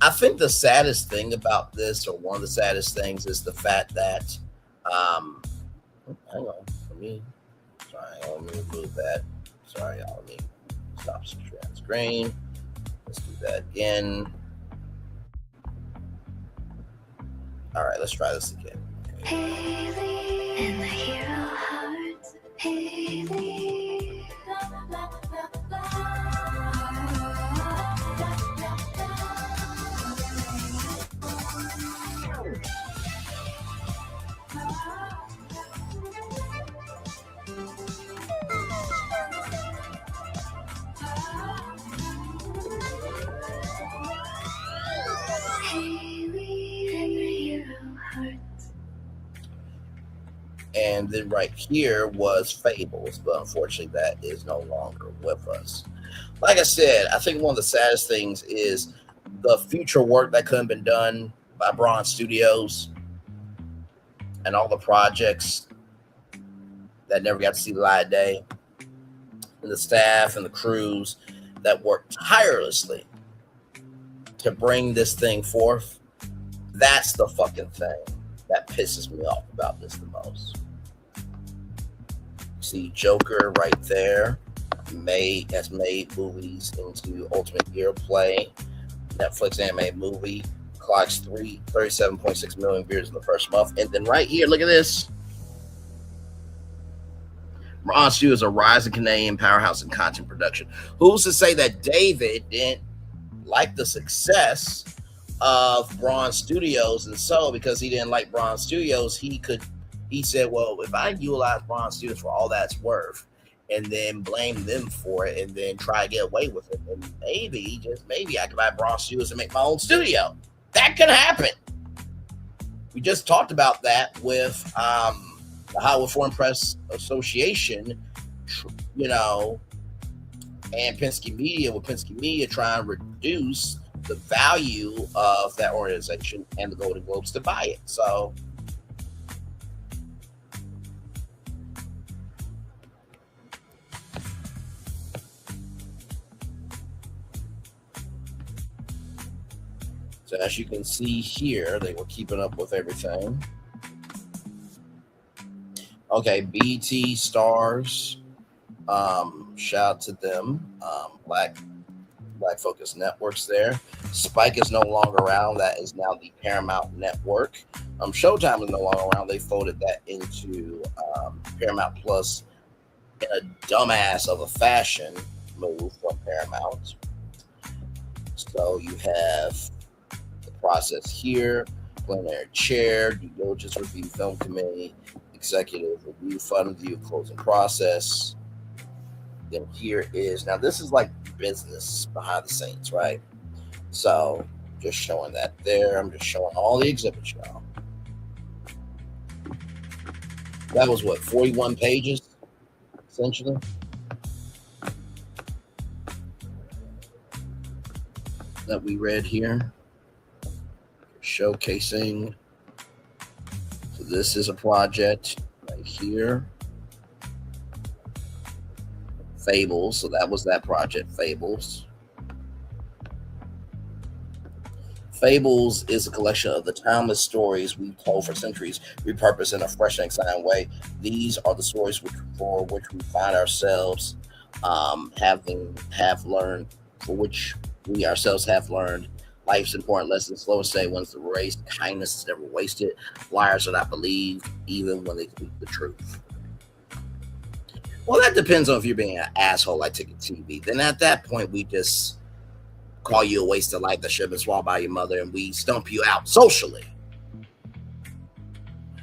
I think the saddest thing about this, or one of the saddest things, is the fact that, hang on, let me remove that. Sorry, y'all, let me stop sharing screen. Let's do that again. All right, let's try this again. Haley and the Hero Hearts. Haley. And then right here was Fables, but unfortunately that is no longer with us. Like I said, I think one of the saddest things is the future work that could have been done by Braun Studios and all the projects that never got to see the light of day, and the staff and the crews that worked tirelessly to bring this thing forth. That's the fucking thing that pisses me off about this the most. See Joker right there, has made movies into Ultimate Gear Play. Netflix animated movie, clocks 37.6 million views in the first month. And then right here, look at this. Braun Studios is a rising Canadian powerhouse in content production. Who's to say that David didn't like the success of Braun Studios, and so because he didn't like Braun Studios, he said, well, if I utilize Braun Studios for all that's worth and then blame them for it and then try to get away with it, then maybe, just maybe, I could buy Braun Studios and make my own studio. That could happen. We just talked about that with the Hollywood Foreign Press Association you know, and Penske Media, with Penske Media trying to reduce the value of that organization and the Golden Globes to buy it. So as you can see here, they were keeping up with everything. Okay, BT Stars, shout out to them. Black Focus Networks there. Spike is no longer around. That is now the Paramount Network. Showtime is no longer around. They folded that into Paramount Plus in a dumbass of a fashion move from Paramount. So you have the process here: plenary chair, due diligence review, film committee, executive review, fund review, closing process. Then here is, now this is like business behind the scenes, right? So just showing that there. I'm just showing all the exhibits, y'all. That was what, 41 pages, essentially. That we read here. Showcasing. So this is a project right here. Fables. So that was that project, Fables. Fables is a collection of the timeless stories we've told for centuries, repurposed in a fresh and exciting way. These are the stories for which we find ourselves for which we ourselves have learned life's important lessons. Slow and steady wins the race. Kindness is never wasted. Liars are not believed, even when they speak the truth. Well, that depends on if you're being an asshole like Ticket TV. Then at that point, we just call you a waste of life that should have been swallowed by your mother, and we stump you out socially.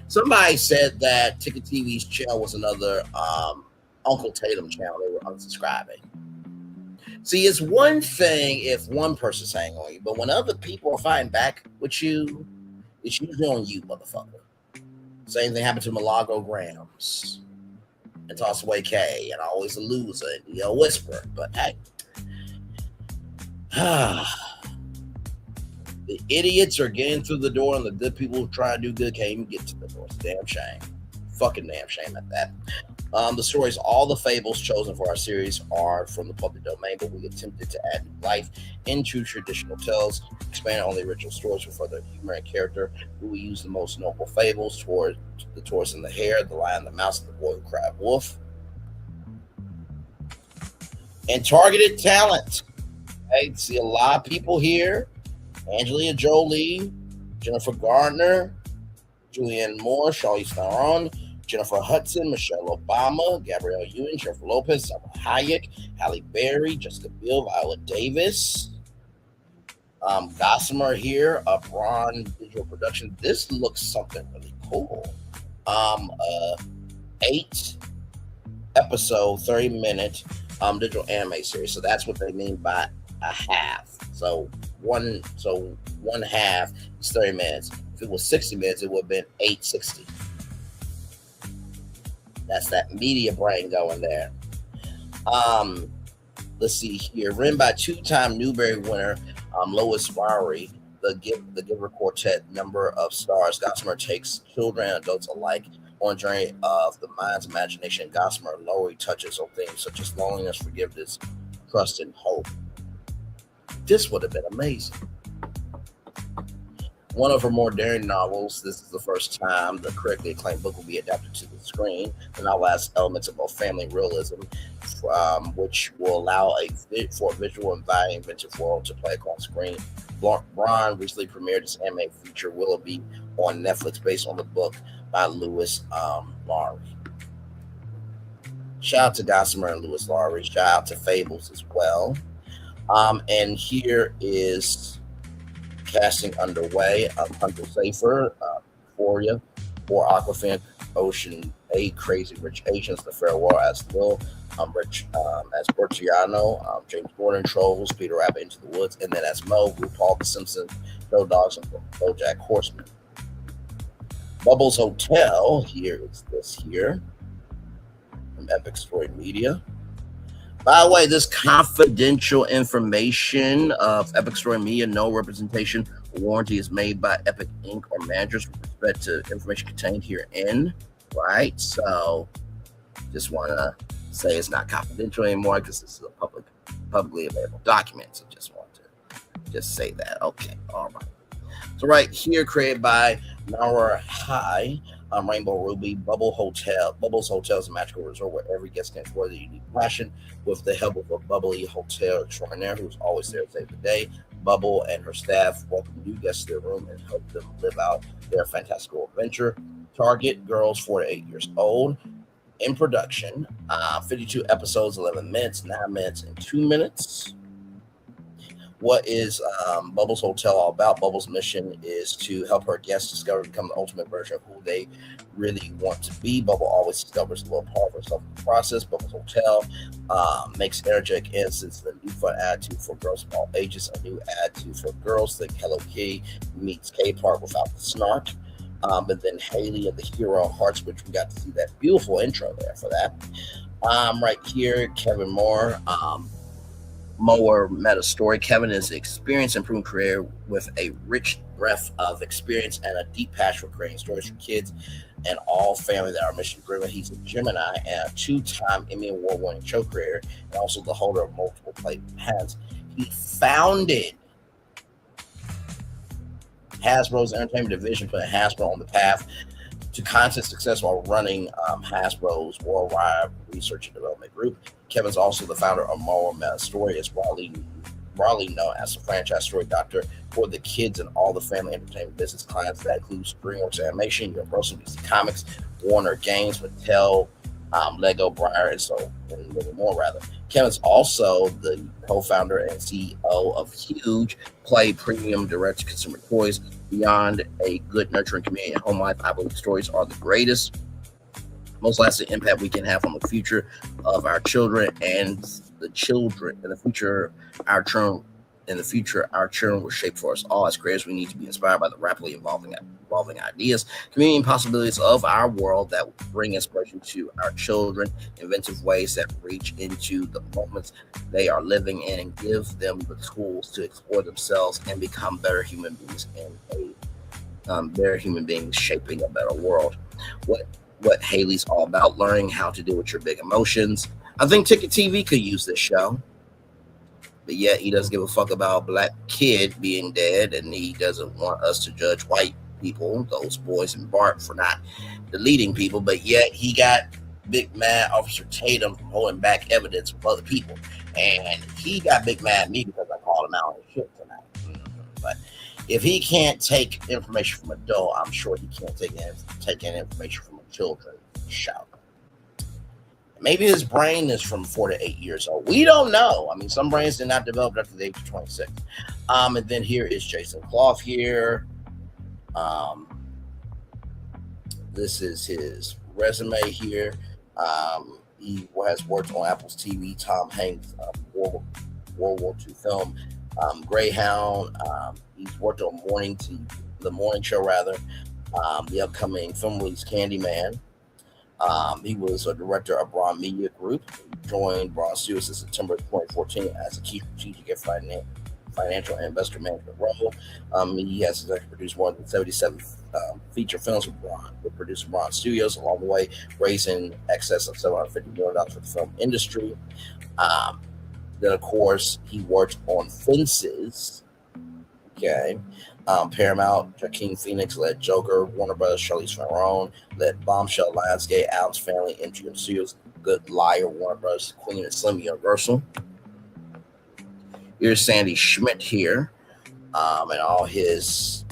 Somebody said that Ticket TV's channel was another Uncle Tatum channel. They were unsubscribing. See, it's one thing if one person's saying on you, but when other people are fighting back with you, it's usually on you, motherfucker. Same thing happened to Milagro Grams and Toss Away K, and Always a Loser, and Whisper. But hey, the idiots are getting through the door, and the good people who try to do good can't even get to the door. It's a damn shame. Fucking damn shame at that. The stories, all the fables chosen for our series are from the public domain, but we attempted to add new life into traditional tales, expand on the original stories for further humor and character. We use the most notable fables toward the tortoise and the hare, the lion, the mouse, and the boy who cried wolf. And targeted talent. I see a lot of people here. Angelina Jolie, Jennifer Gardner, Julianne Moore, Charlize Theron, Jennifer Hudson, Michelle Obama, Gabrielle Union, Jennifer Lopez, Salma Hayek, Halle Berry, Jessica Biel, Viola Davis, Gossamer here, Braun Digital Production. This looks something really cool. 8-episode, 30-minute digital anime series. So that's what they mean by a half. So one half is 30 minutes. If it was 60 minutes, it would have been 860. That's that media brain going there. Let's see here. Written by two-time Newbery winner Lois Lowry, the Giver Quartet, number of stars. Gossamer takes children and adults alike on a journey of the mind's imagination. Gossamer Lowry touches on themes such as loneliness, forgiveness, trust, and hope. This would have been amazing. One of her more daring novels, this is the first time the critically acclaimed book will be adapted to the screen. The novel has elements of both family and realism, which will allow for a visual and inventive world to play across screen. Braun recently premiered his anime feature Willoughby on Netflix based on the book by Lois Lowry. Shout out to Gossamer and Lois Lowry. Shout out to Fables as well. And here is casting underway. Hunter Safer, Euphoria, or Aquafina, Ocean 8, Crazy Rich Asians, The Farewell as Will, Rich as Bertiano, James Gordon, Trolls, Peter Rabbit, Into the Woods, and then as Mo, RuPaul, The Simpsons, Joe Dogs, and BoJack Horseman. Bubbles Hotel, here is this here. Let from Epic Story Media. By the way, this confidential information of Epic Story Media, no representation or warranty is made by Epic Inc. or managers with respect to information contained herein, right? So just want to say it's not confidential anymore because this is a publicly available document. So just want to just say that. Okay, all right. So right here, created by Nara High, Rainbow Ruby, Bubbles Hotels, a magical resort where every guest can explore the unique passion with the help of a bubbly hotel extraordinaire who's always there to save the day. Bubble and her staff welcome new guests to their room and help them live out their fantastical adventure. Target girls 4 to 8 years old. In production, 52 episodes, 11 minutes, 9 minutes, and 2 minutes. What is Bubbles Hotel all about? Bubbles' mission is to help her guests discover and become the ultimate version of who they really want to be. Bubble always discovers a little part of herself in the process. Bubbles Hotel makes energetic innocence a new fun attitude for girls of all ages, a new attitude for girls. Think Hello Kitty meets K-Park without the snark. But then Haley and the Hero Hearts, which we got to see that beautiful intro there for that. Right here, Kevin Moore. Mower Meta Story. Kevin is an experienced and proven creator with a rich breadth of experience and a deep passion for creating stories for kids and all family that are mission driven. He's a Gemini and a 2-time Emmy Award winning show creator and also the holder of multiple play patents. He founded Hasbro's entertainment division, putting Hasbro on the path to content success while running Hasbro's worldwide research and development group. Kevin's also the founder of Mower Meta Story, is broadly known as the franchise story doctor for the kids and all the family entertainment business clients. That includes DreamWorks Animation, Universal DC Comics, Warner Games, Mattel, Lego, Briar, and many more rather. Kevin's also the co-founder and CEO of Huge Play Premium direct-to-consumer toys. Beyond a good nurturing community and home life, I believe stories are the greatest, most lasting impact we can have on the future of our children and the children in the future. Our children will shape for us all. As creators, we need to be inspired by the rapidly evolving ideas, community, and possibilities of our world that will bring inspiration to our children, inventive ways that reach into the moments they are living in and give them the tools to explore themselves and become better human beings shaping a better world. What Haley's all about, learning how to deal with your big emotions. I think Ticket TV could use this show, but yet he doesn't give a fuck about a black kid being dead, and he doesn't want us to judge white people, those boys in Bart, for not deleting people, but yet he got big mad Officer Tatum from holding back evidence from other people, and he got big mad at me because I called him out on his shit tonight. But if he can't take information from adult, I'm sure he can't take any information from a children's show. Maybe his brain is from 4 to 8 years old. We don't know. I mean, some brains did not develop after the age of 26. And then here is Jason Clough here. This is his resume here. He has worked on Apple's TV, Tom Hanks' World War II film, Greyhound. He's worked on the morning show, the upcoming film release Candyman. He was a director of Braun Media Group. He joined Braun Studios in September 2014 as a key strategic and financial and investor management role. He has executive produced more than 77 feature films with producer Braun Studios along the way, raising excess of $750 million for the film industry. Then, of course, he worked on Fences. Okay. Paramount, Joaquin Phoenix led Joker, Warner Brothers, Charlize Theron led Bombshell, Lionsgate, Adam's Family, MGM Studios, Good Liar, Warner Brothers, Queen and Slim, Universal. Here's Sandy Schmidt here, and all his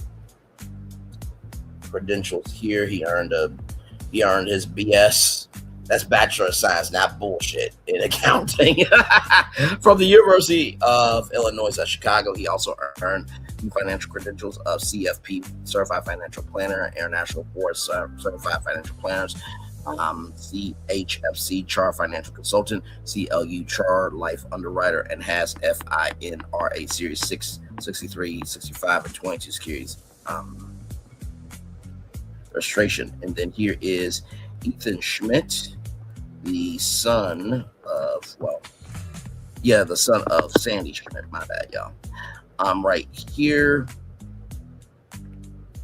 credentials here. He earned his BS. That's Bachelor of Science, not bullshit, in accounting from the University of Illinois at Chicago. He also earned financial credentials of CFP, Certified Financial Planner, International Board Certified Financial Planners, CHFC, Char Financial Consultant, CLU, Char Life Underwriter, and has FINRA Series 6, 63, 65, and 22 securities registration. And then here is Ethan Schmidt. the son of, the son of Sandy Schmidt. My bad, y'all. I'm right here.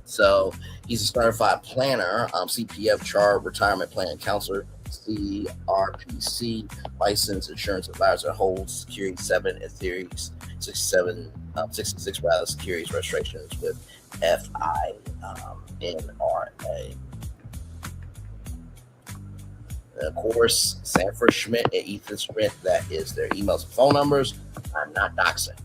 So he's a certified planner, CPF, chart, retirement plan counselor, CRPC, licensed insurance advisor, holds Security 7 and Series 66 securities registrations with FINRA. And of course, Sanford Schmidt and Ethan Schmidt, that is their emails and phone numbers. I'm not doxing.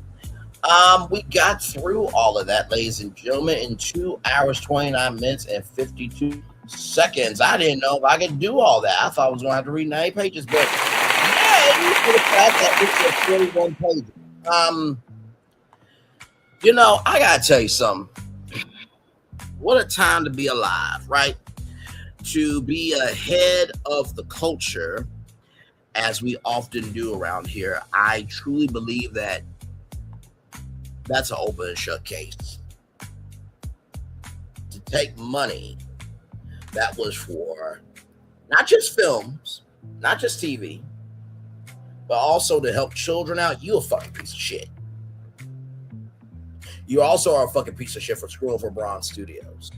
We got through all of that, ladies and gentlemen, in 2 hours, 29 minutes, and 52 seconds. I didn't know if I could do all that. I thought I was going to have to read 90 pages, but yeah, for the fact that it's 41 pages. I got to tell you something. What a time to be alive, right? To be ahead of the culture, as we often do around here. I truly believe that that's an open and shut case. To take money that was for not just films, not just TV, but also to help children out, you a fucking piece of shit. You also are a fucking piece of shit for screwing for Bronze Studios.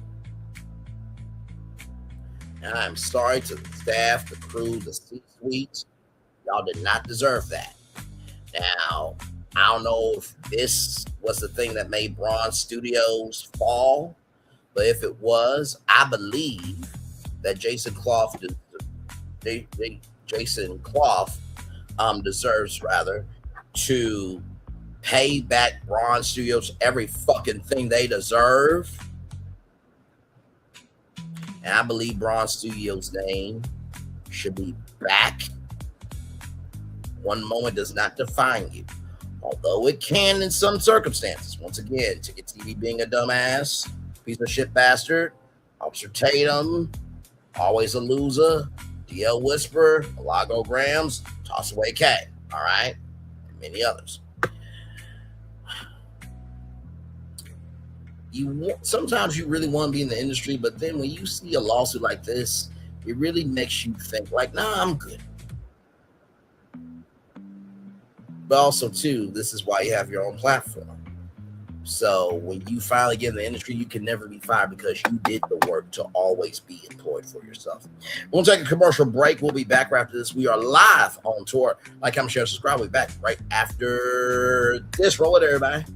And I'm sorry to the staff, the crew, the C-suite. Y'all did not deserve that. Now, I don't know if this was the thing that made Bronze Studios fall, but if it was, I believe that Jason Clough deserves to pay back Bronze Studios every fucking thing they deserve. And I believe Bronze Studios' name should be back. One moment does not define you, although it can in some circumstances. Once again, Ticket TV being a dumbass, piece of shit bastard, Officer Tatum, always a loser, DL Whisper, Malago Grams, Toss Away K, all right, and many others. Sometimes you really want to be in the industry, but then when you see a lawsuit like this, it really makes you think like, nah, I'm good. But also, too, this is why you have your own platform. So when you finally get in the industry, you can never be fired because you did the work to always be employed for yourself. We'll take a commercial break. We'll be back right after this. We are live on tour. Like, comment, share, subscribe. We'll be back right after this. Roll it, everybody.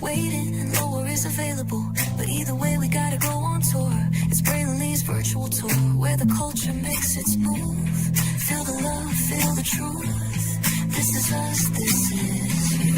Waiting and lower is available, but either way we gotta go on tour. It's Braylon Lee's virtual where the culture makes its move. Feel the love, feel the truth. This is us, this is you.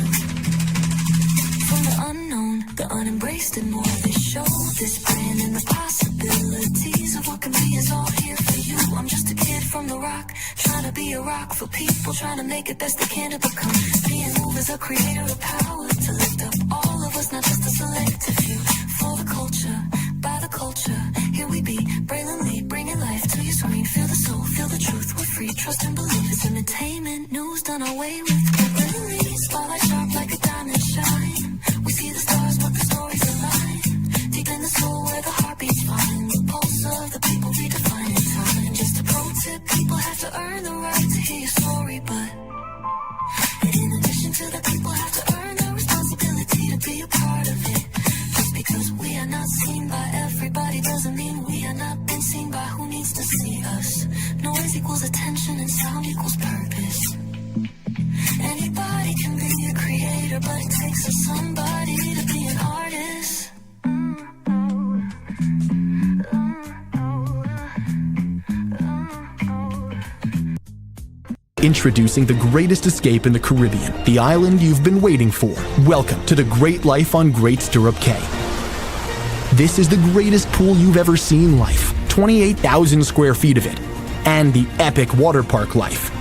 From the unknown, the unembraced and more. This show, this brand, and the possibilities of what can be is all here for you. I'm just a kid from the rock, trying to be a rock for people, trying to make it best they can to become. Being moved is a creator of power to lift up all of us, not just a selective few. For the culture, by the culture, here we be, brilliantly bringing life to your screen. Feel the soul, feel the truth, we're free. Trust and believe it's entertainment, news done away with. Brilliantly, spotlight sharp like a diamond shine. We see the stars, but the stories align. Deep in the soul where the heart beats fine. The pulse of the people redefining time. Just a pro tip, people have to earn the right to hear your story, but in addition to that, people have to earn the responsibility to be a part of it. Just because we are not seen by everybody doesn't mean we are not been seen by who needs to see us. Noise equals attention and sound equals purpose. Anybody can be a creator, but it takes a somebody to be an artist. Introducing the greatest escape in the Caribbean, the island you've been waiting for. Welcome to the Great Life on Great Stirrup Cay. This is the greatest pool you've ever seen life, 28,000 square feet of it, and the epic water park life.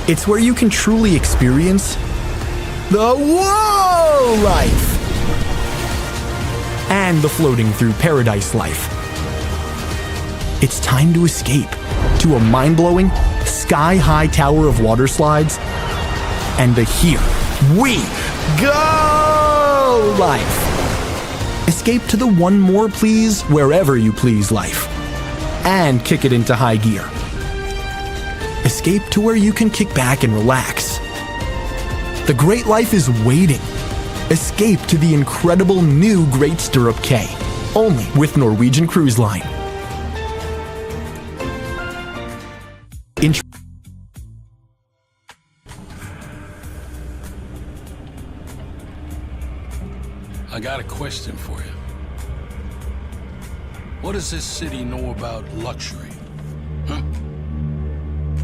It's where you can truly experience the whoa life and the floating through paradise life. It's time to escape to a mind-blowing, sky-high tower of water slides and the Here We Go life. Escape to the One More Please Wherever You Please life and kick it into high gear. Escape to where you can kick back and relax. The great life is waiting. Escape to the incredible new Great Stirrup Cay, only with Norwegian Cruise Line. I got a question for you. What does this city know about luxury? Huh?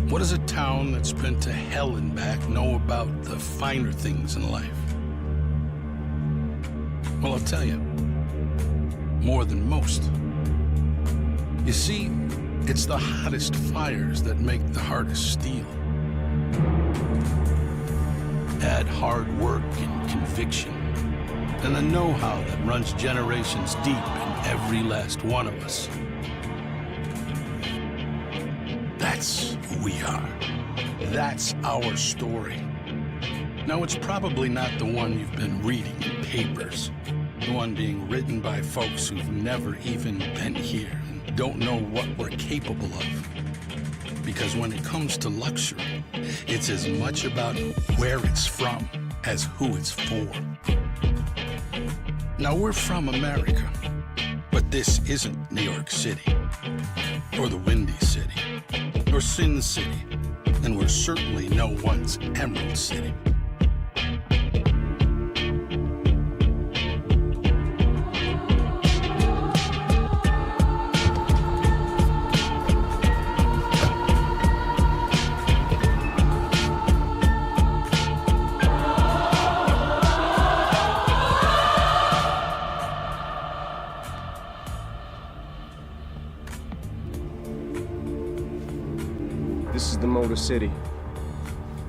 What does a town that's been to hell and back know about the finer things in life? Well, I'll tell you, more than most. You see, it's the hottest fires that make the hardest steel. Add hard work and conviction, and the know-how that runs generations deep in every last one of us. That's who we are. That's our story. Now, it's probably not the one you've been reading in papers, the one being written by folks who've never even been here and don't know what we're capable of. Because when it comes to luxury, it's as much about where it's from as who it's for. Now, we're from America, but this isn't New York City, or the Windy City, or Sin City, and we're certainly no one's Emerald City. This is the Motor City,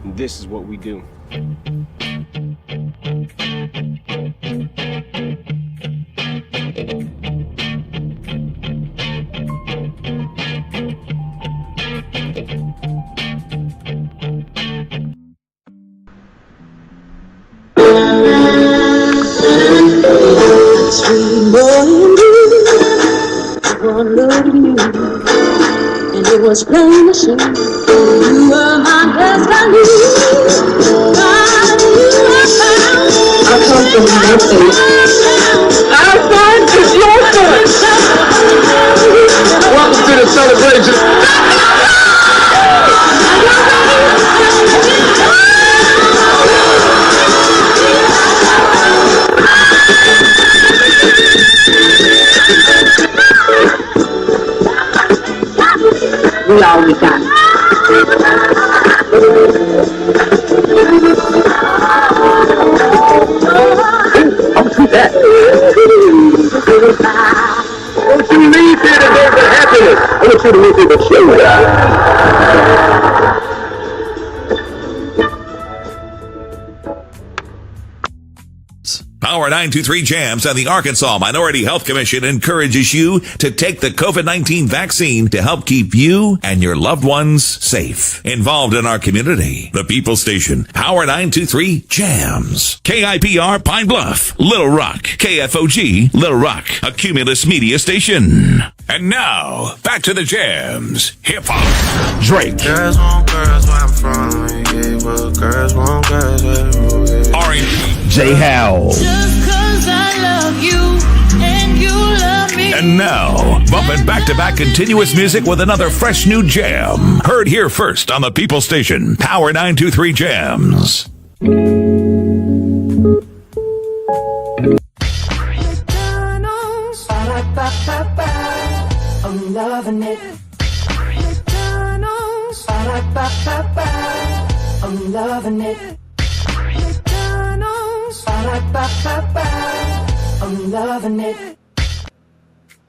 and this is what we do. Sweet morning dew, one look at you, and it was plain to see you were my destiny. God, you were found. I come from nothing. Our son is your son. Welcome to the celebration. we always got. I'm see that. Don't you leave here today with happiness. I want you to leave here with joy. Power 923 Jams and the Arkansas Minority Health Commission encourages you to take the COVID-19 vaccine to help keep you and your loved ones safe. Involved in our community, the People Station, Power 923 Jams. KIPR Pine Bluff, Little Rock, KFOG, Little Rock, a Cumulus Media Station. And now, back to the jams. Hip-hop. Drake. Girls want girls where I'm from. Yeah, well, girls want girls where R&B. J. Howell. Just 'cause I love you and you love me. And now, bumping back-to-back continuous music with another fresh new jam. Heard here first on the People Station, Power 923 Jams. McDonald's, ba-da-ba-ba-ba. I'm loving it. McDonald's, ba-da-ba-ba-ba. I'm loving it. McDonald's, ba-da-ba-ba-ba. I'm loving it. I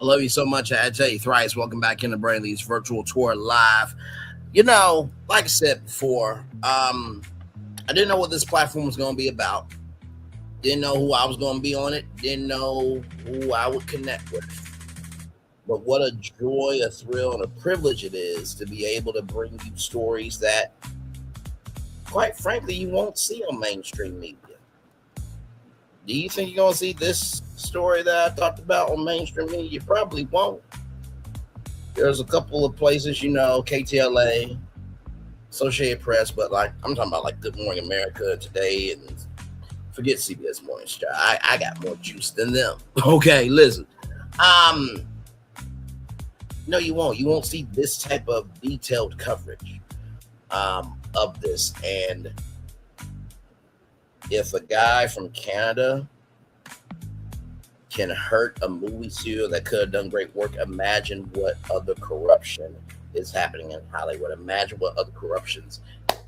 love you so much. I tell you thrice. Welcome back into Brainley's virtual tour live. You know, like I said before, I didn't know what this platform was going to be about. Didn't know who I was going to be on it. Didn't know who I would connect with. But what a joy, a thrill, and a privilege it is to be able to bring you stories that, quite frankly, you won't see on mainstream media. Do you think you're going to see this story that I talked about on mainstream media? You probably won't. There's a couple of places, you know, KTLA, Associated Press, but like I'm talking about like Good Morning America Today, and forget CBS Morning Star. I got more juice than them. Okay, listen. No, you won't. You won't see this type of detailed coverage of this. And if a guy from Canada can hurt a movie studio that could have done great work, imagine what other corruption is happening in Hollywood. Imagine what other corruptions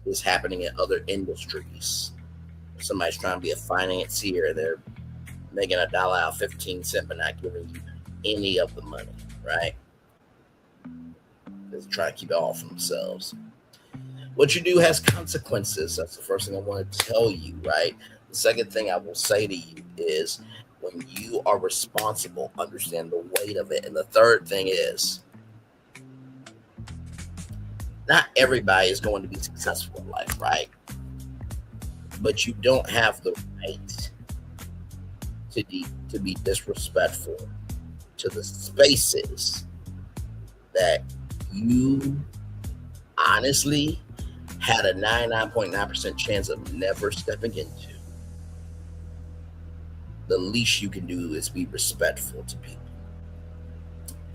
is happening in other industries. Somebody's trying to be a financier, they're making $1 out of 15 cents, but not giving you any of the money, right? They're trying to keep it all for themselves. What you do has consequences. That's the first thing I want to tell you, right? The second thing I will say to you is when you are responsible, understand the weight of it. And the third thing is not everybody is going to be successful in life, right? But you don't have the right to be disrespectful to the spaces that you honestly had a 99.9% chance of never stepping into. The least you can do is be respectful to people.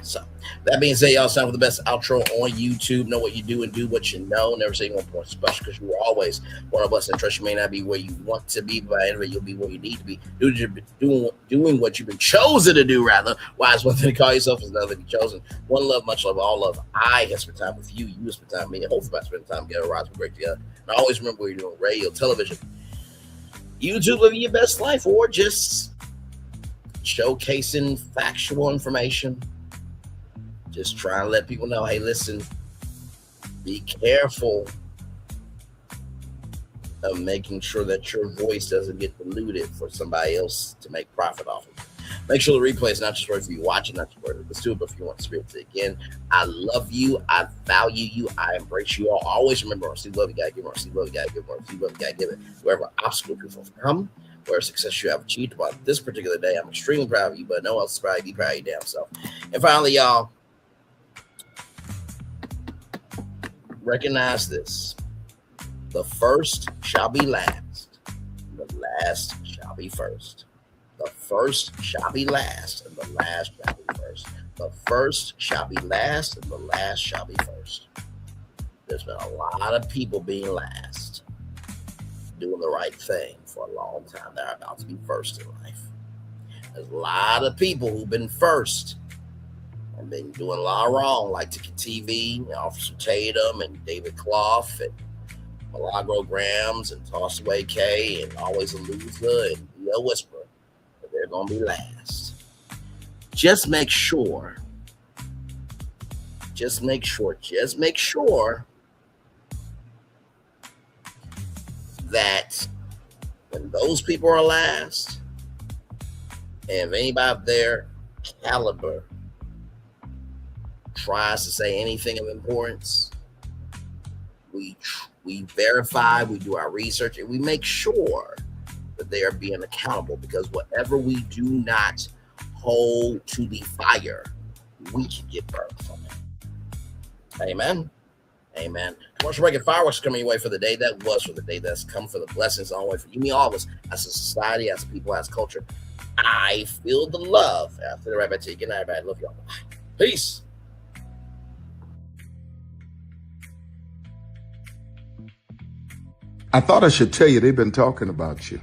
So, that being said, y'all, sound for the best outro on YouTube. Know what you do and do what you know. Never say you want more special because you are always one of us. And trust, you may not be where you want to be, but by the end of it, you'll be where you need to be. Doing what you've been chosen to do, rather. Why is one thing to call yourself, is another to be chosen. One love, much love, all love. I have spent time with you. You have spent time with me. And hopefully, I spend time together. Rise, we're great together. And always remember what you're doing: radio, television, YouTube, living your best life, or just showcasing factual information. Just try and let people know, hey, listen, be careful of making sure that your voice doesn't get diluted for somebody else to make profit off of it. Make sure the replay is not just right for you watching, not just right for the but if you want to experience it again. I love you. I value you. I embrace you all. Always remember, mercy, love, you gotta give mercy, love, you gotta give mercy, love, you gotta give it. Wherever obstacle you overcome, where success you have achieved upon this particular day, I'm extremely proud of you, but no one else is proud of you. Be proud of your damn self. And finally, y'all, recognize this: the first shall be last, the last shall be first. The first shall be last, and the last shall be first. The first shall be last, and the last shall be first. There's been a lot of people being last, doing the right thing for a long time. They're about to be first in life. There's a lot of people who've been first have been doing a lot wrong, like TV, Officer Tatum and David Clough and Milagro Grams and Toss Away K and Always a Loser and Leo Whisperer. But they're going to be last. Just make sure that when those people are last, and if anybody of their caliber tries to say anything of importance, we verify, we do our research, and we make sure that they are being accountable, because whatever we do not hold to the fire, we can get burned from it. Amen. Amen. Commercial break and fireworks coming your way for the day that was, for the day that's come, for the blessings on the way for you, me, all of us, as a society, as a people, as culture. I feel the love. After the right back to you. Good night, everybody. Love y'all. Peace. I thought I should tell you, they've been talking about you.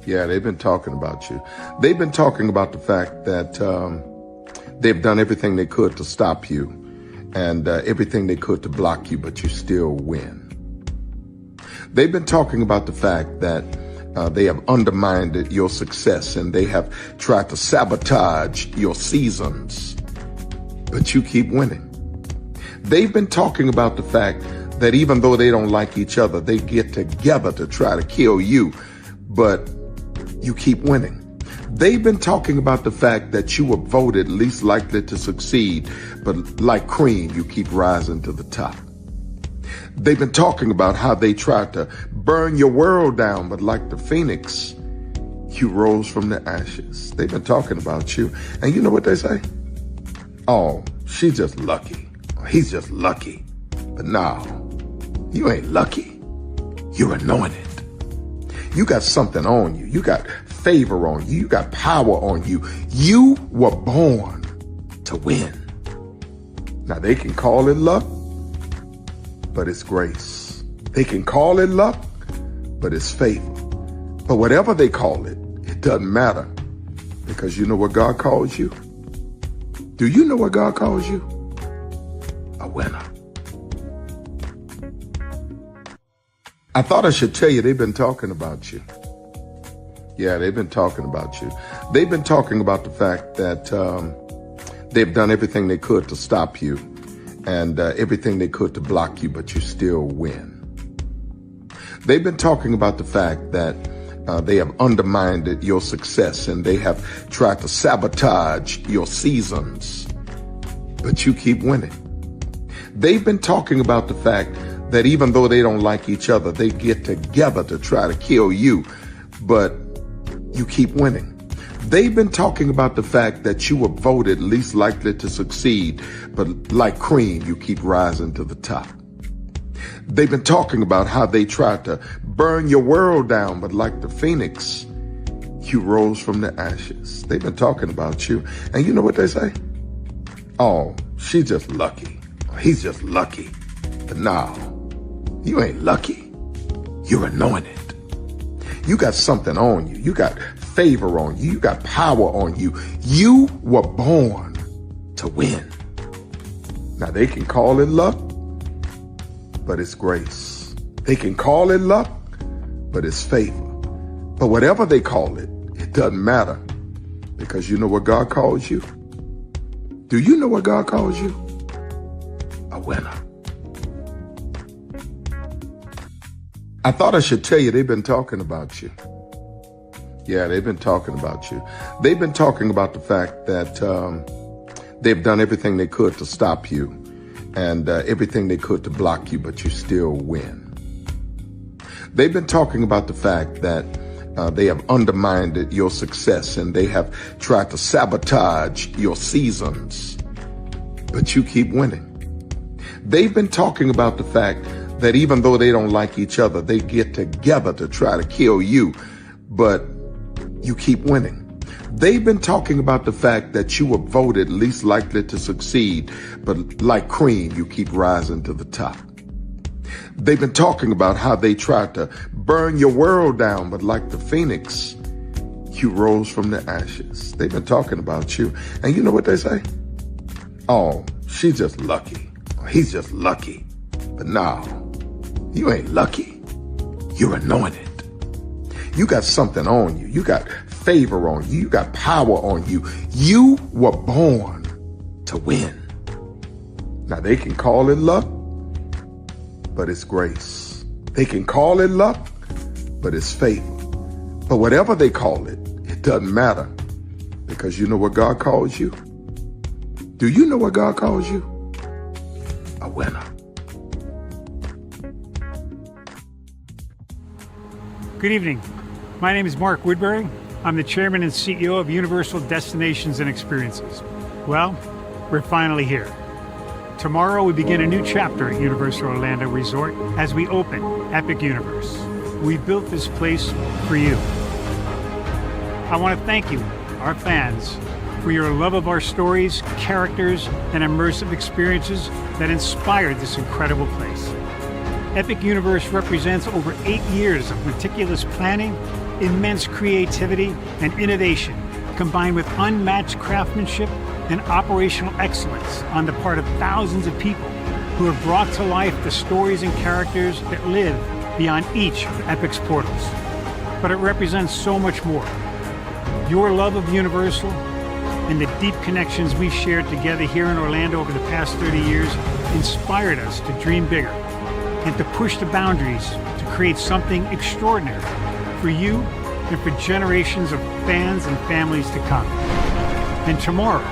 Yeah, they've been talking about you. They've been talking about the fact that they've done everything they could to stop you and everything they could to block you, but you still win. They've been talking about the fact that they have undermined your success and they have tried to sabotage your seasons, but you keep winning. They've been talking about the fact that even though they don't like each other, they get together to try to kill you, but you keep winning. They've been talking about the fact that you were voted least likely to succeed, but like cream, you keep rising to the top. They've been talking about how they tried to burn your world down, but like the phoenix, you rose from the ashes. They've been talking about you. And you know what they say? Oh, she's just lucky. He's just lucky. But no, you ain't lucky. You're anointed. You got something on you. You got favor on you. You got power on you. You were born to win. Now, they can call it luck, but it's grace. They can call it luck, but it's favor. But whatever they call it, it doesn't matter, because you know what God calls you? Do you know what God calls you? A winner. I thought I should tell you, they've been talking about you. Yeah, they've been talking about you. They've been talking about the fact that they've done everything they could to stop you and everything they could to block you, but you still win. They've been talking about the fact that they have undermined your success and they have tried to sabotage your seasons, but you keep winning. They've been talking about the fact that even though they don't like each other, they get together to try to kill you, but you keep winning. They've been talking about the fact that you were voted least likely to succeed, but like cream, you keep rising to the top. They've been talking about how they tried to burn your world down, but like the phoenix, you rose from the ashes. They've been talking about you. And you know what they say? Oh, she's just lucky. He's just lucky. But no, you ain't lucky. You're anointed. You got something on you. You got favor on you. You got power on you. You were born to win. Now, they can call it luck, but it's grace. They can call it luck, but it's favor. But whatever they call it, it doesn't matter, because you know what God calls you? Do you know what God calls you? A winner. I thought I should tell you, they've been talking about you. Yeah, they've been talking about you. They've been talking about the fact that they've done everything they could to stop you and everything they could to block you, but you still win. They've been talking about the fact that they have undermined your success and they have tried to sabotage your seasons, but you keep winning. They've been talking about the fact that even though they don't like each other, they get together to try to kill you, but you keep winning. They've been talking about the fact that you were voted least likely to succeed, but like cream, you keep rising to the top. They've been talking about how they tried to burn your world down, but like the phoenix, you rose from the ashes. They've been talking about you. And you know what they say? Oh, she's just lucky. He's just lucky. But no, you ain't lucky. You're anointed. You got something on you. You got favor on you. You got power on you. You were born to win. Now, they can call it luck, but it's grace. They can call it luck, but it's favor. But whatever they call it, it doesn't matter, because you know what God calls you? Do you know what God calls you? A winner. Good evening. My name is Mark Woodbury. I'm the chairman and CEO of Universal Destinations and Experiences. Well, we're finally here. Tomorrow we begin a new chapter at Universal Orlando Resort as we open Epic Universe. We built this place for you. I want to thank you, our fans, for your love of our stories, characters, and immersive experiences that inspired this incredible place. Epic Universe represents over 8 years of meticulous planning, immense creativity, and innovation, combined with unmatched craftsmanship and operational excellence on the part of thousands of people who have brought to life the stories and characters that live beyond each of Epic's portals. But it represents so much more. Your love of Universal and the deep connections we've shared together here in Orlando over the past 30 years inspired us to dream bigger and to push the boundaries to create something extraordinary for you and for generations of fans and families to come. And tomorrow,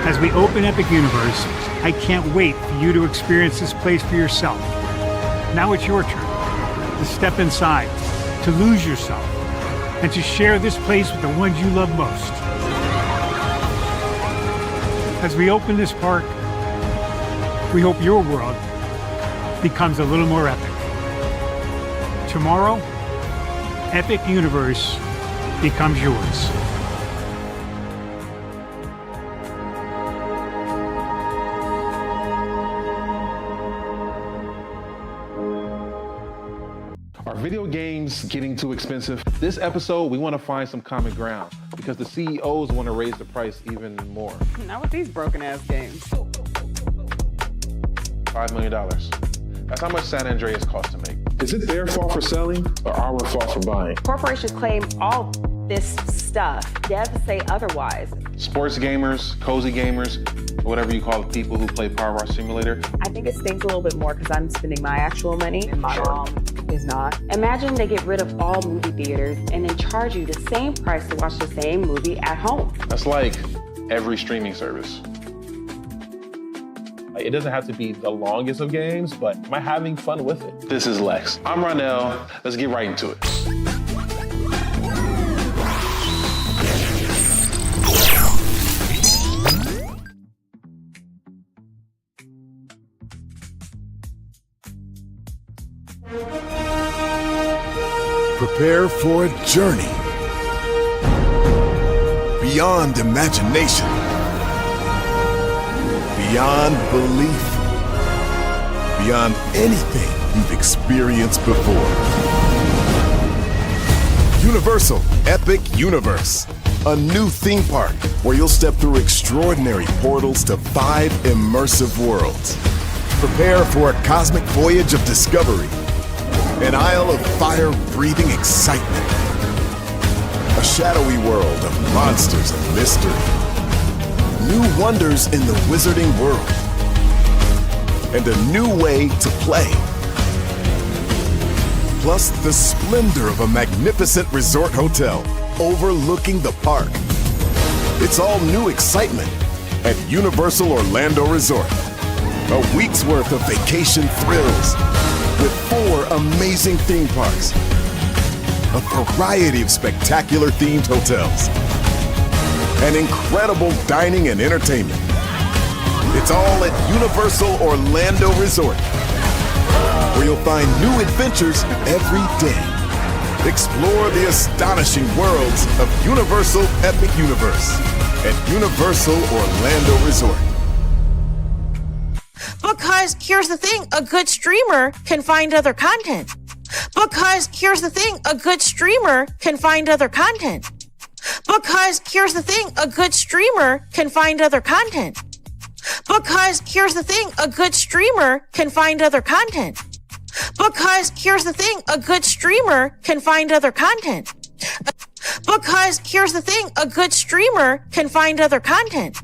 as we open Epic Universe, I can't wait for you to experience this place for yourself. Now it's your turn to step inside, to lose yourself, and to share this place with the ones you love most. As we open this park, we hope your world becomes a little more epic. Tomorrow, Epic Universe becomes yours. Are video games getting too expensive? This episode, we want to find some common ground because the CEOs want to raise the price even more. Not with these broken ass games. $5 million. That's how much San Andreas costs to make. Is it their fault for selling or our fault for buying? Corporations claim all this stuff. Devs say otherwise. Sports gamers, cozy gamers, whatever you call the people who play Power Wash Simulator. I think it stings a little bit more because I'm spending my actual money and my mom is not. Imagine they get rid of all movie theaters and then charge you the same price to watch the same movie at home. That's like every streaming service. It doesn't have to be the longest of games, but am I having fun with it? This is Lex. I'm Ronell. Let's get right into it. Prepare for a journey beyond imagination, beyond belief, beyond anything you've experienced before. Universal Epic Universe, a new theme park where you'll step through extraordinary portals to 5 immersive worlds. Prepare for a cosmic voyage of discovery, an isle of fire-breathing excitement, a shadowy world of monsters and mystery, new wonders in the wizarding world, and a new way to play. Plus the splendor of a magnificent resort hotel overlooking the park. It's all new excitement at Universal Orlando Resort. A week's worth of vacation thrills with 4 amazing theme parks, a variety of spectacular themed hotels, and incredible dining and entertainment. It's all at Universal Orlando Resort, where you'll find new adventures every day. Explore the astonishing worlds of Universal Epic Universe at Universal Orlando Resort. Because here's the thing, a good streamer can find other content. Because here's the thing, a good streamer can find other content. Because here's the thing, a good streamer can find other content. Because here's the thing, a good streamer can find other content. Because here's the thing, a good streamer can find other content. Because here's the thing, a good streamer can find other content.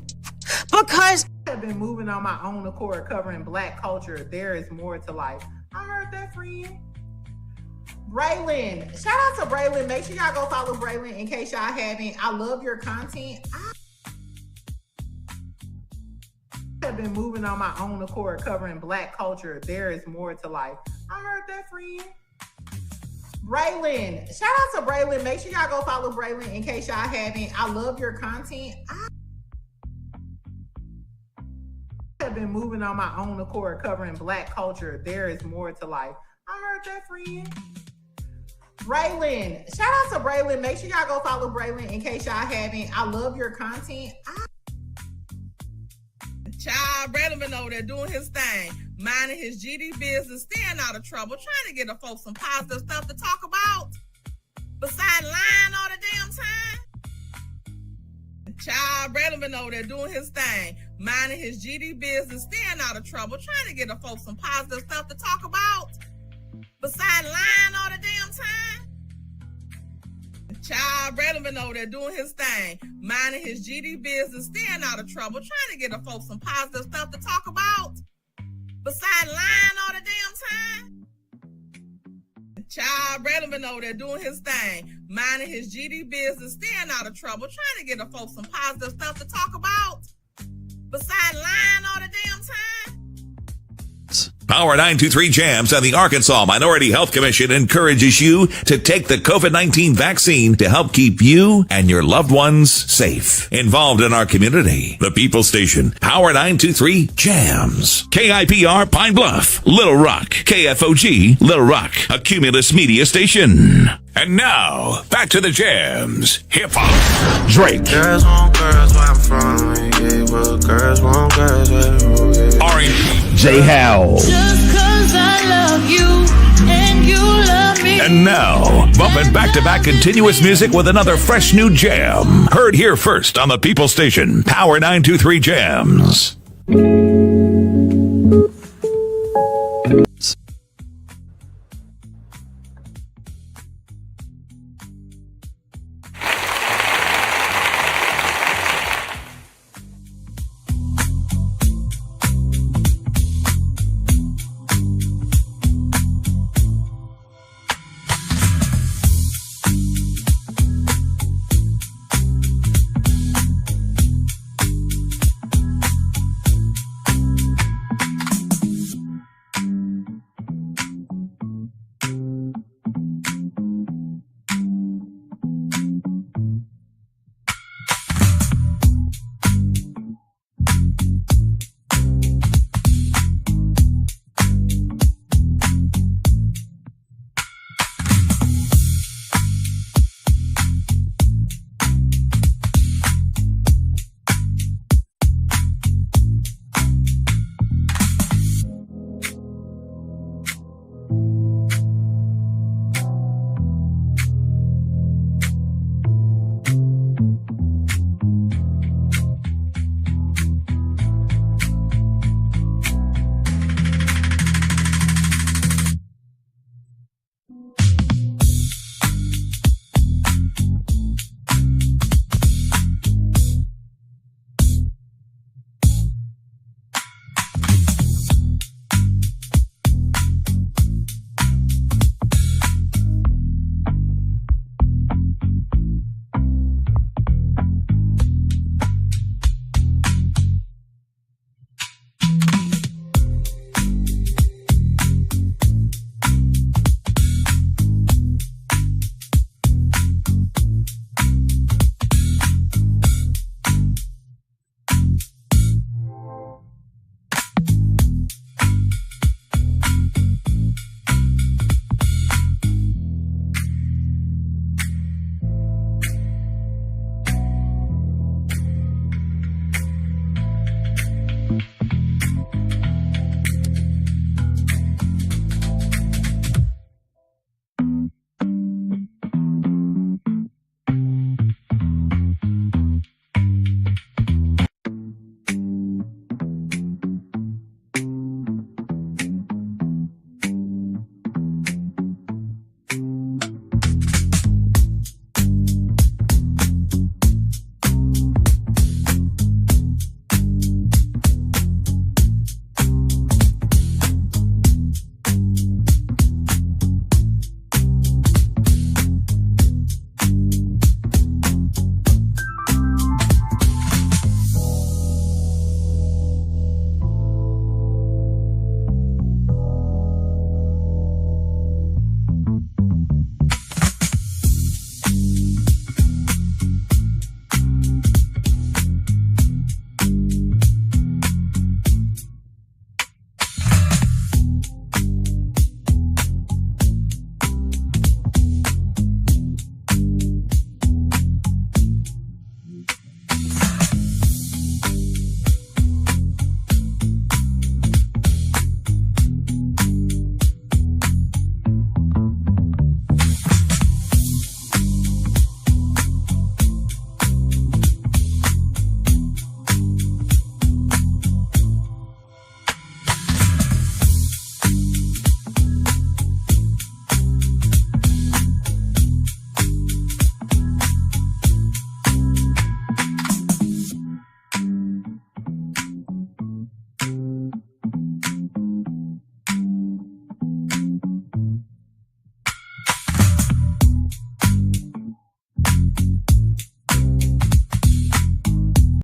Because I've been moving on my own accord, covering Black culture. There is more to life. I heard that, friend. Braylon, shout out to Braylon. Make sure y'all go follow Braylon in case y'all haven't. I love your content. I've been moving on my own accord, covering Black culture. There is more to life. I heard that, friend. Braylon, shout out to Braylon. Make sure y'all go follow Braylon in case y'all haven't. I love your content. I've been moving on my own accord, covering Black culture. There is more to life. I heard that, friend. Braylon, shout out to Braylon. Make sure y'all go follow Braylon in case y'all haven't. I love your content. Child, Braylon been over there doing his thing, minding his GD business, staying out of trouble, trying to get the folks some positive stuff to talk about. Besides lying all the damn time. Child, Braylon been over there doing his thing, minding his GD business, staying out of trouble, trying to get the folks some positive stuff to talk about. Besides lying all the damn time. Child, Braylon been over there doing his thing, minding his GD business, staying out of trouble, trying to get the folks some positive stuff to talk about. Besides lying all the damn time. Child, Braylon been over there doing his thing, minding his GD business, staying out of trouble, trying to get the folks some positive stuff to talk about. Besides lying all the damn time. Power 923 Jams and the Arkansas Minority Health Commission encourages you to take the COVID-19 vaccine to help keep you and your loved ones safe. Involved in our community, the People Station, Power 923 Jams. KIPR Pine Bluff, Little Rock, KFOG, Little Rock, a Cumulus Media Station. And now, back to the jams. Hip-hop. Drake. Girls want girls where I'm from. Yeah, well, girls want girls where R&B. J. Howell. Just 'cause I love you and you love me. And now, bumping back-to-back continuous music with another fresh new jam. Heard here first on the People Station, Power 923 Jams.